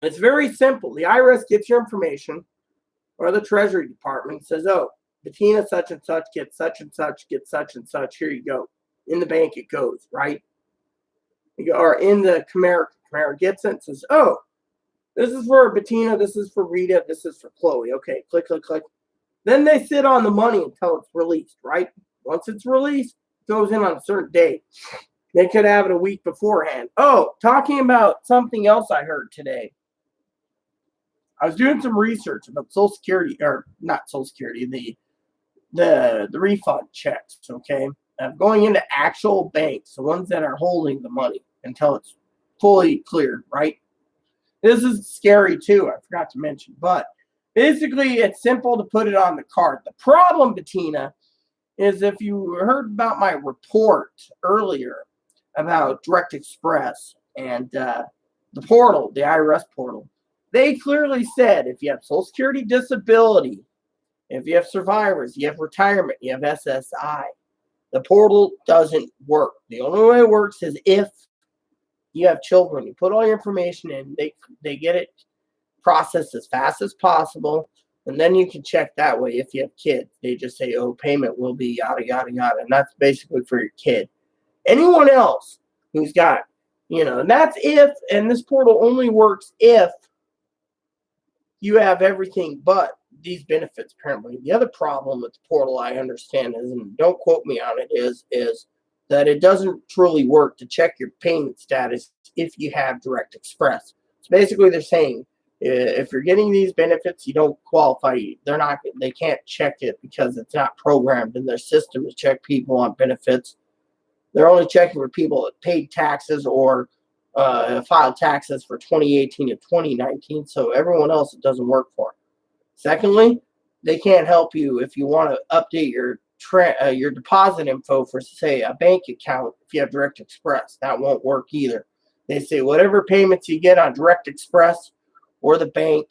it's very simple. The IRS gets your information, or the Treasury Department says, oh, Bettina such and such gets such and such, gets such and such. Here you go. In the bank it goes, right? Or in the Camaro gets it and says, oh, this is for Bettina, this is for Rita, this is for Chloe. Okay, click, click, click. Then they sit on the money until it's released, right? Once it's released, it goes in on a certain date. They could have it a week beforehand. Oh, talking about something else I heard today. I was doing some research about Social Security, or not Social Security, the refund checks, okay? of going into actual banks, the ones that are holding the money until it's fully cleared, right? This is scary too, I forgot to mention. But basically, it's simple to put it on the card. The problem, Bettina, is if you heard about my report earlier about Direct Express and the portal, the IRS portal, they clearly said if you have Social Security disability, if you have survivors, you have retirement, you have SSI, the portal doesn't work. The only way it works is if you have children. You put all your information in, they get it processed as fast as possible, and then you can check that way if you have kids. They just say, oh, payment will be yada, yada, yada, and that's basically for your kid. Anyone else who's got, and that's if, and this portal only works if you have everything but these benefits, apparently. The other problem with the portal, I understand, is, and don't quote me on it, is that it doesn't truly work to check your payment status if you have Direct Express. So basically, they're saying if you're getting these benefits, you don't qualify. They can't check it because it's not programmed in their system to check people on benefits. They're only checking for people that paid taxes or filed taxes for 2018 and 2019. So everyone else, it doesn't work for. Secondly, they can't help you if you want to update your deposit info for, say, a bank account. If you have Direct Express, that won't work either. They say whatever payments you get on Direct Express or the bank,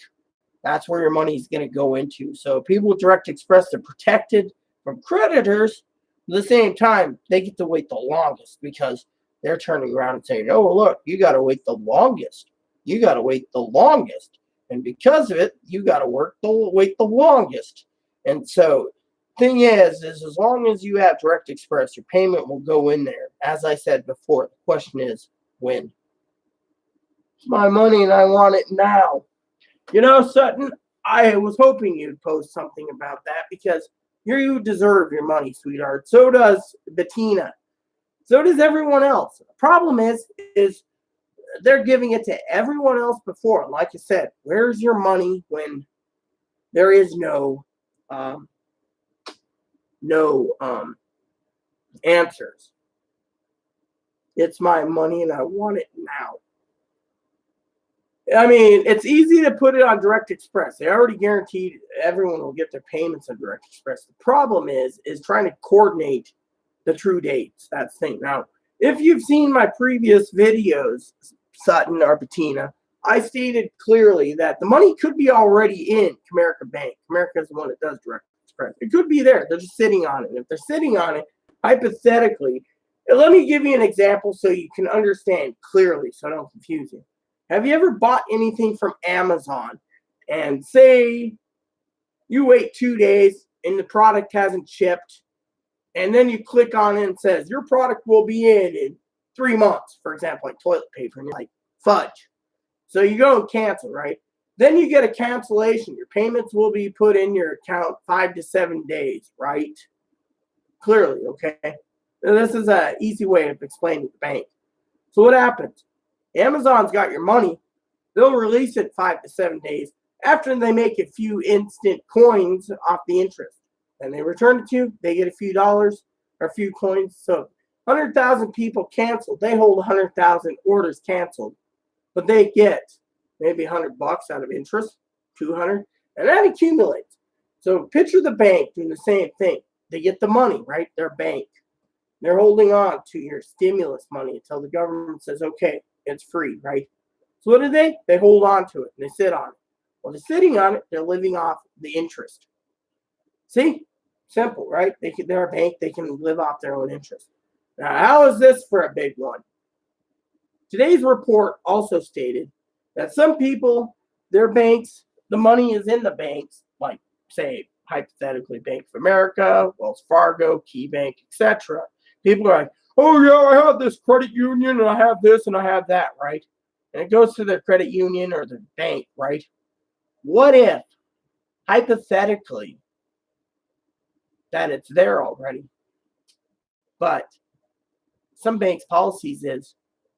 that's where your money is going to go into. So people with Direct Express are protected from creditors. At the same time, they get to wait the longest because they're turning around and saying, oh, look, you got to wait the longest. You got to wait the longest. And because of it, you got to wait the longest. And so thing is as long as you have Direct Express, your payment will go in there. As I said before, the question is when. It's my money and I want it now. Sutton, I was hoping you'd post something about that because you deserve your money, sweetheart. So does Bettina. So does everyone else. The problem is they're giving it to everyone else before. Like I said, where's your money when there is no answers? It's my money and I want it now. I mean, it's easy to put it on Direct Express. They already guaranteed everyone will get their payments on Direct Express. The problem is trying to coordinate the true dates. That's the thing. Now, if you've seen my previous videos, Sutton or Bettina, I stated clearly that the money could be already in Comerica Bank. Comerica is the one that does Direct Express. It could be there. They're just sitting on it. And if they're sitting on it, hypothetically, let me give you an example so you can understand clearly so I don't confuse you. Have you ever bought anything from Amazon and say you wait 2 days and the product hasn't shipped, and then you click on it and it says your product will be in 3 months, for example, like toilet paper, and you're like, fudge. So you go and cancel, right? Then you get a cancellation. Your payments will be put in your account 5 to 7 days, right? Clearly, okay? And this is an easy way of explaining the bank. So what happens? Amazon's got your money. They'll release it 5 to 7 days after they make a few instant coins off the interest. And they return it to you. They get a few dollars or a few coins. So 100,000 people canceled. They hold 100,000 orders canceled. But they get maybe $100 out of interest, 200, and that accumulates. So picture the bank doing the same thing. They get the money, right? Their bank. They're holding on to your stimulus money until the government says, okay, it's free, right? So what do? They hold on to it and they sit on it. Well, they're sitting on it, they're living off the interest. See? Simple, right? They're a bank, they can live off their own interest. Now, how is this for a big one? Today's report also stated that some people, their banks, the money is in the banks, like, say, hypothetically, Bank of America, Wells Fargo, KeyBank, etc. People are like, oh, yeah, I have this credit union, and I have this, and I have that, right? And it goes to their credit union or their bank, right? What if, hypothetically, that it's there already, but some banks' policies is,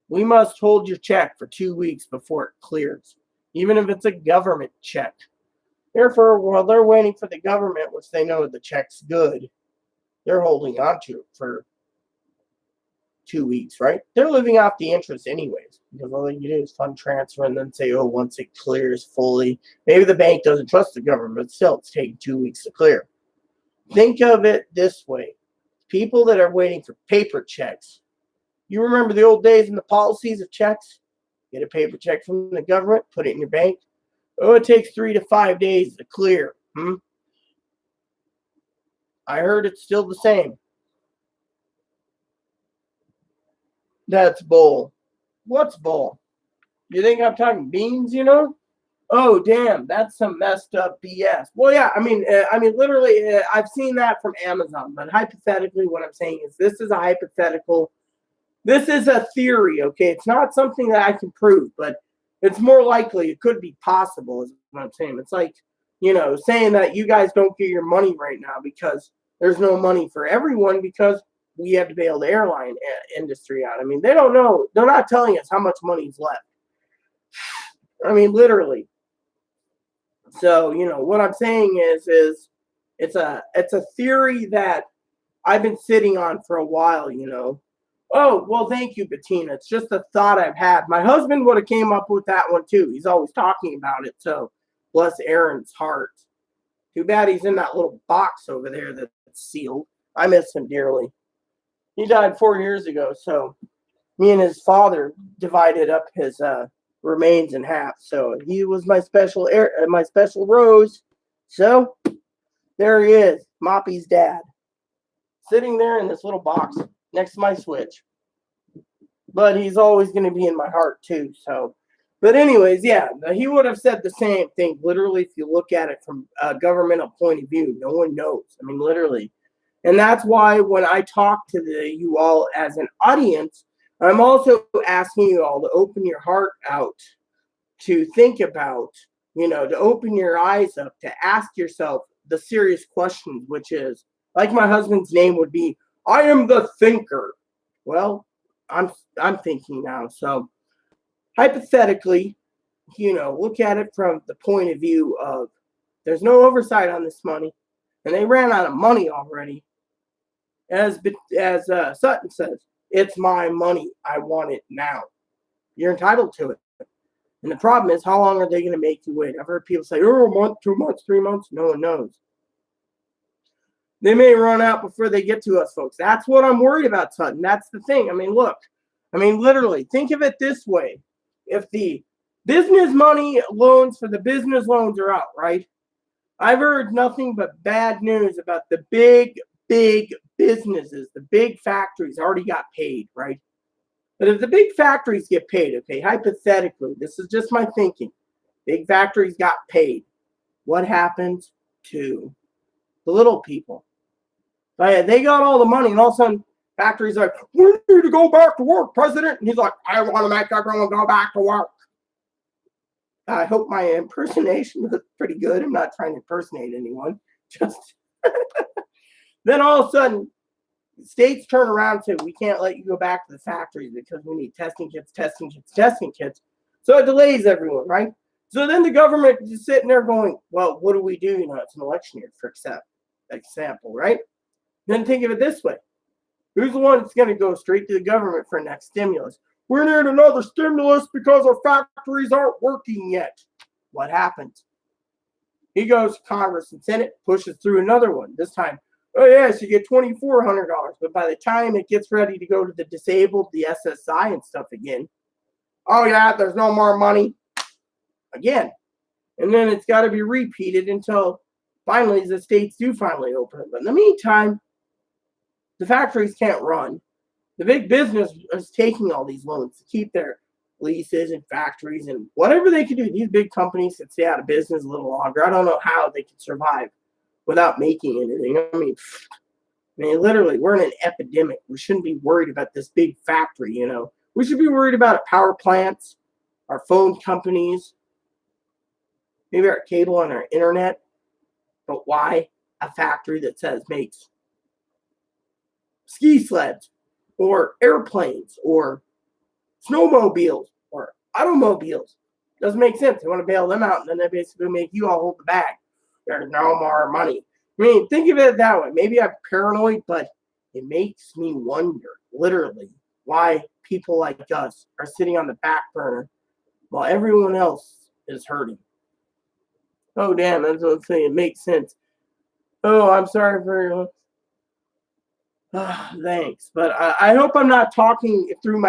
we must hold your check for 2 weeks before it clears, even if it's a government check. Therefore, while they're waiting for the government, which they know the check's good, they're holding on to it for 2 weeks, right? They're living off the interest anyways, because all they can do is fund transfer and then say, oh, once it clears fully, maybe the bank doesn't trust the government, but still, it's taking 2 weeks to clear. Think of it this way. People that are waiting for paper checks. You remember the old days and the policies of checks? Get a paper check from the government, put it in your bank. Oh, it takes 3 to 5 days to clear. I heard it's still the same. That's bull. What's bull? You think I'm talking beans, you know? Oh, damn, that's some messed up BS. Well, yeah, I mean, literally, I've seen that from Amazon. But hypothetically, what I'm saying is this is a hypothetical. This is a theory, okay? It's not something that I can prove, but it's more likely it could be possible is what I'm saying. It's like, saying that you guys don't get your money right now because there's no money for everyone because we have to bail the airline industry out. I mean, they don't know. They're not telling us how much money is left. I mean, literally. So, what I'm saying is it's a theory that I've been sitting on for a while, Oh, well, thank you, Bettina. It's just a thought I've had. My husband would have came up with that one, too. He's always talking about it, so bless Aaron's heart. Too bad he's in that little box over there that's sealed. I miss him dearly. He died 4 years ago, so me and his father divided up his remains in half. So he was my special Rose. So there he is, Moppy's dad, sitting there in this little box next to my Switch. But he's always going to be in my heart too. So, but anyways, yeah, he would have said the same thing. Literally, if you look at it from a governmental point of view, no one knows. I mean, literally. And that's why when I talk to you all as an audience, I'm also asking you all to open your heart out, to think about, to open your eyes up, to ask yourself the serious questions, which is, like my husband's name would be, I am the thinker. Well, I'm thinking now. So hypothetically, look at it from the point of view of there's no oversight on this money, and they ran out of money already. As Sutton says, it's my money. I want it now. You're entitled to it. And the problem is, how long are they going to make you wait? I've heard people say, oh, a month, 2 months, 3 months. No one knows. They may run out before they get to us, folks. That's what I'm worried about, Sutton. That's the thing. I mean, look. I mean, literally, think of it this way. If the business money loans for the business loans are out, right? I've heard nothing but bad news about the big businesses. The big factories already got paid, right? But if the big factories get paid, okay, hypothetically, this is just my thinking. Big factories got paid. What happens to the little people? But they got all the money, and all of a sudden, factories like, we need to go back to work, President. And he's like, I want to make everyone go back to work. I hope my impersonation was pretty good. I'm not trying to impersonate anyone. Just then all of a sudden, states turn around and say, we can't let you go back to the factories because we need testing kits. So it delays everyone, right? So then the government is sitting there going, well, what do we do? It's an election year, for example, right? Then think of it this way. Who's the one that's going to go straight to the government for next stimulus? We need another stimulus because our factories aren't working yet. What happens? He goes to Congress and Senate, pushes through another one. This time, oh yes, you get $2,400. But by the time it gets ready to go to the disabled, the SSI and stuff again, oh yeah, there's no more money again. And then it's got to be repeated until finally the states do finally open it. But in the meantime, the factories can't run. The big business is taking all these loans to keep their leases and factories and whatever they can do. These big companies can stay out of business a little longer. I don't know how they can survive without making anything. I mean, literally, we're in an epidemic. We shouldn't be worried about this big factory, We should be worried about our power plants, our phone companies, maybe our cable and our internet. But why a factory that says makes ski sleds or airplanes or snowmobiles or automobiles? Doesn't make sense. They want to bail them out, and then they basically make you all hold the bag. There's no more money. I mean, think of it that way. Maybe I'm paranoid, but it makes me wonder, literally, why people like us are sitting on the back burner while everyone else is hurting. Oh, damn, that's what I'm saying. It makes sense. Oh, I'm sorry for your. Thanks, but I hope I'm not talking through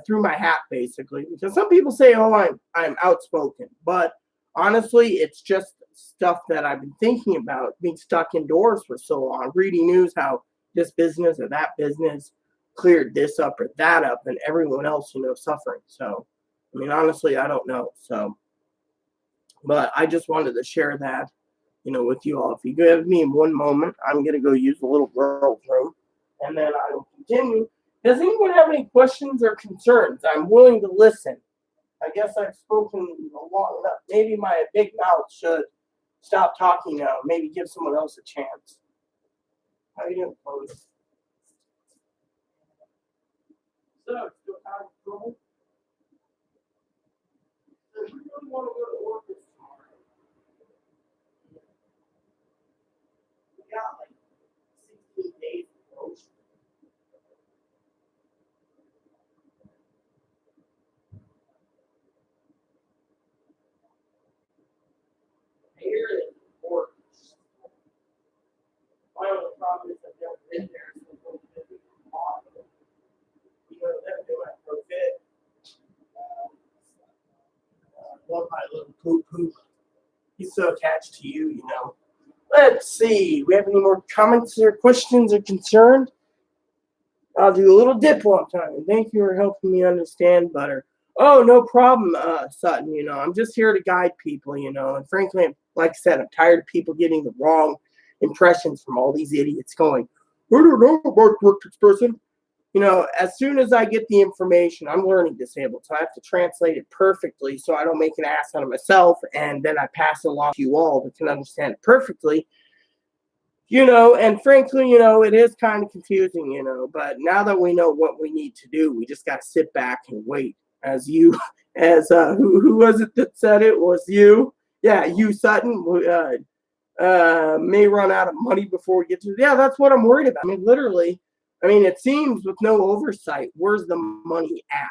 through my hat, basically, because some people say, "Oh, I'm outspoken," but honestly, it's just stuff that I've been thinking about, being stuck indoors for so long, reading news how this business or that business cleared this up or that up, and everyone else, suffering. So, I mean, honestly, I don't know. So, but I just wanted to share that, with you all. If you give me one moment, I'm going to go use the little girl's room, and then I will continue. Does anyone have any questions or concerns? I'm willing to listen. I guess I've spoken long enough. Maybe my big mouth should stop talking now. Maybe give someone else a chance. How are you doing, Chloe? So, still having trouble? So you really want to go to work this tomorrow? We got like 16 days of motion. Here is important. My only problem is I've never been there, so it's going to be possible. Let me do my profit. Love my little poo poo. He's so attached to you. Let's see. We have any more comments or questions or concerns? I'll do a little dip one time. Thank you for helping me understand better. Oh, no problem, Sutton. I'm just here to guide people, and frankly, like I said, I'm tired of people getting the wrong impressions from all these idiots going, I don't know about work this person. As soon as I get the information, I'm learning disabled, so I have to translate it perfectly so I don't make an ass out of myself, and then I pass it along to you all that can understand it perfectly. And frankly, it is kind of confusing, but now that we know what we need to do, we just got to sit back and wait. Who was it that said it? Was you? Yeah, you, Sutton. May run out of money before we get to. Yeah, that's what I'm worried about. I mean, literally. It seems with no oversight, where's the money at?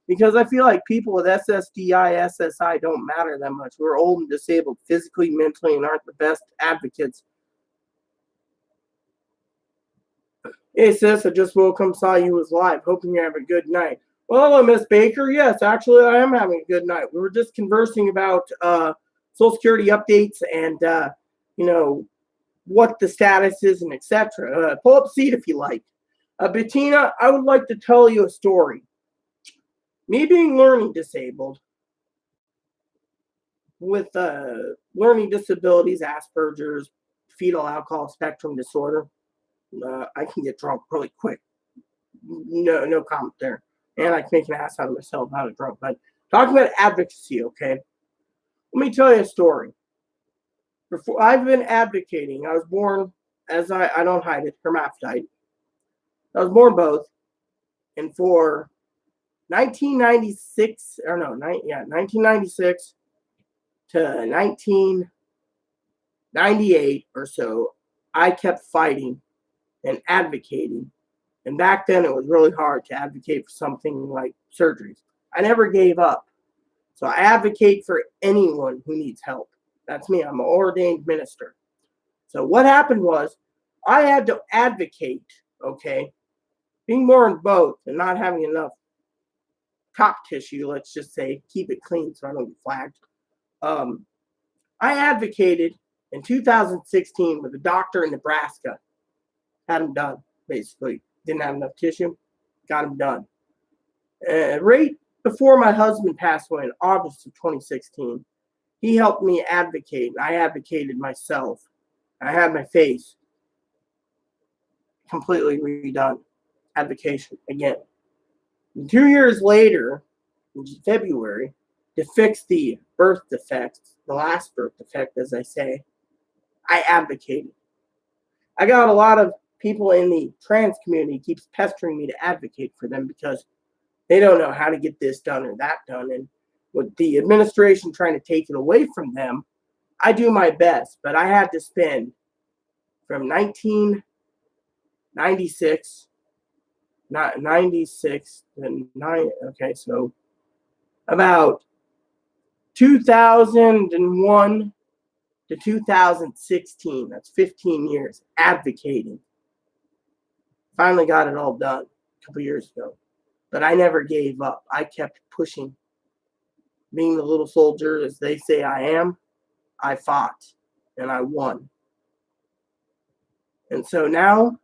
Because I feel like people with SSDI, SSI don't matter that much. We're old and disabled physically, mentally, and aren't the best advocates. Hey, sis, I just woke up, saw you was live. Hoping you have a good night. Well, hello, Miss Baker. Yes, actually, I am having a good night. We were just conversing about Social Security updates and, what the status is and etc. Pull up a seat if you like. Bettina, I would like to tell you a story. Me being learning disabled with learning disabilities, Asperger's, fetal alcohol spectrum disorder, I can get drunk really quick. No comment there. And I can make an ass out of myself out of drunk. But talking about advocacy, okay? Let me tell you a story. Before I've been advocating, I was born, as I don't hide it, hermaphrodite. I was born both. And for 1996 to 1998 or so, I kept fighting and advocating. And back then, it was really hard to advocate for something like surgeries. I never gave up. So I advocate for anyone who needs help. That's me. I'm an ordained minister. So what happened was I had to advocate, okay, being born both and not having enough cock tissue, let's just say, keep it clean so I don't get flagged. I advocated in 2016 with a doctor in Nebraska. Had him done, basically. Didn't have enough tissue. Got him done. Right before my husband passed away in August of 2016, he helped me advocate. I advocated myself. I had my face completely redone. Advocation again. And 2 years later, in February, to fix the birth defect, the last birth defect, as I say, I advocated. I got a lot of people in the trans community keeps pestering me to advocate for them because they don't know how to get this done or that done. And with the administration trying to take it away from them, I do my best. But I had to spend from 1996 not 96 and 9. Okay, so about 2001 to 2016. That's 15 years advocating. Finally got it all done a couple years ago. But I never gave up. I kept pushing. Being the little soldier, as they say I am, I fought and I won. And so now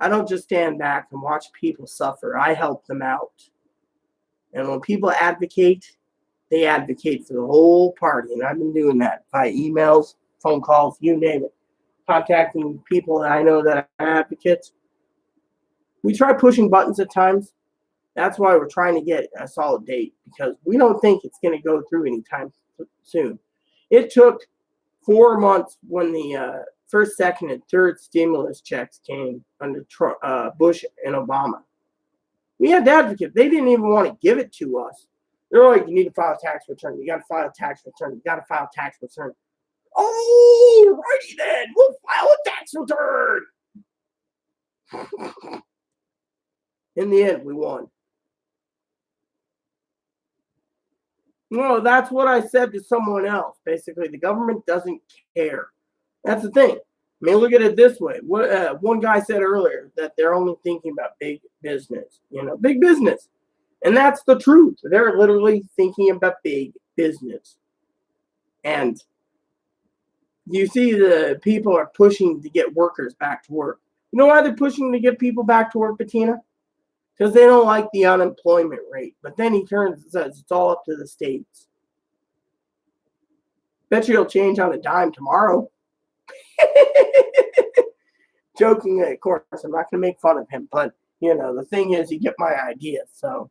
I don't just stand back and watch people suffer. I help them out. And when people advocate, they advocate for the whole party. And I've been doing that by emails, phone calls, you name it. Contacting people that I know that are advocates. We try pushing buttons at times. That's why we're trying to get a solid date, because we don't think it's going to go through anytime soon. It took 4 months when the first, second, and third stimulus checks came under Bush and Obama. We had to advocate. They didn't even want to give it to us. They're like, you need to file a tax return. You got to file a tax return. You got to file a tax return. Oh, righty then. We'll file a tax return. In the end, we won. Well, that's what I said to someone else. Basically, the government doesn't care. That's the thing. I mean, look at it this way. What one guy said earlier, that they're only thinking about big business. Big business. And that's the truth. They're literally thinking about big business. And you see the people are pushing to get workers back to work. You know why they're pushing to get people back to work, Bettina? Because they don't like the unemployment rate. But then he turns and says it's all up to the states. Bet you it'll change on a dime tomorrow. Jokingly, of course. I'm not going to make fun of him. But, the thing is, you get my idea. So,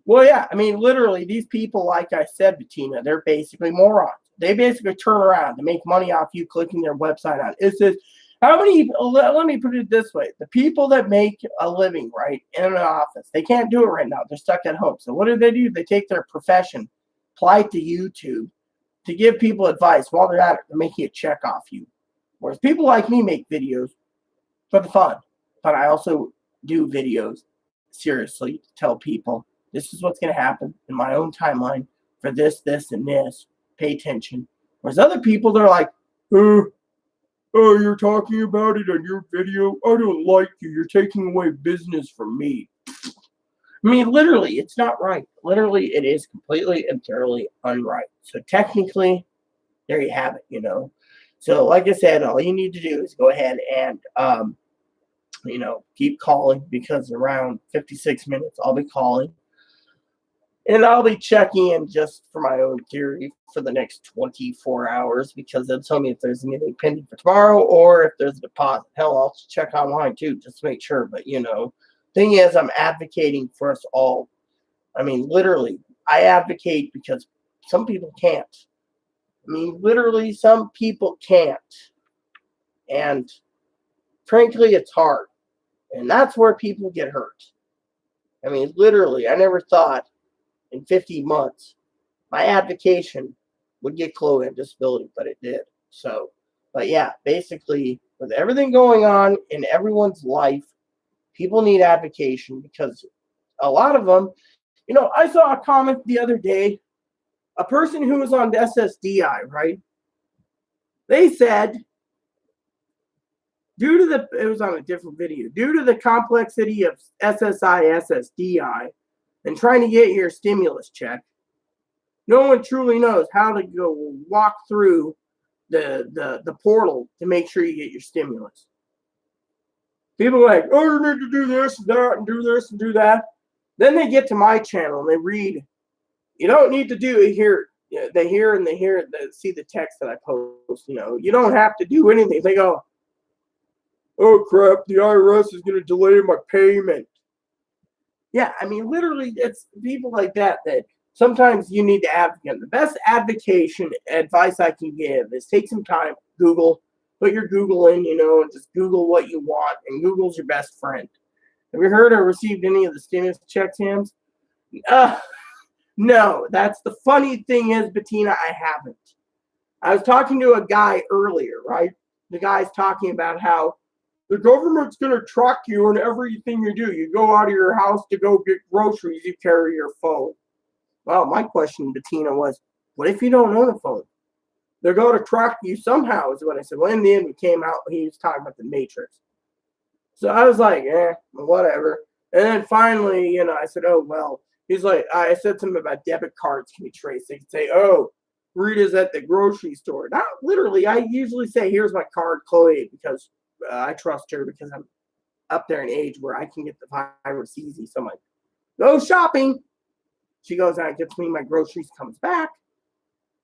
Well, yeah. I mean, literally, these people, like I said, Bettina, they're basically morons. They basically turn around to make money off you clicking their website on. It says, let me put it this way. The people that make a living, right, in an office, they can't do it right now. They're stuck at home. So what do? They take their profession, apply it to YouTube to give people advice while they're at it. They're making a check off you. Whereas people like me make videos for the fun. But I also do videos seriously to tell people this is what's going to happen in my own timeline for this, and this. Pay attention. Whereas other people, they're like, oh, you're talking about it on your video. I don't like you. You're taking away business from me. I mean, literally, it's not right. Literally, it is completely and thoroughly unright. So technically, there you have it, So like I said, all you need to do is go ahead and, keep calling, because around 56 minutes, I'll be calling. And I'll be checking in just for my own theory for the next 24 hours, because they'll tell me if there's anything pending for tomorrow or if there's a deposit. Hell, I'll check online too, just to make sure. But, thing is, I'm advocating for us all. I mean, literally, I advocate because some people can't. I mean, literally, some people can't. And frankly, it's hard. And that's where people get hurt. I mean, literally, I never thought in 50 months my advocation would get Chloe a disability, but it did. So, but yeah, basically, with everything going on in everyone's life, people need advocation, because a lot of them, I saw a comment the other day, a person who was on SSDI, right? They said, it was on a different video, due to the complexity of SSI, SSDI, and trying to get your stimulus check, no one truly knows how to go walk through the portal to make sure you get your stimulus. People are like, oh, you need to do this and that and do this and do that. Then they get to my channel and they read, you don't need to do it here. They see the text that I post. You don't have to do anything. They go, oh crap, the IRS is going to delay my payment. Yeah, I mean, literally, it's people like that sometimes you need to advocate. The best advice I can give is take some time, Google, put your Google in, and just Google what you want, and Google's your best friend. Have you heard or received any of the stimulus checks, Hams? No, that's the funny thing is, Bettina, I haven't. I was talking to a guy earlier, right? The guy's talking about how the government's going to track you in everything you do. You go out of your house to go get groceries, you carry your phone. Well, my question to Tina was, what if you don't own a phone? They're going to track you somehow, is what I said. Well, in the end, we came out, he was talking about the Matrix. So I was like, whatever. And then finally, I said, oh, well. He's like, I said something about debit cards can be traced. They can say, oh, Rita's at the grocery store. Not literally. I usually say, here's my card, Chloe, because I trust her because I'm up there in age where I can get the virus easy. So I'm like, go shopping. She goes out and gets me my groceries, comes back.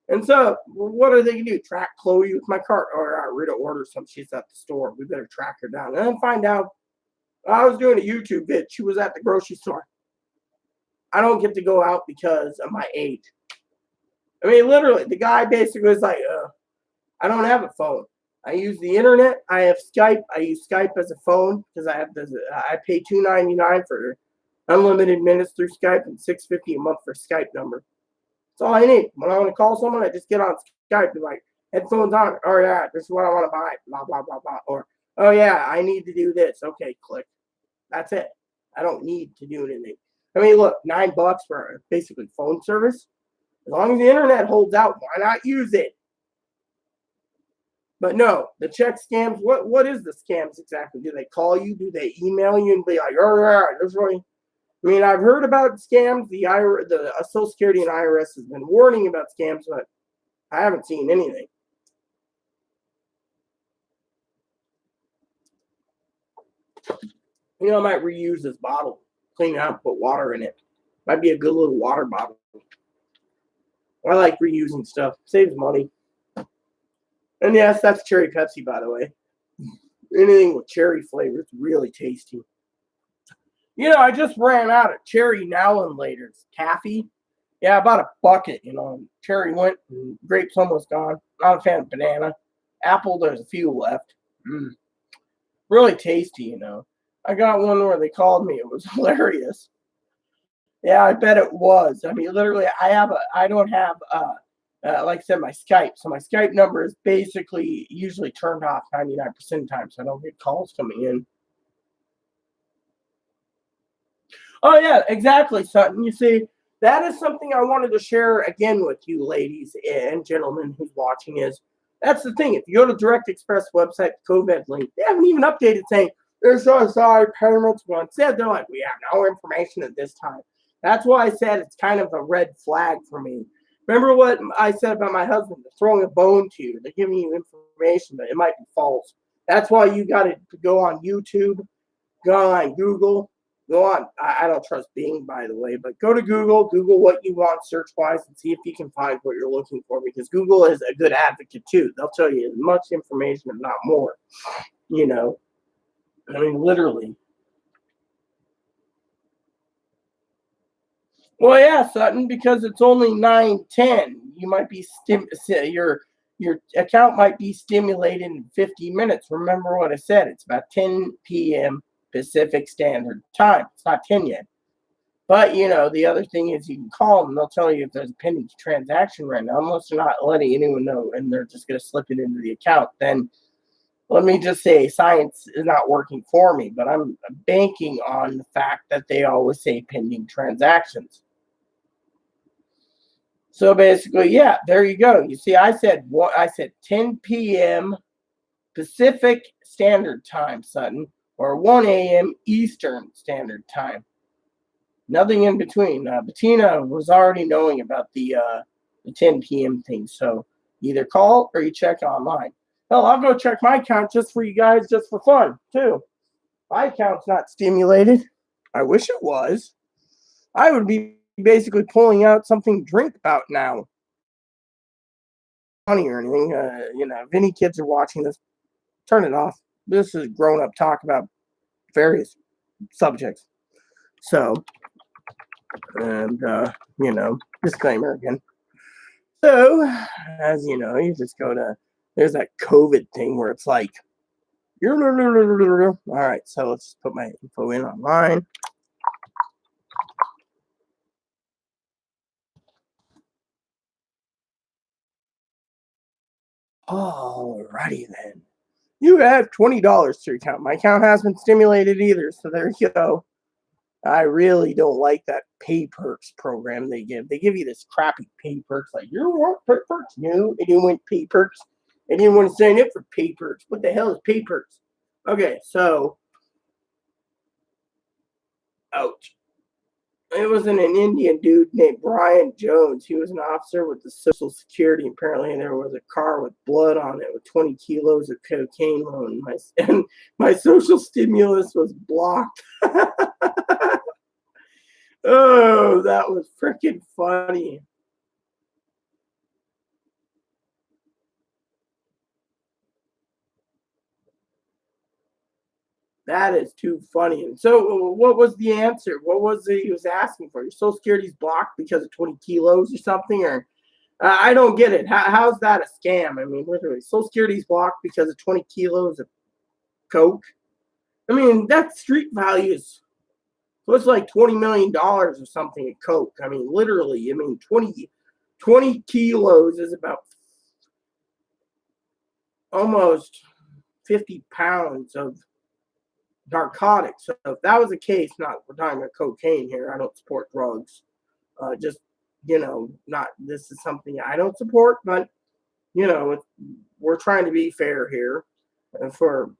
And so, what are they going to do? Track Chloe with my cart? Or Rita orders some. She's at the store. We better track her down. And then find out I was doing a YouTube vid. She was at the grocery store. I don't get to go out because of my age. I mean, literally, the guy basically was like, I don't have a phone. I use the internet. I have Skype. I use Skype as a phone because I pay $2.99 for unlimited minutes through Skype and $6.50 a month for Skype number. That's all I need. When I want to call someone, I just get on Skype and like, headphones on. Oh, yeah, this is what I want to buy. Blah, blah, blah, blah. Or, oh, yeah, I need to do this. Okay, click. That's it. I don't need to do anything. I mean, look, $9 for basically phone service. As long as the internet holds out, why not use it? But no, the check scams, what is the scams exactly? Do they call you? Do they email you and be like, oh, yeah, this way? I mean, I've heard about scams. The Social Security and IRS has been warning about scams, but I haven't seen anything. I might reuse this bottle, clean it out, put water in it. Might be a good little water bottle. I like reusing stuff. Saves money. And yes, that's cherry Pepsi, by the way. Anything with cherry flavor is really tasty. I just ran out of cherry now and later. Taffy. Yeah, about a bucket, Cherry went and grapes almost gone. Not a fan of banana. Apple, there's a few left. Really tasty, I got one where they called me. It was hilarious. Yeah, I bet it was. I mean, literally, I don't have, like I said, my Skype. So my Skype number is basically usually turned off 99% of the time, so I don't get calls coming in. Oh, yeah, exactly, Sutton. You see, that is something I wanted to share again with you ladies and gentlemen who's watching is, that's the thing. If you go to Direct Express website, COVID link, they haven't even updated saying, they're so sorry, payments were unsaid. They're like, we have no information at this time. That's why I said it's kind of a red flag for me. Remember what I said about my husband? They're throwing a bone to you. They're giving you information, but it might be false. That's why you got to go on YouTube, go on Google, go on. I don't trust Bing, by the way, but go to Google what you want search-wise and see if you can find what you're looking for because Google is a good advocate, too. They'll tell you as much information, if not more, I mean, literally. Well, yeah, Sutton, because it's only 9:10. You might be your account might be stimulated in 50 minutes. Remember what I said? It's about 10 p.m. Pacific Standard Time. It's not 10 yet. But the other thing is you can call them. They'll tell you if there's a pending transaction right now, unless they're not letting anyone know, and they're just going to slip it into the account. Then let me just say science is not working for me, but I'm banking on the fact that they always say pending transactions. So basically, yeah, there you go. You see, I said 10 p.m. Pacific Standard Time, Sutton, or 1 a.m. Eastern Standard Time. Nothing in between. Bettina was already knowing about the 10 p.m. thing, so either call or you check online. Hell, I'll go check my account just for you guys, just for fun, too. My account's not stimulated. I wish it was. I would be basically pulling out something to drink about now. Funny or anything. If any kids are watching this, turn it off. This is grown-up talk about various subjects. So, and, disclaimer again. So, as you know, you just go to, there's that COVID thing where it's like, all right, so let's put my info in online. Alrighty then. You have $20 to your account. My account hasn't been stimulated either, so there you go. I really don't like that pay perks program they give. They give you this crappy pay perks, like you want pay perks? No, I didn't want pay perks. I didn't want to sign up for pay perks. What the hell is pay perks? Okay, so ouch. It was an Indian dude named Brian Jones. He was an officer with the Social Security. Apparently, there was a car with blood on it with 20 kilos of cocaine on and my social stimulus was blocked. Oh, that was freaking funny. That is too funny. And so, what was the answer? What was it he was asking for? Your Social Security's blocked because of 20 kilos or something? Or I don't get it. How's that a scam? I mean, literally, Social Security's blocked because of 20 kilos of coke. I mean, that's street values. So it's like $20 million or something of coke. I mean, literally, I mean, 20 kilos is about almost 50 pounds of narcotics. So if that was the case, not we're talking about cocaine here. I don't support drugs. Just not this is something I don't support, but we're trying to be fair here, for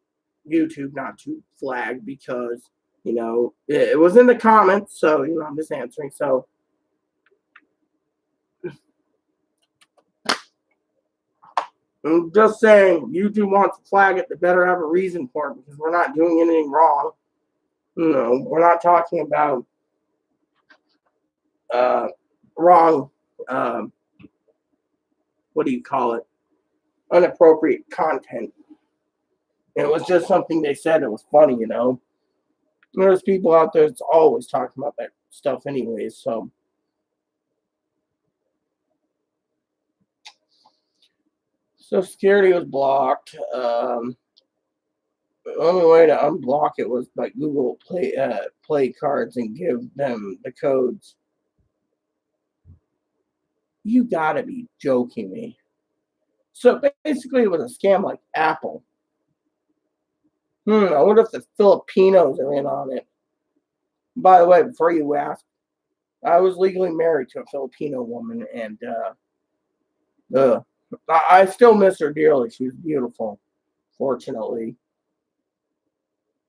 YouTube not to flag because it was in the comments. So I'm just answering. So I'm just saying, YouTube wants to flag it. They better have a reason for it because we're not doing anything wrong. We're not talking about wrong. What do you call it? Inappropriate content. It was just something they said. It was funny, There's people out there that's always talking about that stuff, anyways. So. Social Security was blocked. The only way to unblock it was by Google Play cards and give them the codes. You gotta be joking me. So basically, it was a scam like Apple. I wonder if the Filipinos are in on it. By the way, before you ask, I was legally married to a Filipino woman, and I still miss her dearly. She was beautiful. Fortunately,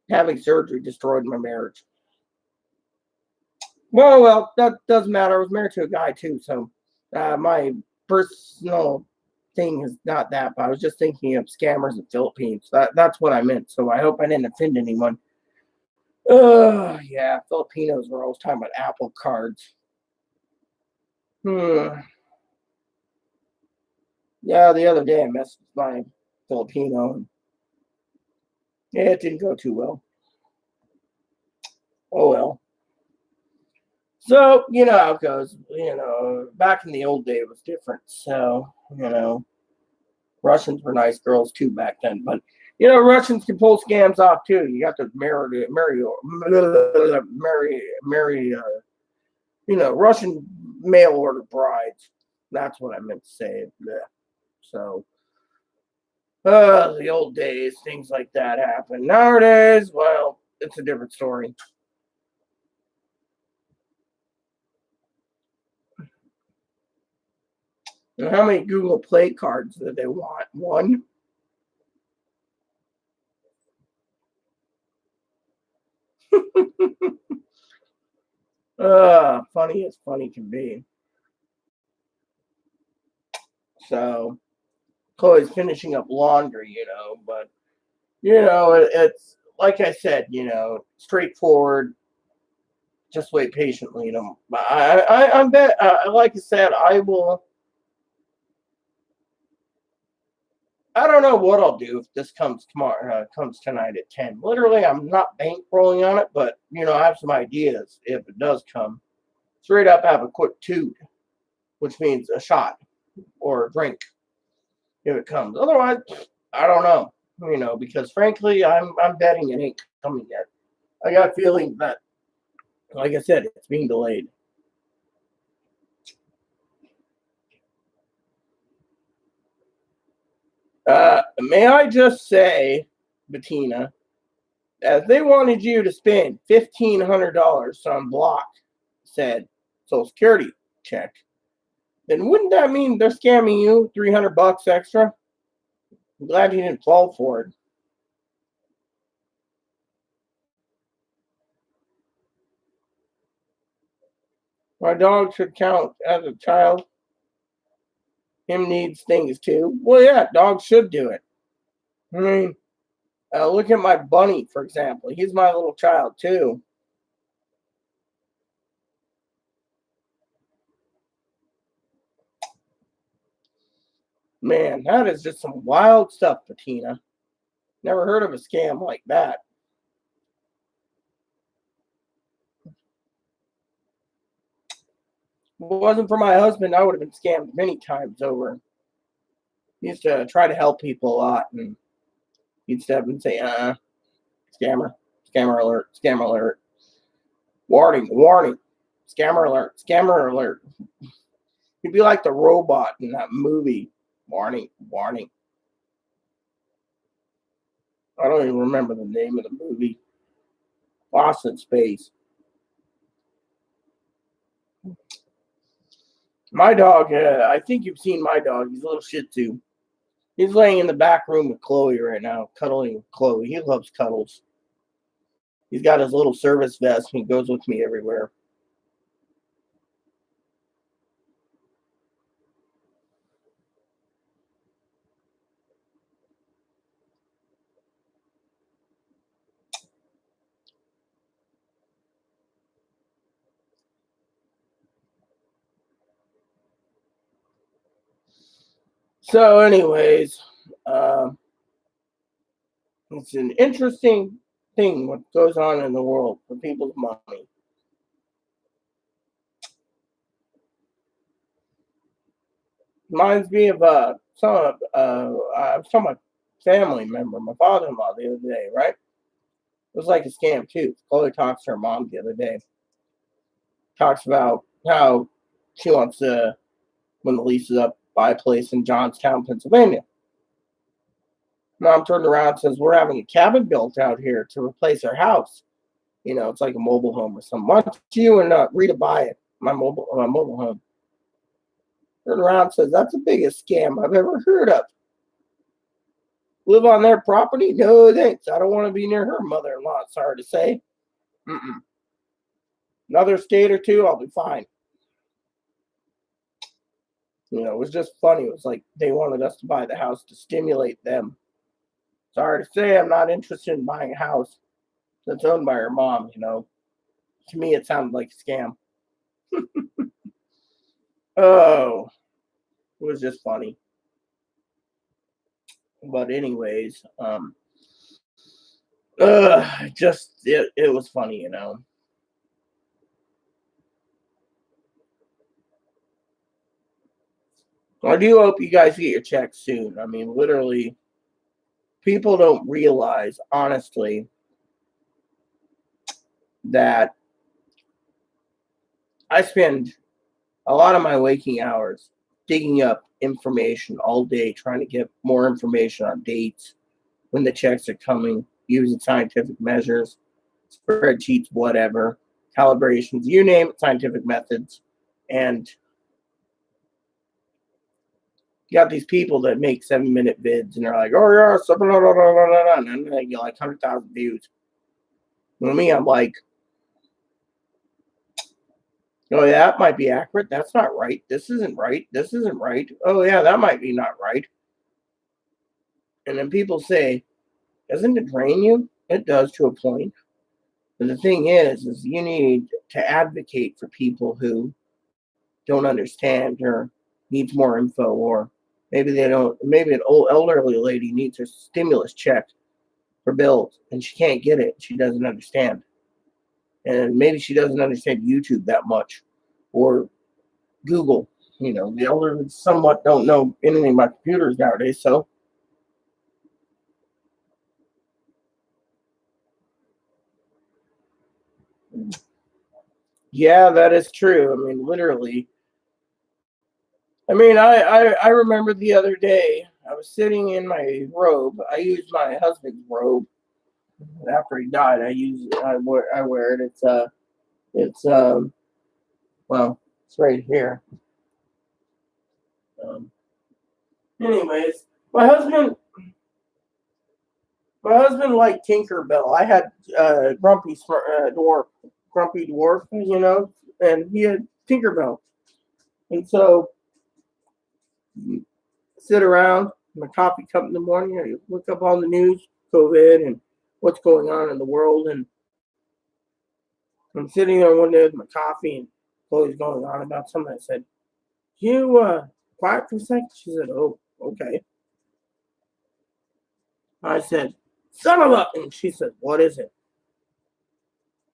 having surgery destroyed my marriage. Well, that doesn't matter. I was married to a guy too, so my personal thing is not that. But I was just thinking of scammers in the Philippines. That's what I meant. So I hope I didn't offend anyone. Yeah, Filipinos were always talking about Apple cards. Yeah, the other day I messaged my Filipino. Yeah, it didn't go too well. Oh well. So, how it goes. Back in the old day it was different. So, Russians were nice girls too back then. But, Russians can pull scams off too. You got to marry, Russian mail order brides. That's what I meant to say. Blech. So, the old days, things like that happen. Nowadays, well, it's a different story. And how many Google Play cards do they want? One? Funny as funny can be. So, Chloe's finishing up laundry, but, it's like I said, straightforward. Just wait patiently, But I'm bet, like I said, I will. I don't know what I'll do if this comes tomorrow, comes tonight at 10. Literally, I'm not bankrolling on it, but, I have some ideas if it does come. Straight up have a quick toot, which means a shot or a drink if it comes. Otherwise, I don't know, because frankly, I'm betting it ain't coming yet. I got a feeling that, like I said, it's being delayed. may I just say, Bettina, that if they wanted you to spend $1,500 on block said Social Security check, then wouldn't that mean they're scamming you $300 extra? I'm glad you didn't fall for it. My dog should count as a child. Him needs things too. Well, yeah, dogs should do it. I mean, look at my bunny, for example. He's my little child too. Man, that is just some wild stuff, Bettina. Never heard of a scam like that. If it wasn't for my husband, I would have been scammed many times over. He used to try to help people a lot, and he'd step and say, scammer, scammer alert, scammer alert. Warning, warning, scammer alert, scammer alert. He'd be like the robot in that movie. Warning, warning. I don't even remember the name of the movie. Lost in Space. My dog, I think you've seen my dog. He's a little Shih Tzu. He's laying in the back room with Chloe right now, cuddling with Chloe. He loves cuddles. He's got his little service vest, and he goes with me everywhere. So, anyways, it's an interesting thing what goes on in the world for people's money. Reminds me of some my family member, my father-in-law, the other day. Right? It was like a scam too. Chloe talks to her mom the other day. Talks about how she wants to, when the lease is up, buy a place in Johnstown, Pennsylvania. Mom turned around and says, "We're having a cabin built out here to replace our house. You know, it's like a mobile home or something. Why don't you and Rita buy it? My mobile home." Turned around and says, "That's the biggest scam I've ever heard of. Live on their property? No thanks. I don't want to be near her mother-in-law. Sorry to say. Mm-mm. Another state or two, I'll be fine." You know, it was just funny. It was like they wanted us to buy the house to stimulate them. Sorry to say, I'm not interested in buying a house that's owned by her mom. You know, to me, it sounded like a scam. Oh, it was just funny. But anyways, it was funny, you know. I do hope you guys get your checks soon. I mean, literally, people don't realize, honestly, that I spend a lot of my waking hours digging up information all day, trying to get more information on dates, when the checks are coming, using scientific measures, spreadsheets, whatever, calibrations, you name it, scientific methods. And you got these people that make 7-minute vids and they're like, "Oh yeah, something, blah, blah, blah, blah, blah," and then they get like 100,000 views. For me, I'm like, "Oh yeah, that might be accurate. That's not right. This isn't right. This isn't right. Oh yeah, that might be not right." And then people say, "Doesn't it drain you?" It does to a point. But the thing is you need to advocate for people who don't understand or needs more info, or maybe they don't. Maybe an old elderly lady needs her stimulus check for bills and she can't get it. She doesn't understand, and maybe she doesn't understand YouTube that much, or Google. You know, the elderly somewhat don't know anything about computers nowadays, so. Yeah, that is true. I mean, literally. I mean, I remember the other day. I was sitting in my robe. I used my husband's robe. After he died, I wear it. Well, it's right here. Um, anyways, my husband liked Tinkerbell. I had Grumpy Dwarf, and he had Tinkerbell. And so you sit around my coffee cup in the morning, I look up all the news, COVID, and what's going on in the world, and I'm sitting there one day with my coffee, and Chloe's going on about something. I said, "You quiet for a second?" She said, "Oh, okay." I said, "Son of a," and she said, "What is it?"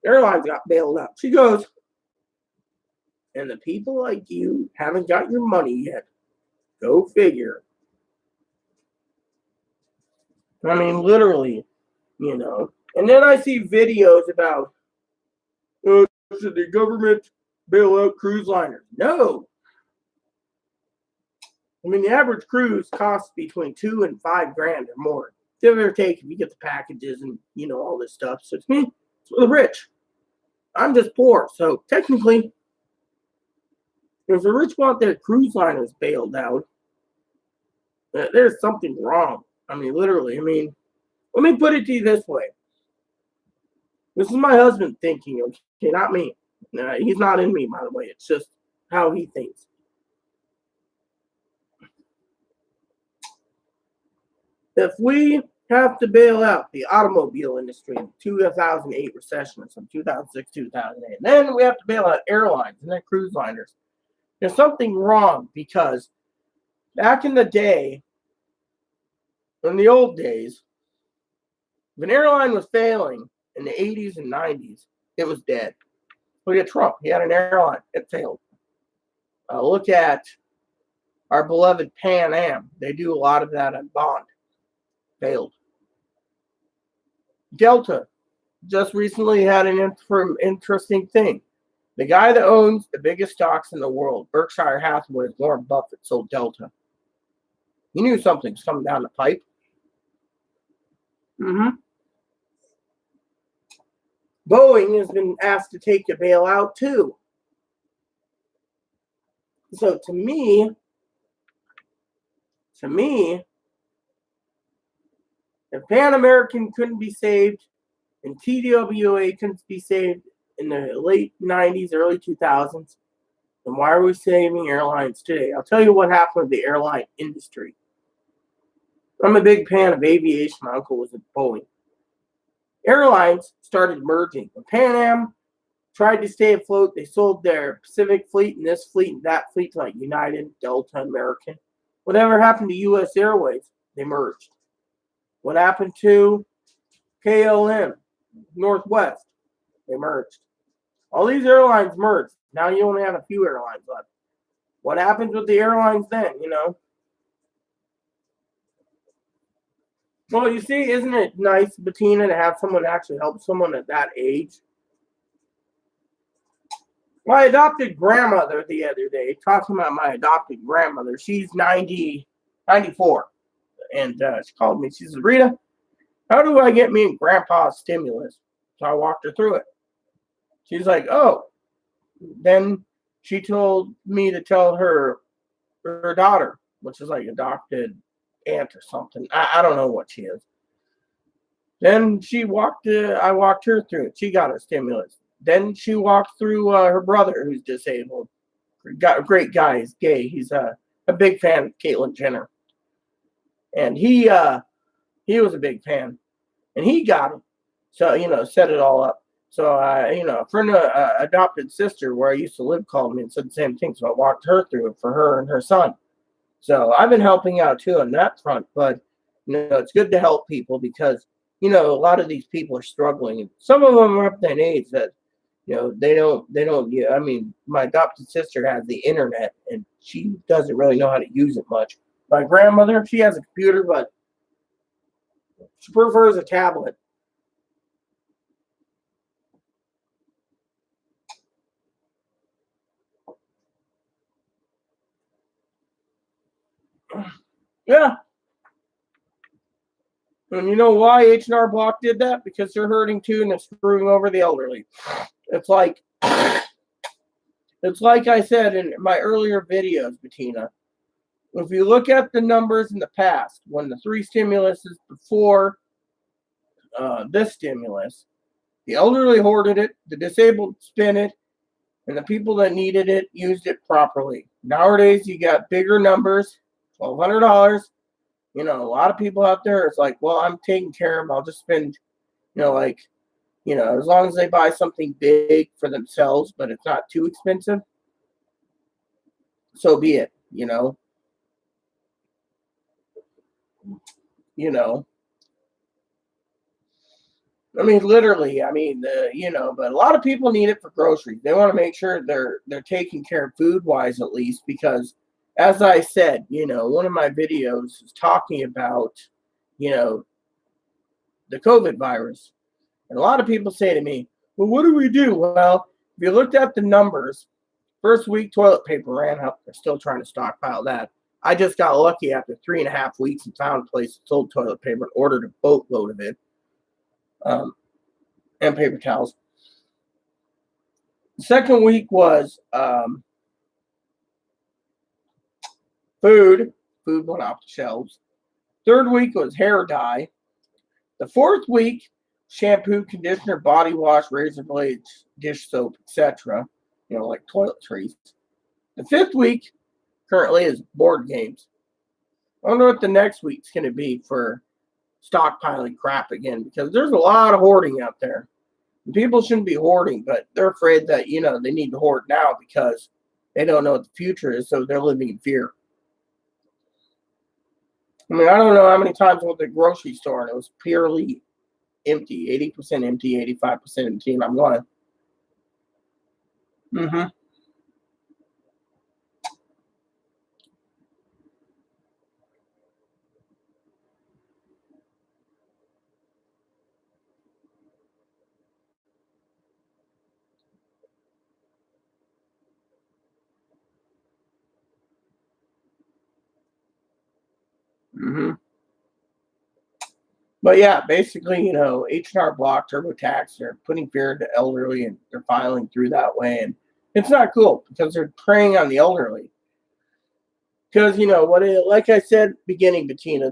Airlines got bailed out. She goes, "And the people like you haven't got your money yet. Go figure." I mean, literally. And then I see videos about, should the government bail out cruise liners? No. I mean, the average cruise costs between $2,000 and $5,000 or more. Give or take if you get the packages and all this stuff. So it's me, it's for the rich. I'm just poor. So technically, if the rich want their cruise liners bailed out, there's something wrong. I mean, literally. I mean, let me put it to you this way. This is my husband thinking, okay, not me. He's not in me, by the way. It's just how he thinks. If we have to bail out the automobile industry in the 2008 recession or some 2006, 2008, then we have to bail out airlines and then cruise liners. There's something wrong because back in the day, in the old days, if an airline was failing in the 80s and 90s, it was dead. Look at Trump. He had an airline. It failed. Look at our beloved Pan Am. They do a lot of that on bond. Failed. Delta just recently had an interesting thing. The guy that owns the biggest stocks in the world, Berkshire Hathaway, Warren Buffett, sold Delta. He knew something's coming down the pipe. Boeing has been asked to take a bailout too. So to me, if Pan American couldn't be saved and TWA couldn't be saved in the late 90s, early 2000s, then why are we saving airlines today? I'll tell you what happened with the airline industry. I'm a big fan of aviation. My uncle was at Boeing. Airlines started merging. When Pan Am tried to stay afloat, they sold their Pacific fleet and this fleet and that fleet to like United, Delta, American. Whatever happened to U.S. Airways? They merged. What happened to KLM, Northwest? They merged. All these airlines merged. Now you only have a few airlines left. What happens with the airlines then, Well, you see, isn't it nice, Bettina, to have someone actually help someone at that age? My adopted grandmother the other day, talking about my adopted grandmother, she's 94. And she called me. She says, "Rita, how do I get me and Grandpa's stimulus?" So I walked her through it. She's like, "Oh." Then she told me to tell her daughter, which is like adopted aunt or something. I don't know what she is. Then I walked her through it. She got a stimulus. Then she walked through her brother who's disabled. Got a great guy. He's gay. He's a big fan of Caitlyn Jenner. And he was a big fan. And he got it. So, set it all up. So, a friend, adopted sister where I used to live called me and said the same thing. So I walked her through it for her and her son. So I've been helping out too on that front. But, it's good to help people because, a lot of these people are struggling. Some of them are up to an age that, they don't, I mean, my adopted sister has the internet and she doesn't really know how to use it much. My grandmother, she has a computer, but she prefers a tablet. Yeah. And you know why H&R Block did that? Because they're hurting too and they're screwing over the elderly. It's like I said in my earlier videos, Bettina. If you look at the numbers in the past, when the 3 stimuluses before this stimulus, the elderly hoarded it, the disabled spent it, and the people that needed it used it properly. Nowadays, you got bigger numbers, $1,200. You know, a lot of people out there, it's like, well, I'm taking care of them. I'll just spend, as long as they buy something big for themselves, but it's not too expensive, so be it, I mean, literally, but a lot of people need it for groceries. They want to make sure they're taking care of food-wise at least, because as I said, one of my videos is talking about, the COVID virus. And a lot of people say to me, well, what do we do? Well, if you looked at the numbers, first week toilet paper ran up. They're still trying to stockpile that. I just got lucky after 3.5 weeks and found a place that sold toilet paper and ordered a boatload of it. And paper towels. The second week was food. Food went off the shelves. Third week was hair dye. The fourth week, shampoo, conditioner, body wash, razor blades, dish soap, etc. Like toiletries. The fifth week currently is board games. I wonder what the next week's going to be for stockpiling crap again, because there's a lot of hoarding out there. And people shouldn't be hoarding, but they're afraid that, they need to hoard now because they don't know what the future is, so they're living in fear. I mean, I don't know how many times I went to the grocery store and it was purely empty, 80% empty, 85% empty, and I'm going, But yeah, basically, H&R Block, TurboTax, they're putting fear into elderly and they're filing through that way. And it's not cool because they're preying on the elderly. Because, like I said, beginning, Bettina,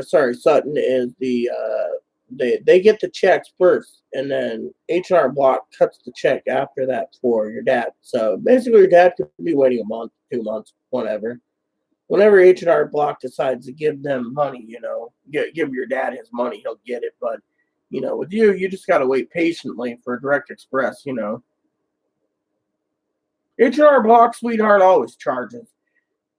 Sutton, is they get the checks first, and then H&R Block cuts the check after that for your dad. So basically, your dad could be waiting a month, 2 months, whatever. Whenever H&R Block decides to give them money, give your dad his money, he'll get it. But, with you just got to wait patiently for Direct Express, H&R Block, sweetheart, always charges.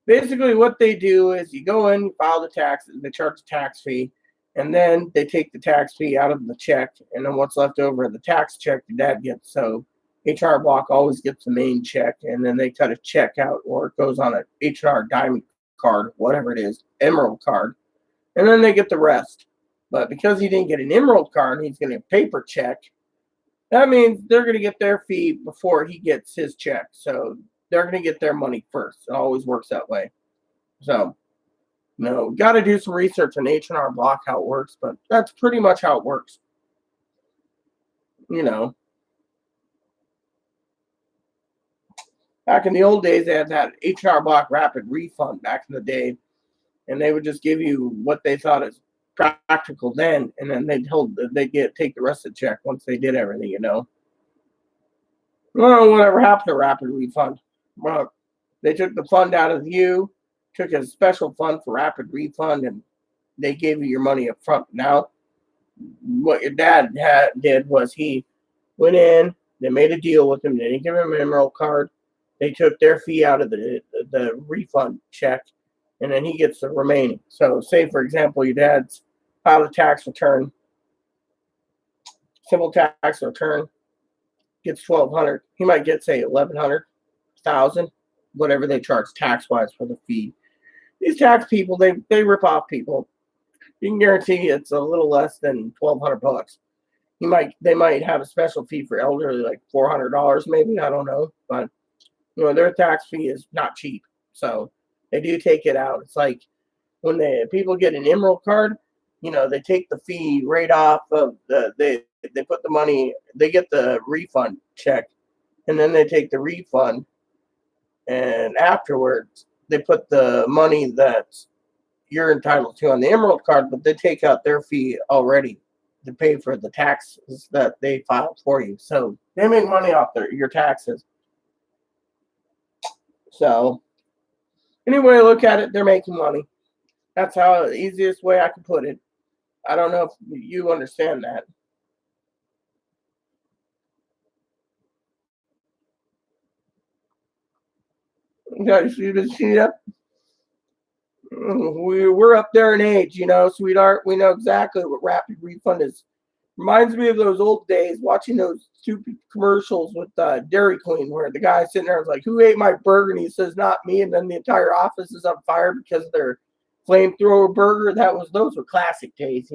Basically, what they do is you go in, you file the taxes, they charge a tax fee, and then they take the tax fee out of the check, and then what's left over, the tax check your dad gets. So H&R Block always gets the main check, and then they cut a check out, or it goes on a H&R Diamond card, whatever it is, Emerald card, and then they get the rest. But because he didn't get an Emerald card, he's getting a paper check. That means they're going to get their fee before he gets his check. So they're going to get their money first. It always works that way. So, got to do some research on H&R Block, how it works, but that's pretty much how it works. Back in the old days, they had that H&R Block rapid refund back in the day, and they would just give you what they thought is practical then, and then they'd take the rest of the check once they did everything, Well, whatever happened to rapid refund? Well, they took the fund out of you, took a special fund for rapid refund, and they gave you your money up front. Now, what your dad did was he went in, they made a deal with him, they didn't give him an Emerald card, they took their fee out of the refund check, and then he gets the remaining. So, say, for example, your dad's filed a tax return, simple tax return, gets $1,200. He might get, say, $1,100, $1,000, whatever they charge tax-wise for the fee. These tax people, they rip off people. You can guarantee it's a little less than $1,200. They might have a special fee for elderly, like $400, maybe, I don't know, but their tax fee is not cheap, so they do take it out. It's like when people get an Emerald card, they take the fee right off of they put the money, they get the refund check, and then they take the refund, and afterwards they put the money that you're entitled to on the Emerald card, but they take out their fee already to pay for the taxes that they filed for you. So they make money off your taxes. So any way I look at it, they're making money. That's how the easiest way I can put it. I don't know if you understand that. Guys, you see that? We're up there in age, sweetheart. We know exactly what rapid refund is. Reminds me of those old days watching those stupid commercials with Dairy Queen where the guy sitting there was like, "Who ate my burger?" And he says, "Not me." And then the entire office is on fire because of their flamethrower burger. Those were classic days,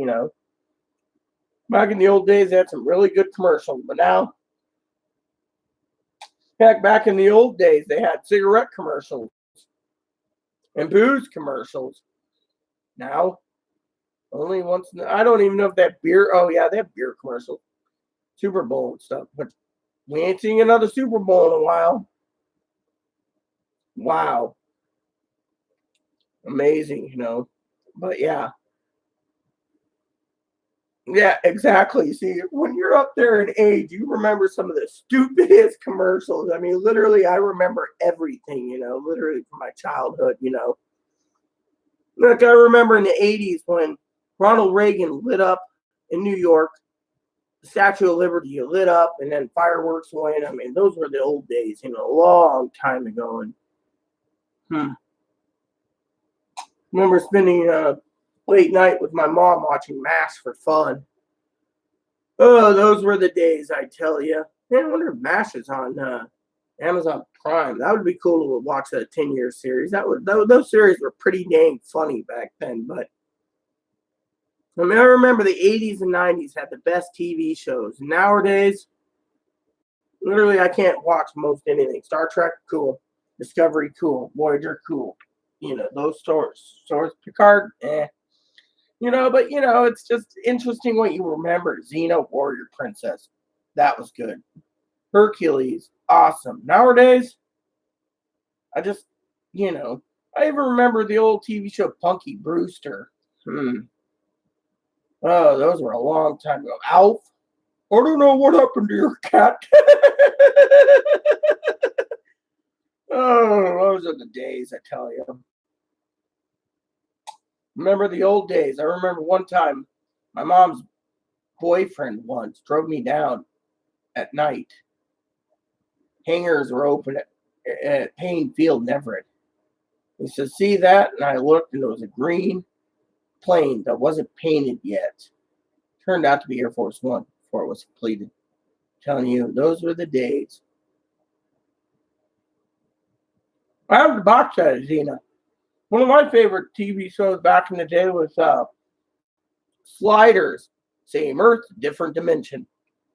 Back in the old days, they had some really good commercials, but now, heck, back in the old days, they had cigarette commercials and booze commercials. Now, only once. I don't even know if they have beer. Oh yeah, they have beer commercials, Super Bowl and stuff. But we ain't seeing another Super Bowl in a while. Wow, amazing, But yeah, exactly. See, when you're up there in age, you remember some of the stupidest commercials. I mean, literally, I remember everything. Literally from my childhood. Look, I remember in the '80s when Ronald Reagan lit up in New York. The Statue of Liberty lit up, and then fireworks went. I mean, those were the old days, a long time ago. And remember spending a late night with my mom watching MASH for fun. Oh, those were the days, I tell you. Man, I wonder if MASH is on Amazon Prime. That would be cool to watch a 10-year series. Those series were pretty dang funny back then, but I mean, I remember the 80s and 90s had the best TV shows. Nowadays, literally, I can't watch most anything. Star Trek, cool. Discovery, cool. Voyager, cool. Those stores. Picard, eh. But, it's just interesting what you remember. Xena, Warrior Princess. That was good. Hercules, awesome. Nowadays, I just, I even remember the old TV show Punky Brewster. Oh, those were a long time ago. Alf, I don't know what happened to your cat. Oh, those are the days, I tell you. Remember the old days. I remember one time my mom's boyfriend once drove me down at night. Hangars were open at Payne Field in Everett. He said, "See that?" And I looked, and it was a green plane that wasn't painted yet. Turned out to be Air Force One before it was completed. I'm telling you, those were the days. I have the box set of Xena. One of my favorite TV shows back in the day was Sliders. Same Earth, different dimension.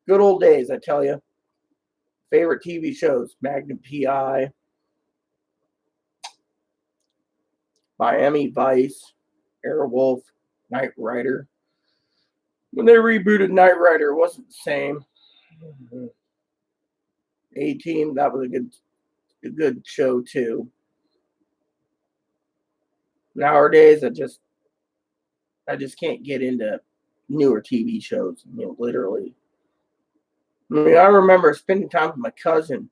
Good old days, I tell you. Favorite TV shows: Magnum PI, Miami Vice, Airwolf, Knight Rider. When they rebooted Knight Rider, it wasn't the same. A-Team, that was a good show too. Nowadays, I just can't get into newer TV shows. Literally. I mean, I remember spending time with my cousin,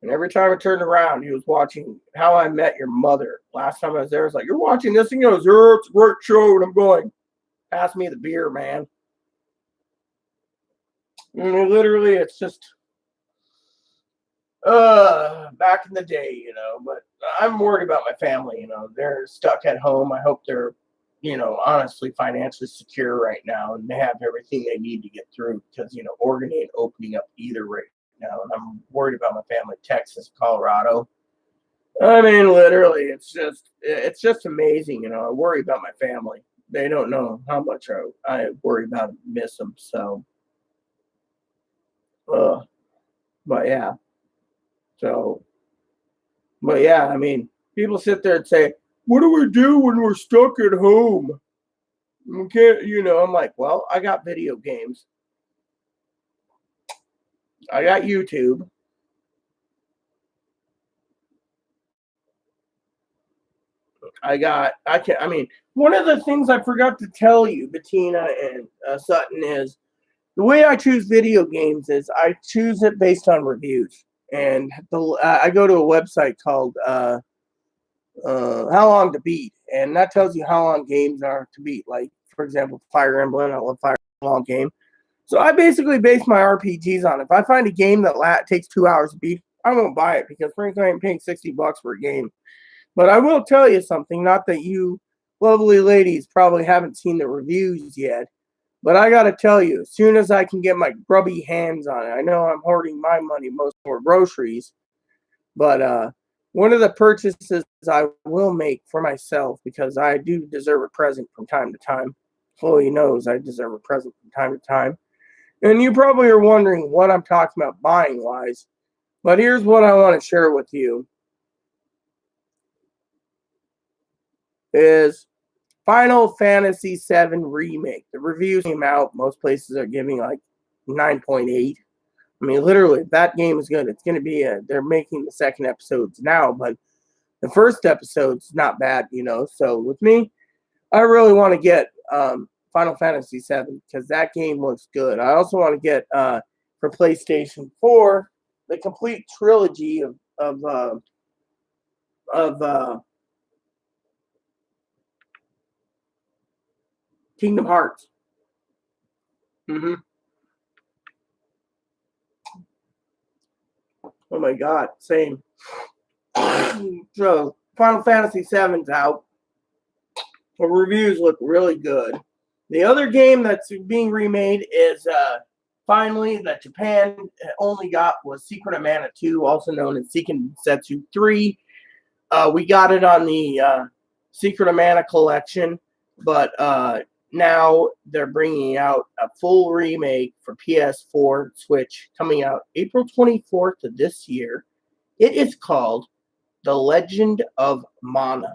and every time I turned around, he was watching How I Met Your Mother. Last time I was there, I was like, "You're watching this?" And he goes, "Yeah, it's a great show." And I'm going, "Pass me the beer, man." I mean, literally, it's just back in the day, but I'm worried about my family. They're stuck at home. I hope they're, honestly financially secure right now, and they have everything they need to get through, because Oregon ain't opening up either right now, and I'm worried about my family. Texas, Colorado. I mean, literally, it's just amazing. I worry about my family. They don't know how much I worry about and miss them. So, but yeah. So, but yeah, I mean, people sit there and say, "What do we do when we're stuck at home?" Okay, I'm like, well, I got video games. I got YouTube. One of the things I forgot to tell you, Bettina and Sutton, is the way I choose video games is I choose it based on reviews. And I go to a website called How Long to Beat, and that tells you how long games are to beat. Like, for example, Fire Emblem, I love Fire Emblem long game. So I basically base my RPGs on it. If I find a game that takes 2 hours to beat, I won't buy it because frankly, I ain't paying $60 for a game. But I will tell you something, not that you lovely ladies probably haven't seen the reviews yet, but I got to tell you, as soon as I can get my grubby hands on it, I know I'm hoarding my money most for groceries, but one of the purchases I will make for myself, because I do deserve a present from time to time. Chloe knows I deserve a present from time to time. And you probably are wondering what I'm talking about buying wise, but here's what I want to share with you. Is Final Fantasy VII Remake. The reviews came out. Most places are giving like 9.8. I mean, literally, if that game is good, it's going to be they're making the second episodes now, but the first episode's not bad, So with me, I really want to get Final Fantasy VII because that game looks good. I also want to get for PlayStation 4 the complete trilogy of Kingdom Hearts. Oh my God, same. So Final Fantasy VII's out. The reviews look really good. The other game that's being remade is finally that Japan only got was Secret of Mana 2, also known as Seiken Densetsu 3. We got it on the Secret of Mana collection, but now they're bringing out a full remake for PS4 Switch coming out April 24th of this year. It is called The Legend of Mana.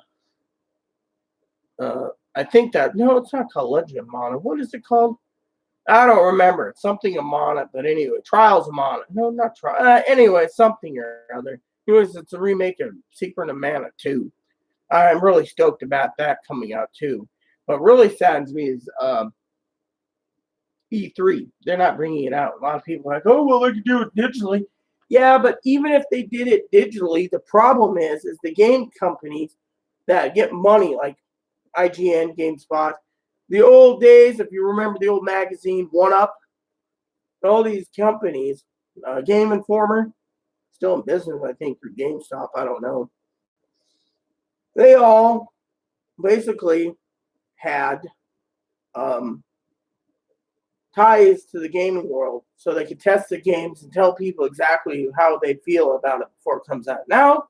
I think no, it's not called Legend of Mana. What is it called? I don't remember. It's something of Mana, but anyway, Trials of Mana. No, not Trials. Anyway, something or other. Anyways, it's a remake of Secret of Mana 2. I'm really stoked about that coming out too. What really saddens me is E3. They're not bringing it out. A lot of people are like, oh, well, they can do it digitally. Yeah, but even if they did it digitally, the problem is the game companies that get money like IGN, GameSpot, the old days, if you remember the old magazine, One Up, all these companies, Game Informer, still in business, I think, through GameStop, I don't know. They all basically had ties to the gaming world so they could test the games and tell people exactly how they feel about it before it comes out. Now,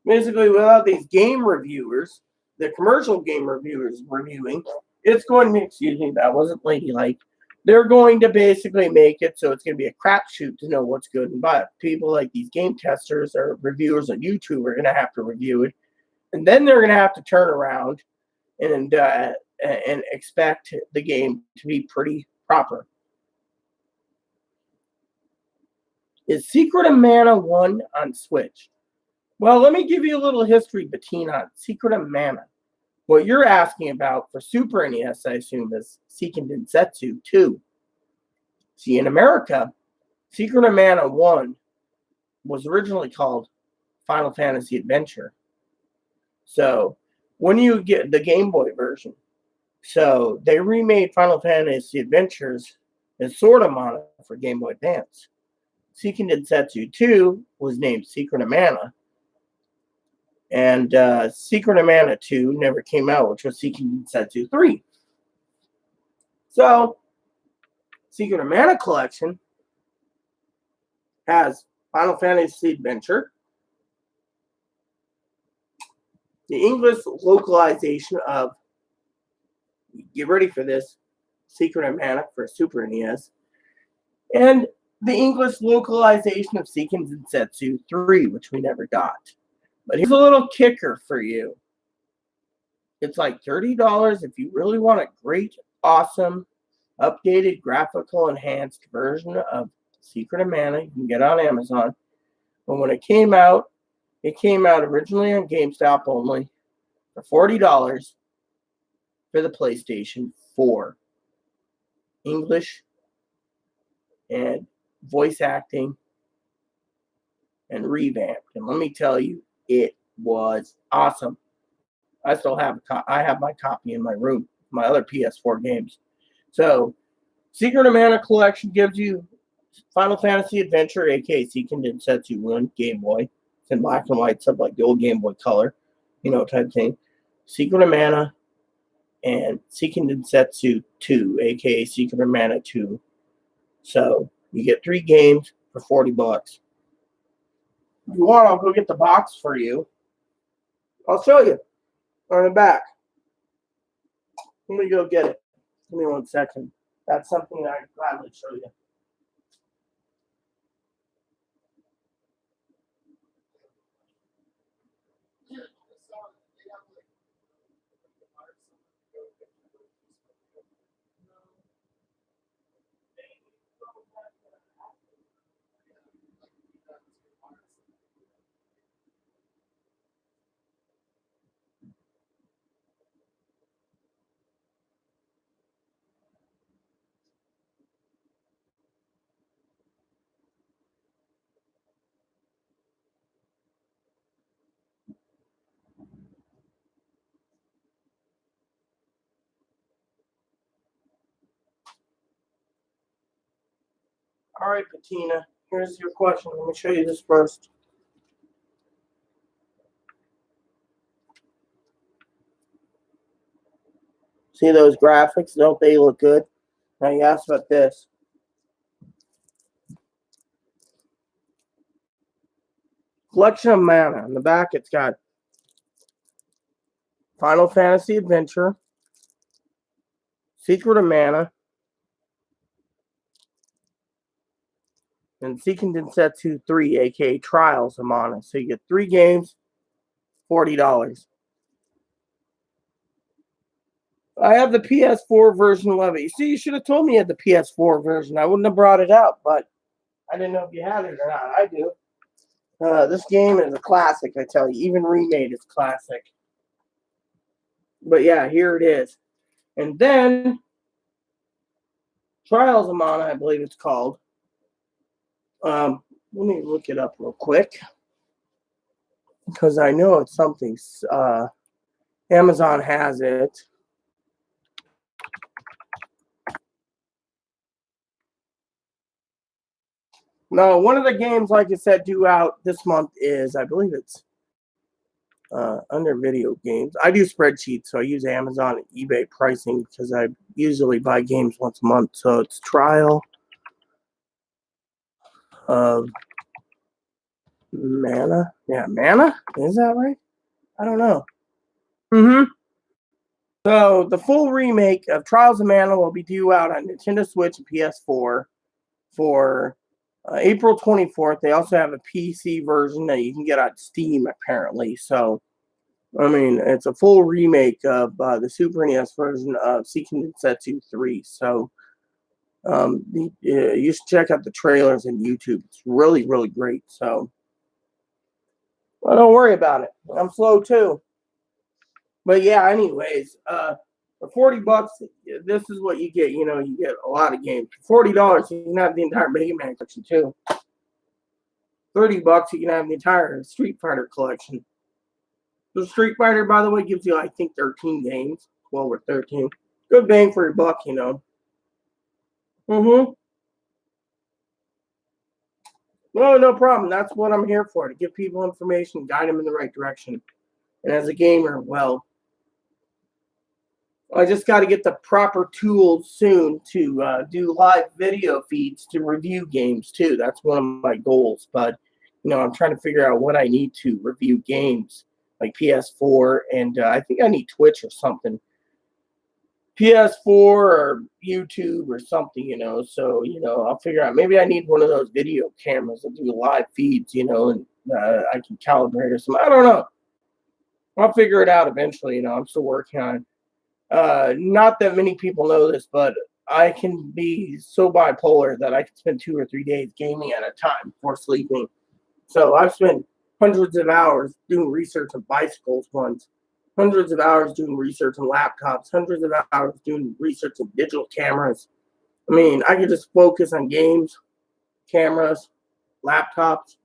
basically, without these game reviewers, the commercial game reviewers reviewing, it's going to, excuse me, that wasn't ladylike. They're going to basically make it so it's going to be a crapshoot to know what's good and bad. People like these game testers or reviewers on YouTube are going to have to review it. And then they're going to have to turn around and expect the game to be pretty proper. Is Secret of Mana 1 on Switch? Well, let me give you a little history, Bettina, on Secret of Mana. What you're asking about for Super NES, I assume, is Seiken Densetsu 2. See, in America, Secret of Mana 1 was originally called Final Fantasy Adventure. So, when you get the Game Boy version, so they remade Final Fantasy Adventures as sort of Mana for Game Boy Advance. Seiken Densetsu 2 was named Secret of Mana. And Secret of Mana 2 never came out, which was Seiken Densetsu 3. So, Secret of Mana collection has Final Fantasy Adventure, the English localization of, get ready for this, Secret of Mana for Super NES, and the English localization of Seiken Densetsu 3, which we never got. But here's a little kicker for you. It's like $30 if you really want a great, awesome, updated, graphical, enhanced version of Secret of Mana. You can get it on Amazon. But when it came out originally on GameStop only for $40 for the PlayStation 4. English and voice acting and revamped. And let me tell you, it was awesome. I still have I have my copy in my room, my other PS4 games. So, Secret of Mana Collection gives you Final Fantasy Adventure, aka Seiken Densetsu 1 Game Boy. It's in black and white, stuff like the old Game Boy Color, type thing. Secret of Mana and Seiken Densetsu 2, aka Secret of Mana 2. So you get 3 games for $40. If you want, I'll go get the box for you. I'll show you on the back. Let me go get it. Give me 1 second. That's something I'd gladly show you. All right, Patina, here's your question. Let me show you this first. See those graphics? Don't they look good? Now you asked about this. Collection of Mana. On the back, it's got Final Fantasy Adventure, Secret of Mana, and Seiken Densetsu 3, aka Trials of Mana. So you get 3 games, $40. I have the PS4 version of it. You see, you should have told me you had the PS4 version. I wouldn't have brought it out, but I didn't know if you had it or not. I do. This game is a classic, I tell you. Even remade is classic. But yeah, here it is. And then Trials of Mana, I believe it's called. Let me look it up real quick. Because I know it's something. Amazon has it. No, one of the games, like I said, due out this month is, I believe it's under video games. I do spreadsheets, so I use Amazon and eBay pricing because I usually buy games once a month. So it's Trial of Mana. Yeah, Mana? Is that right? I don't know. So the full remake of Trials of Mana will be due out on Nintendo Switch and PS4 for April 24th. They also have a PC version that you can get on Steam, apparently. So, I mean, it's a full remake of the Super NES version of Seiken Densetsu 3. So, you should check out the trailers on YouTube. It's really, really great. So, well, don't worry about it. I'm slow too. But yeah, anyways, for $40, this is what you get. You get a lot of games. For $40, you can have the entire Mega Man collection too. $30, you can have the entire Street Fighter collection. The Street Fighter, by the way, gives you, I think, 13 games. 12 or 13. Good bang for your buck, No problem. That's what I'm here for, to give people information, guide them in the right direction. And as a gamer, well, I just got to get the proper tools soon to do live video feeds to review games, too. That's one of my goals. But, I'm trying to figure out what I need to review games, like PS4, and I think I need Twitch or something. PS4 or YouTube or something, So, I'll figure out. Maybe I need one of those video cameras that do live feeds, and I can calibrate or something. I don't know. I'll figure it out eventually. I'm still working on it. Not that many people know this, but I can be so bipolar that I can spend 2 or 3 days gaming at a time before sleeping. So I've spent hundreds of hours doing research on bicycles once, hundreds of hours doing research on laptops, hundreds of hours doing research on digital cameras. I mean, I could just focus on games, cameras, laptops.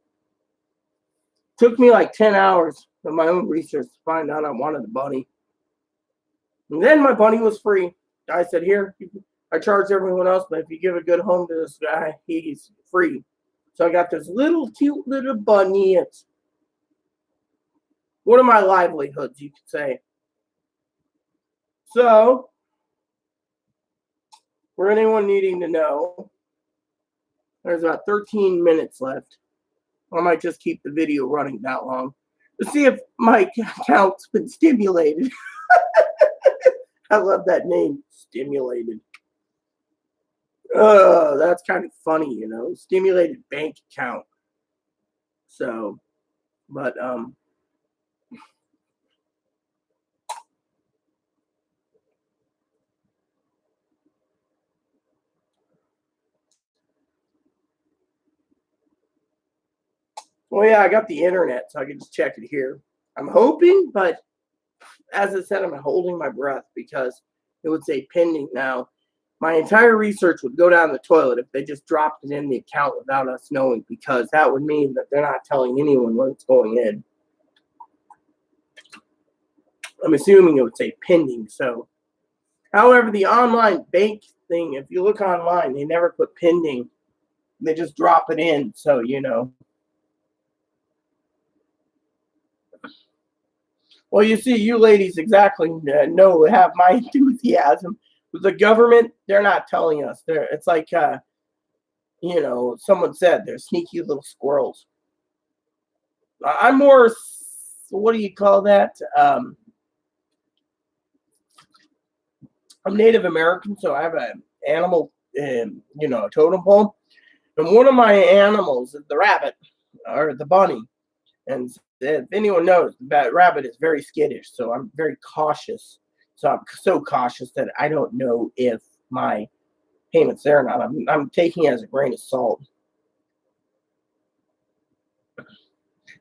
Took me like 10 hours of my own research to find out I wanted the bunny. And then my bunny was free. I said, here, I charge everyone else, but if you give a good home to this guy, he's free. So I got this little cute little bunny. It's one of my livelihoods, you could say. So, for anyone needing to know, there's about 13 minutes left. I might just keep the video running that long to see if my account's been stimulated. I love that name, stimulated. That's kind of funny, stimulated bank account. So, but well, yeah, I got the internet, so I can just check it here. I'm hoping, but as I said, I'm holding my breath because it would say pending now. My entire research would go down the toilet if they just dropped it in the account without us knowing, because that would mean that they're not telling anyone when it's going in. I'm assuming it would say pending. So, however, the online bank thing, if you look online, they never put pending. They just drop it in. So, Well, you see, you ladies exactly have my enthusiasm. With the government, they're not telling us. It's like, someone said they're sneaky little squirrels. I'm more, what do you call that? I'm Native American, so I have an animal, a totem pole. And one of my animals is the rabbit, or the bunny. And if anyone knows, that rabbit is very skittish, so I'm very cautious. So I'm so cautious that I don't know if my payment's there or not. I'm taking it as a grain of salt.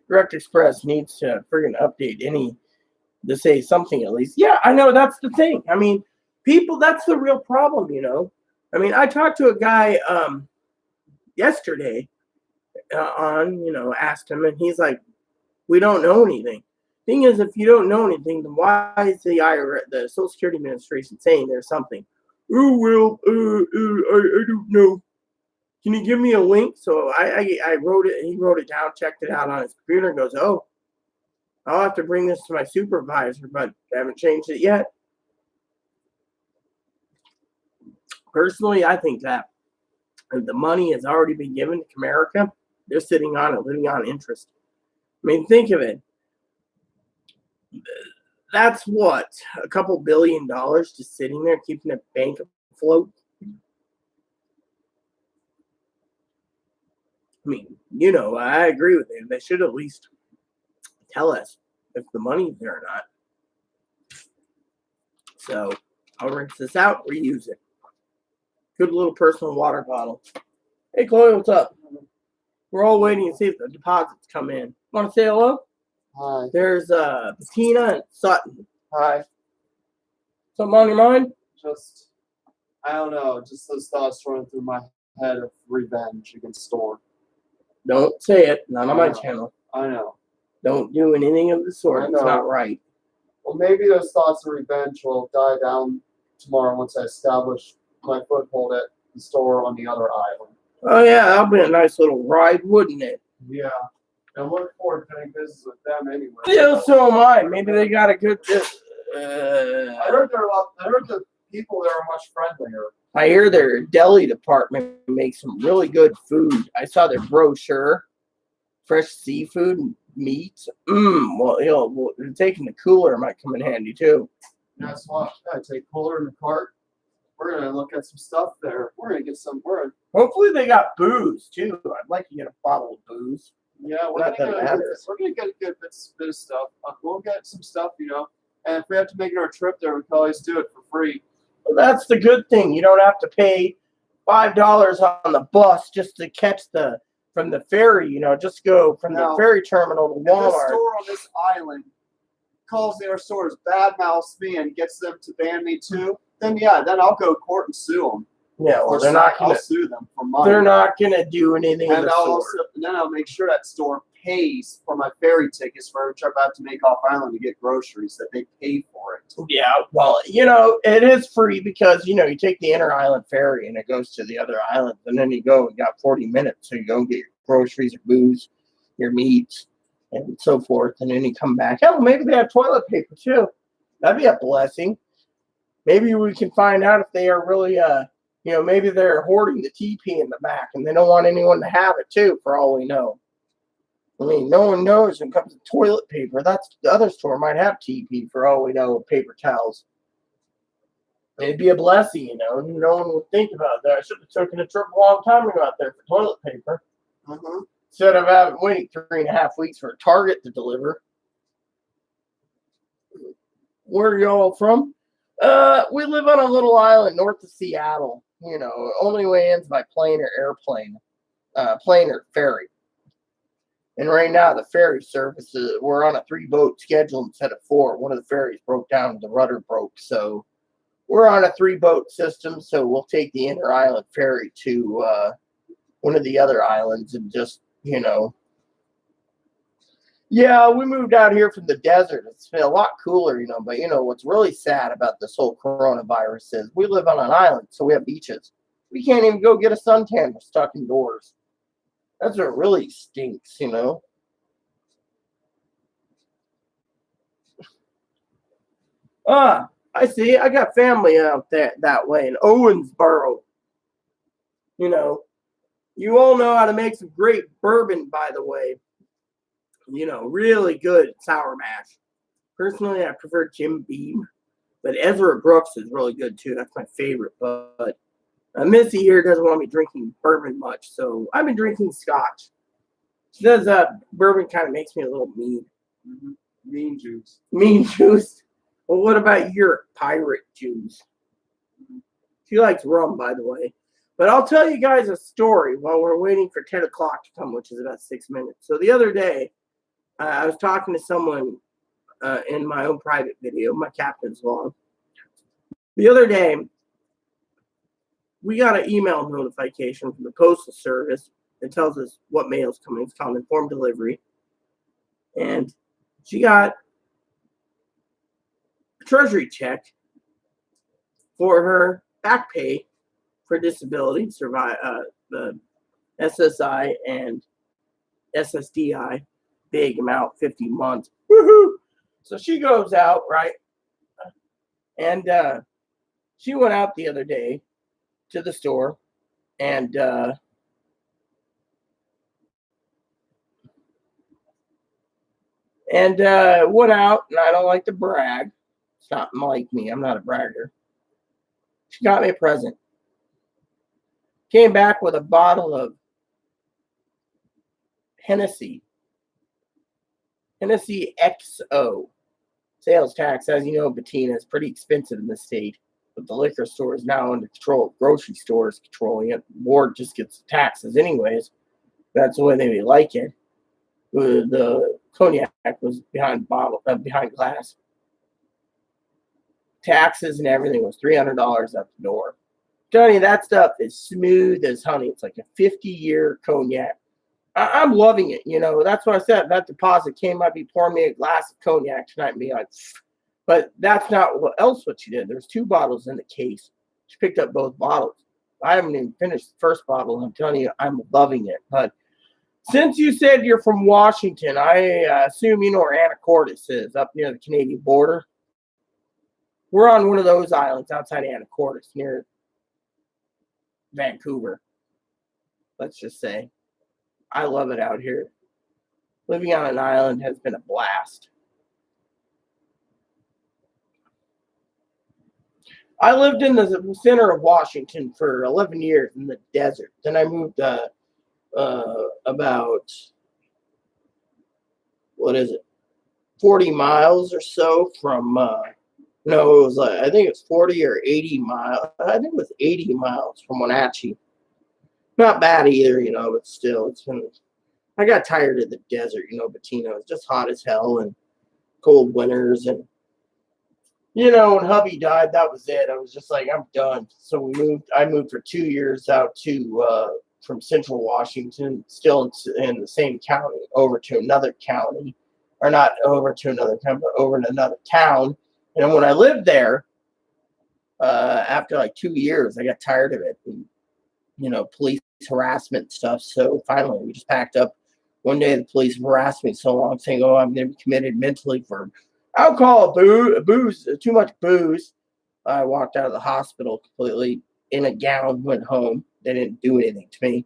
Direct Express needs to friggin' update to say something at least. Yeah, I know, that's the thing. I mean, people, that's the real problem, I mean, I talked to a guy yesterday asked him, and he's like, we don't know anything. Thing is, if you don't know anything, then why is the Social Security Administration saying there's something? Oh, well, I don't know. Can you give me a link? So I wrote it, and he wrote it down, checked it out on his computer, and goes, oh, I'll have to bring this to my supervisor, but I haven't changed it yet. Personally, I think that the money has already been given to Comerica. They're sitting on it, living on interest. I mean, think of it. That's what, a couple $1 billion just sitting there keeping the bank afloat. I mean, I agree with them. They should at least tell us if the money's there or not. So I'll rinse this out, reuse it. Good little personal water bottle. Hey, Chloe, what's up? We're all waiting to see if the deposits come in. Want to say hello? Hi. There's Bettina and Sutton. Hi. Something on your mind? Just, I don't know, just those thoughts running through my head of revenge against Storm. Don't say it. Not on my channel. I know. Don't do anything of the sort. It's not right. Well, maybe those thoughts of revenge will die down tomorrow once I establish my foothold at the store on the other island. Oh, yeah, that'll be a nice little ride, wouldn't it? Yeah. I'm looking forward to doing business with them anyway. Yeah, so am I. Maybe they got a good. I heard the people there are much friendlier. I hear their deli department makes some really good food. I saw their brochure. Fresh seafood, meat. Well, taking the cooler might come in handy too. That's why I take cooler in the cart. We're gonna look at some stuff there. We're gonna get some. Hopefully they got booze too. I'd like to get a bottle of booze. Yeah, we're Not gonna that get matters. we're gonna get a good bit of stuff. We'll get some stuff, and if we have to make it our trip there, we can always do it for free. Well, that's the good thing. You don't have to pay $5 on the bus just to catch from the ferry. Just go from the Now, ferry terminal to If this Walmart. store on this island calls the other stores badmouths me and gets them to ban me too, then I'll go to court and sue them. Yeah, well, I'll sue them for money. they're not gonna do anything in And the I'll store. then I'll make sure that store pays for my ferry tickets for every trip I have to make off island to get groceries, that they pay for it. Yeah, well, it is free because you take the inter island ferry and it goes to the other islands, and then you got 40 minutes, so you go get your groceries, your booze, your meats, and so forth, and then you come back. Hell, maybe they have toilet paper too. That'd be a blessing. Maybe we can find out if they are really maybe they're hoarding the TP in the back and they don't want anyone to have it too, for all we know. I mean, no one knows when it comes to toilet paper. The other store might have TP for all we know, paper towels. It'd be a blessing, No one would think about that. I should have taken a trip a long time ago out there for toilet paper. Mm-hmm. Instead of waiting 3.5 weeks for a Target to deliver. Where are y'all from? We live on a little island north of Seattle. Only way in's by plane or airplane. Plane or ferry. And right now, the ferry services, we're on a 3-boat schedule instead of 4. One of the ferries broke down, the rudder broke. So we're on a 3-boat system. So we'll take the inter-island ferry to one of the other islands and just, Yeah, we moved out here from the desert. It's been a lot cooler, But, what's really sad about this whole coronavirus is we live on an island, so we have beaches. We can't even go get a suntan. We're stuck indoors. That's what really stinks, I see. I got family out there that way in Owensboro. You all know how to make some great bourbon, by the way. Really good sour mash. Personally, I prefer Jim Beam, but Ezra Brooks is really good too. That's my favorite. But Missy here doesn't want me drinking bourbon much, so I've been drinking scotch. She says bourbon kind of makes me a little mean. Mm-hmm. Mean juice. Mean juice. Well, what about your pirate juice? She likes rum, by the way. But I'll tell you guys a story while we're waiting for 10 o'clock to come, which is about 6 minutes. So the other day, I was talking to someone in my own private video, my captain's log. The other day, we got an email notification from the Postal Service that tells us what mail's coming. It's called Informed Delivery. And she got a Treasury check for her back pay for disability, the SSI and SSDI, big amount, 50 months. Woohoo! So she goes out, right? And she went out the other day to the store and went out, and I don't like to brag. It's not like me. I'm not a bragger. She got me a present. Came back with a bottle of Hennessy XO. Sales tax, as you know, Bettina, is pretty expensive in the state. But the liquor store is now under control. Grocery stores controlling it. The board just gets taxes anyways. That's the way they like it. The cognac was behind glass. Taxes and everything was $300 out the door. Telling you, that stuff is smooth as honey. It's like a 50-year cognac. I'm loving it. That's what I said. That deposit came up. He poured me a glass of cognac tonight and be like, but that's not what she did. There's 2 bottles in the case. She picked up both bottles. I haven't even finished the first bottle. I'm telling you, I'm loving it. But since you said you're from Washington, I assume you know where Anacortes is, up near the Canadian border. We're on one of those islands outside Anacortes, near Vancouver. Let's just say. I love it out here. Living on an island has been a blast. I lived in the center of Washington for 11 years in the desert. Then I moved about what is it, 40 miles or so from, no, it was like, I think it's 40 or 80 miles. I think it was 80 miles from Wenatchee. Not bad either, but still, I got tired of the desert, Batino. It's just hot as hell and cold winters. And, when hubby died, that was it. I was just like, I'm done. So I moved for 2 years out to, from Central Washington, still in the same county, over to another county, or not over to another county, but over to another town. And when I lived there, after like 2 years, I got tired of it. And, police harassment stuff. So finally, we just packed up. One day, the police harassed me so long, saying, "Oh, I'm going to be committed mentally for alcohol, booze, too much booze." I walked out of the hospital completely in a gown, went home. They didn't do anything to me.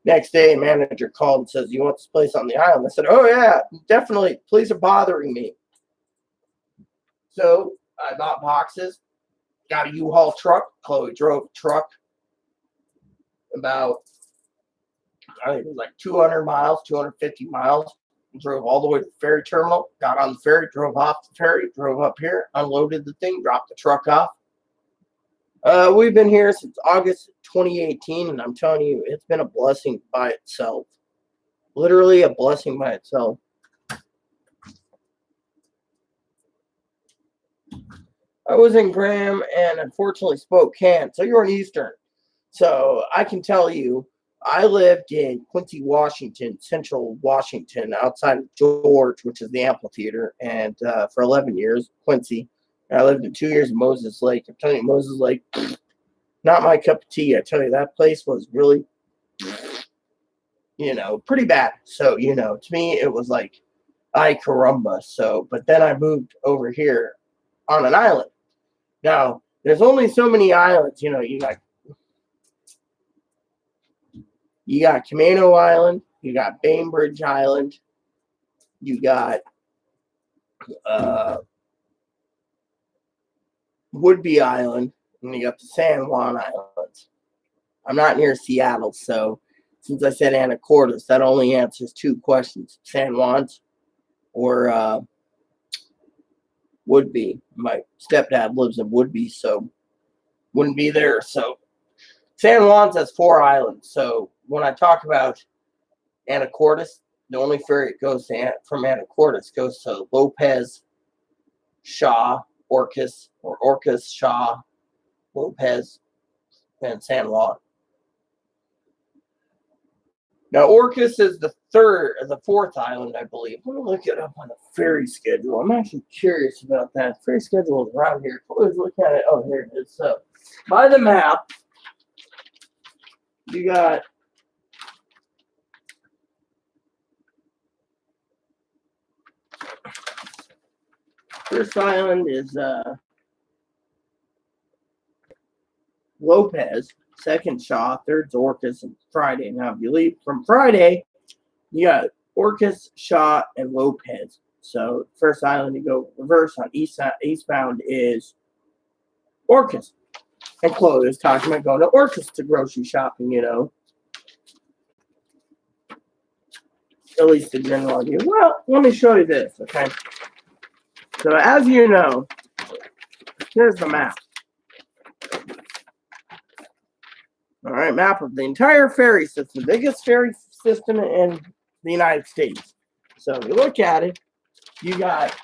Next day, a manager called and says, "You want this place on the island?" I said, "Oh, yeah, definitely. Police are bothering me." So I bought boxes, got a U-Haul truck. Chloe drove a truck about, I think it was like 200 miles, 250 miles. Drove all the way to the ferry terminal, got on the ferry, drove off the ferry, drove up here, unloaded the thing, dropped the truck off. We've been here since August 2018, and I'm telling you, it's been a blessing by itself. Literally a blessing by itself. I was in Graham and unfortunately Spokane, so you're in Eastern. So I can tell you, I lived in Quincy, Washington, Central Washington, outside of George, which is the amphitheater, and for 11 years, Quincy. And I lived in 2 years in Moses Lake. I'm telling you, Moses Lake, not my cup of tea. I tell you, that place was really, pretty bad. So, to me, it was like, ay caramba. So, but then I moved over here on an island. Now, there's only so many islands, you got Camano Island, you got Bainbridge Island, you got Woodby Island, and you got the San Juan Islands. I'm not near Seattle, so since I said Anacortes, that only answers two questions: San Juan's or Woodby. My stepdad lives in Woodby, so wouldn't be there. So San Juan's has 4 islands. So when I talk about Anacortes, the only ferry it goes from Anacortes goes to Lopez, Shaw, Orcas, or Orcas, Shaw, Lopez, and San Juan. Now, Orcas is the 4th island, I believe. Let me look it up on the ferry schedule. I'm actually curious about that. Ferry schedule is around here. Let's look at it. Oh, here it is. So, by the map, you got first island is Lopez, second Shaw, third's Orcas, and Friday. Now, if you leave from Friday, you got Orcas, Shaw, and Lopez. So, first island you go reverse on eastbound is Orcas. And Chloe was talking about going to Orcas to grocery shopping, At least the general idea. Well, let me show you this, okay? So, as you know, here's the map. All right, map of the entire ferry system, the biggest ferry system in the United States. So, if you look at it, you got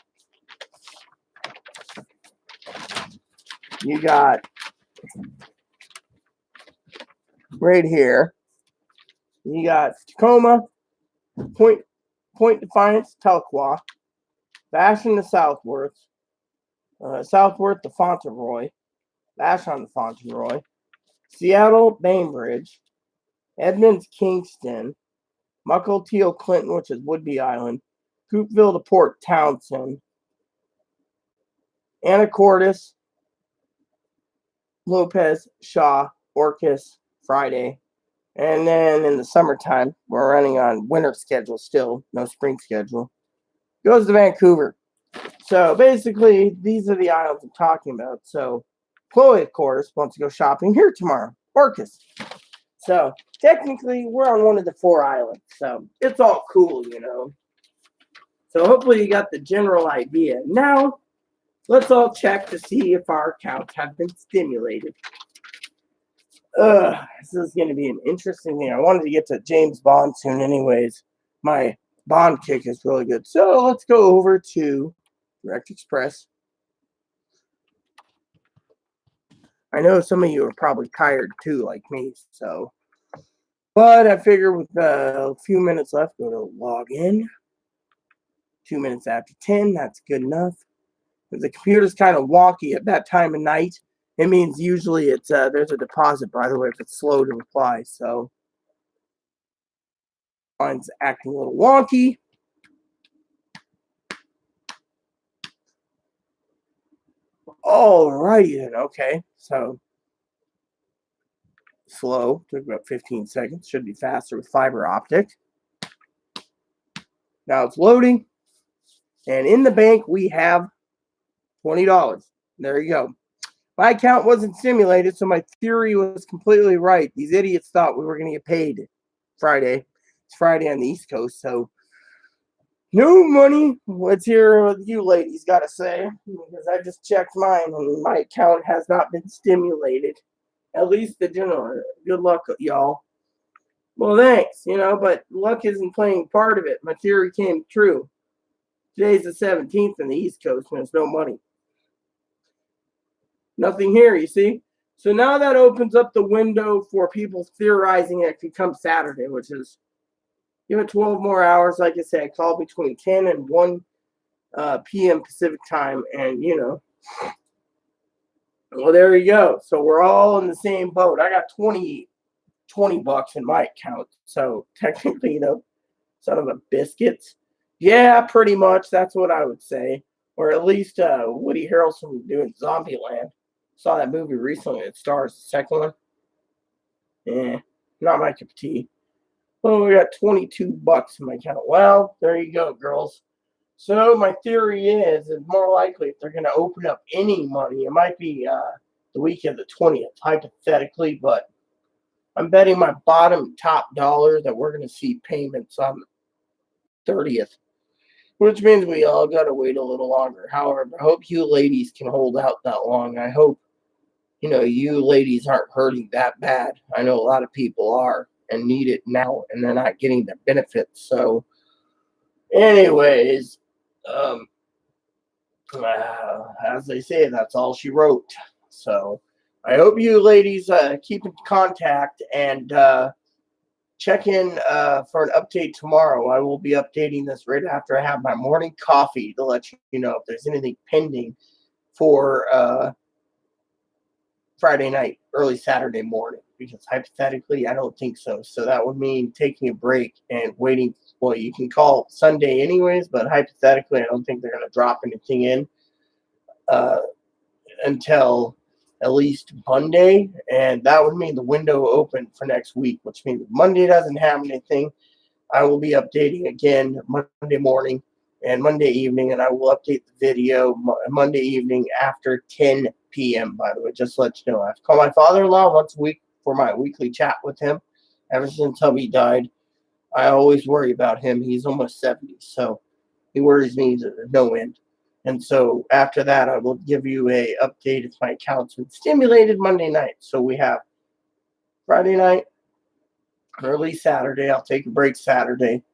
right here, you got Tacoma, Point Defiance, Tahlequah, Vashon to Southworth, Southworth to Fauntleroy, Vashon to Fauntleroy, Seattle, Bainbridge, Edmonds, Kingston, Mukilteo, Clinton, which is Woodby Island, Coupeville to Port Townsend, Anacortes, Lopez, Shaw, Orcas, Friday. And then in the summertime, we're running on winter schedule still, no spring schedule. Goes to Vancouver. So basically, these are the islands I'm talking about. So Chloe, of course, wants to go shopping here tomorrow. Orcas. So technically, we're on one of the 4 islands. So it's all cool, So hopefully you got the general idea. Now, let's all check to see if our accounts have been stimulated. This is going to be an interesting thing. I wanted to get to James Bond soon anyways. My Bond kick is really good. So let's go over to Direct Express. I know some of you are probably tired too, like me. So, but I figure with a few minutes left, go to log in. 2 minutes after 10, that's good enough. If the computer's kind of wonky at that time of night, it means usually it's there's a deposit, by the way, if it's slow to reply. So mine's acting a little wonky. Alrighty then, okay. So slow, took about 15 seconds. Should be faster with fiber optic. Now it's loading. And in the bank, we have $20. There you go. My account wasn't stimulated, so my theory was completely right. These idiots thought we were going to get paid Friday. It's Friday on the East Coast, so no money. What's here with you ladies got to say? Because I just checked mine, and my account has not been stimulated. At least the general. Good luck, y'all. Well, thanks, but luck isn't playing part of it. My theory came true. Today's the 17th on the East Coast, and there's no money. Nothing here, you see? So now that opens up the window for people theorizing it could come Saturday, which is, give it 12 more hours. Like I said, call between 10 and 1 p.m. Pacific time, and, well, there you go. So we're all in the same boat. I got $20 in my account. So technically, son of a biscuits. Yeah, pretty much. That's what I would say. Or at least Woody Harrelson doing Zombieland. Saw that movie recently. It stars the second one. Not my cup of tea. Well, we got $22 in my account. Well, there you go, girls. So my theory is more likely if they're going to open up any money, it might be the week of the 20th, hypothetically, but I'm betting my top dollar that we're going to see payments on the 30th, which means we all got to wait a little longer. However, I hope you ladies can hold out that long. I hope, you ladies aren't hurting that bad. I know a lot of people are and need it now, and they're not getting the benefits. So, anyways, as they say, that's all she wrote. So, I hope you ladies keep in contact and check in for an update tomorrow. I will be updating this right after I have my morning coffee to let you know if there's anything pending for Friday night, early Saturday morning, because hypothetically, I don't think so. So that would mean taking a break and waiting. Well, you can call Sunday anyways, but hypothetically, I don't think they're going to drop anything in until at least Monday, and that would mean the window open for next week, which means if Monday doesn't have anything, I will be updating again Monday morning and Monday evening, and I will update the video Monday evening after 10 p.m., by the way, just to let you know. I have to call my father-in-law once a week for my weekly chat with him. Ever since hubby died, I always worry about him. He's almost 70, so he worries me to no end. And so after that, I will give you a update if my account's been stimulated Monday night. So we have Friday night, early Saturday. I'll take a break Saturday.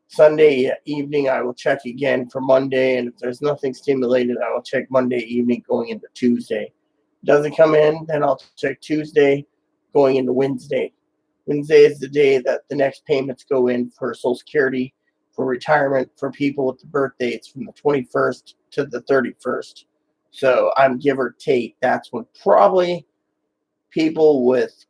Sunday evening, I will check again for Monday. And if there's nothing stimulated, I will check Monday evening going into Tuesday. Doesn't come in, then I'll check Tuesday going into Wednesday. Wednesday is the day that the next payments go in for Social Security, for retirement, for people with the birth dates from the 21st to the 31st. So I'm give or take. That's when probably people with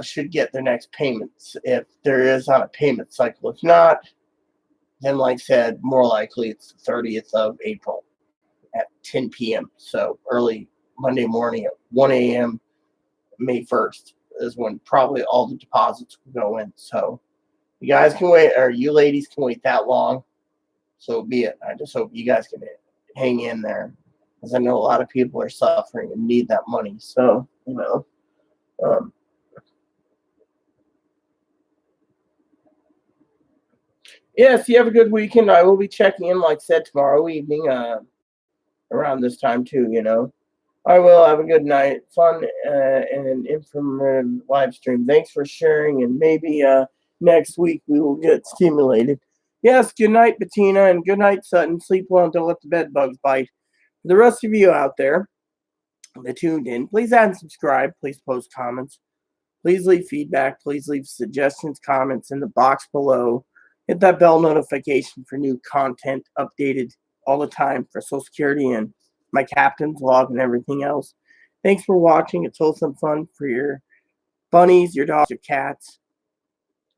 should get their next payments if there is on a payment cycle. If not, then like I said, more likely it's the 30th of April at 10 p.m. So early Monday morning at 1 a.m. May 1st is when probably all the deposits will go in. So you guys can wait, or you ladies can wait that long. So be it. I just hope you guys can hang in there, because I know a lot of people are suffering and need that money. So, Yes, you have a good weekend. I will be checking in, like I said, tomorrow evening, around this time too. I will have a good night, fun and informative live stream. Thanks for sharing, and maybe next week we will get stimulated. Yes, good night, Bettina, and good night, Sutton. Sleep well and don't let the bed bugs bite. For the rest of you out there that tuned in, please add and subscribe. Please post comments. Please leave feedback. Please leave suggestions, comments in the box below. Hit that bell notification for new content updated all the time for Social Security and my captain's log and everything else. Thanks for watching. It's wholesome fun for your bunnies, your dogs, your cats.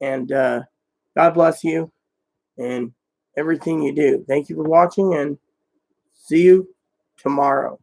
And God bless you and everything you do. Thank you for watching and see you tomorrow.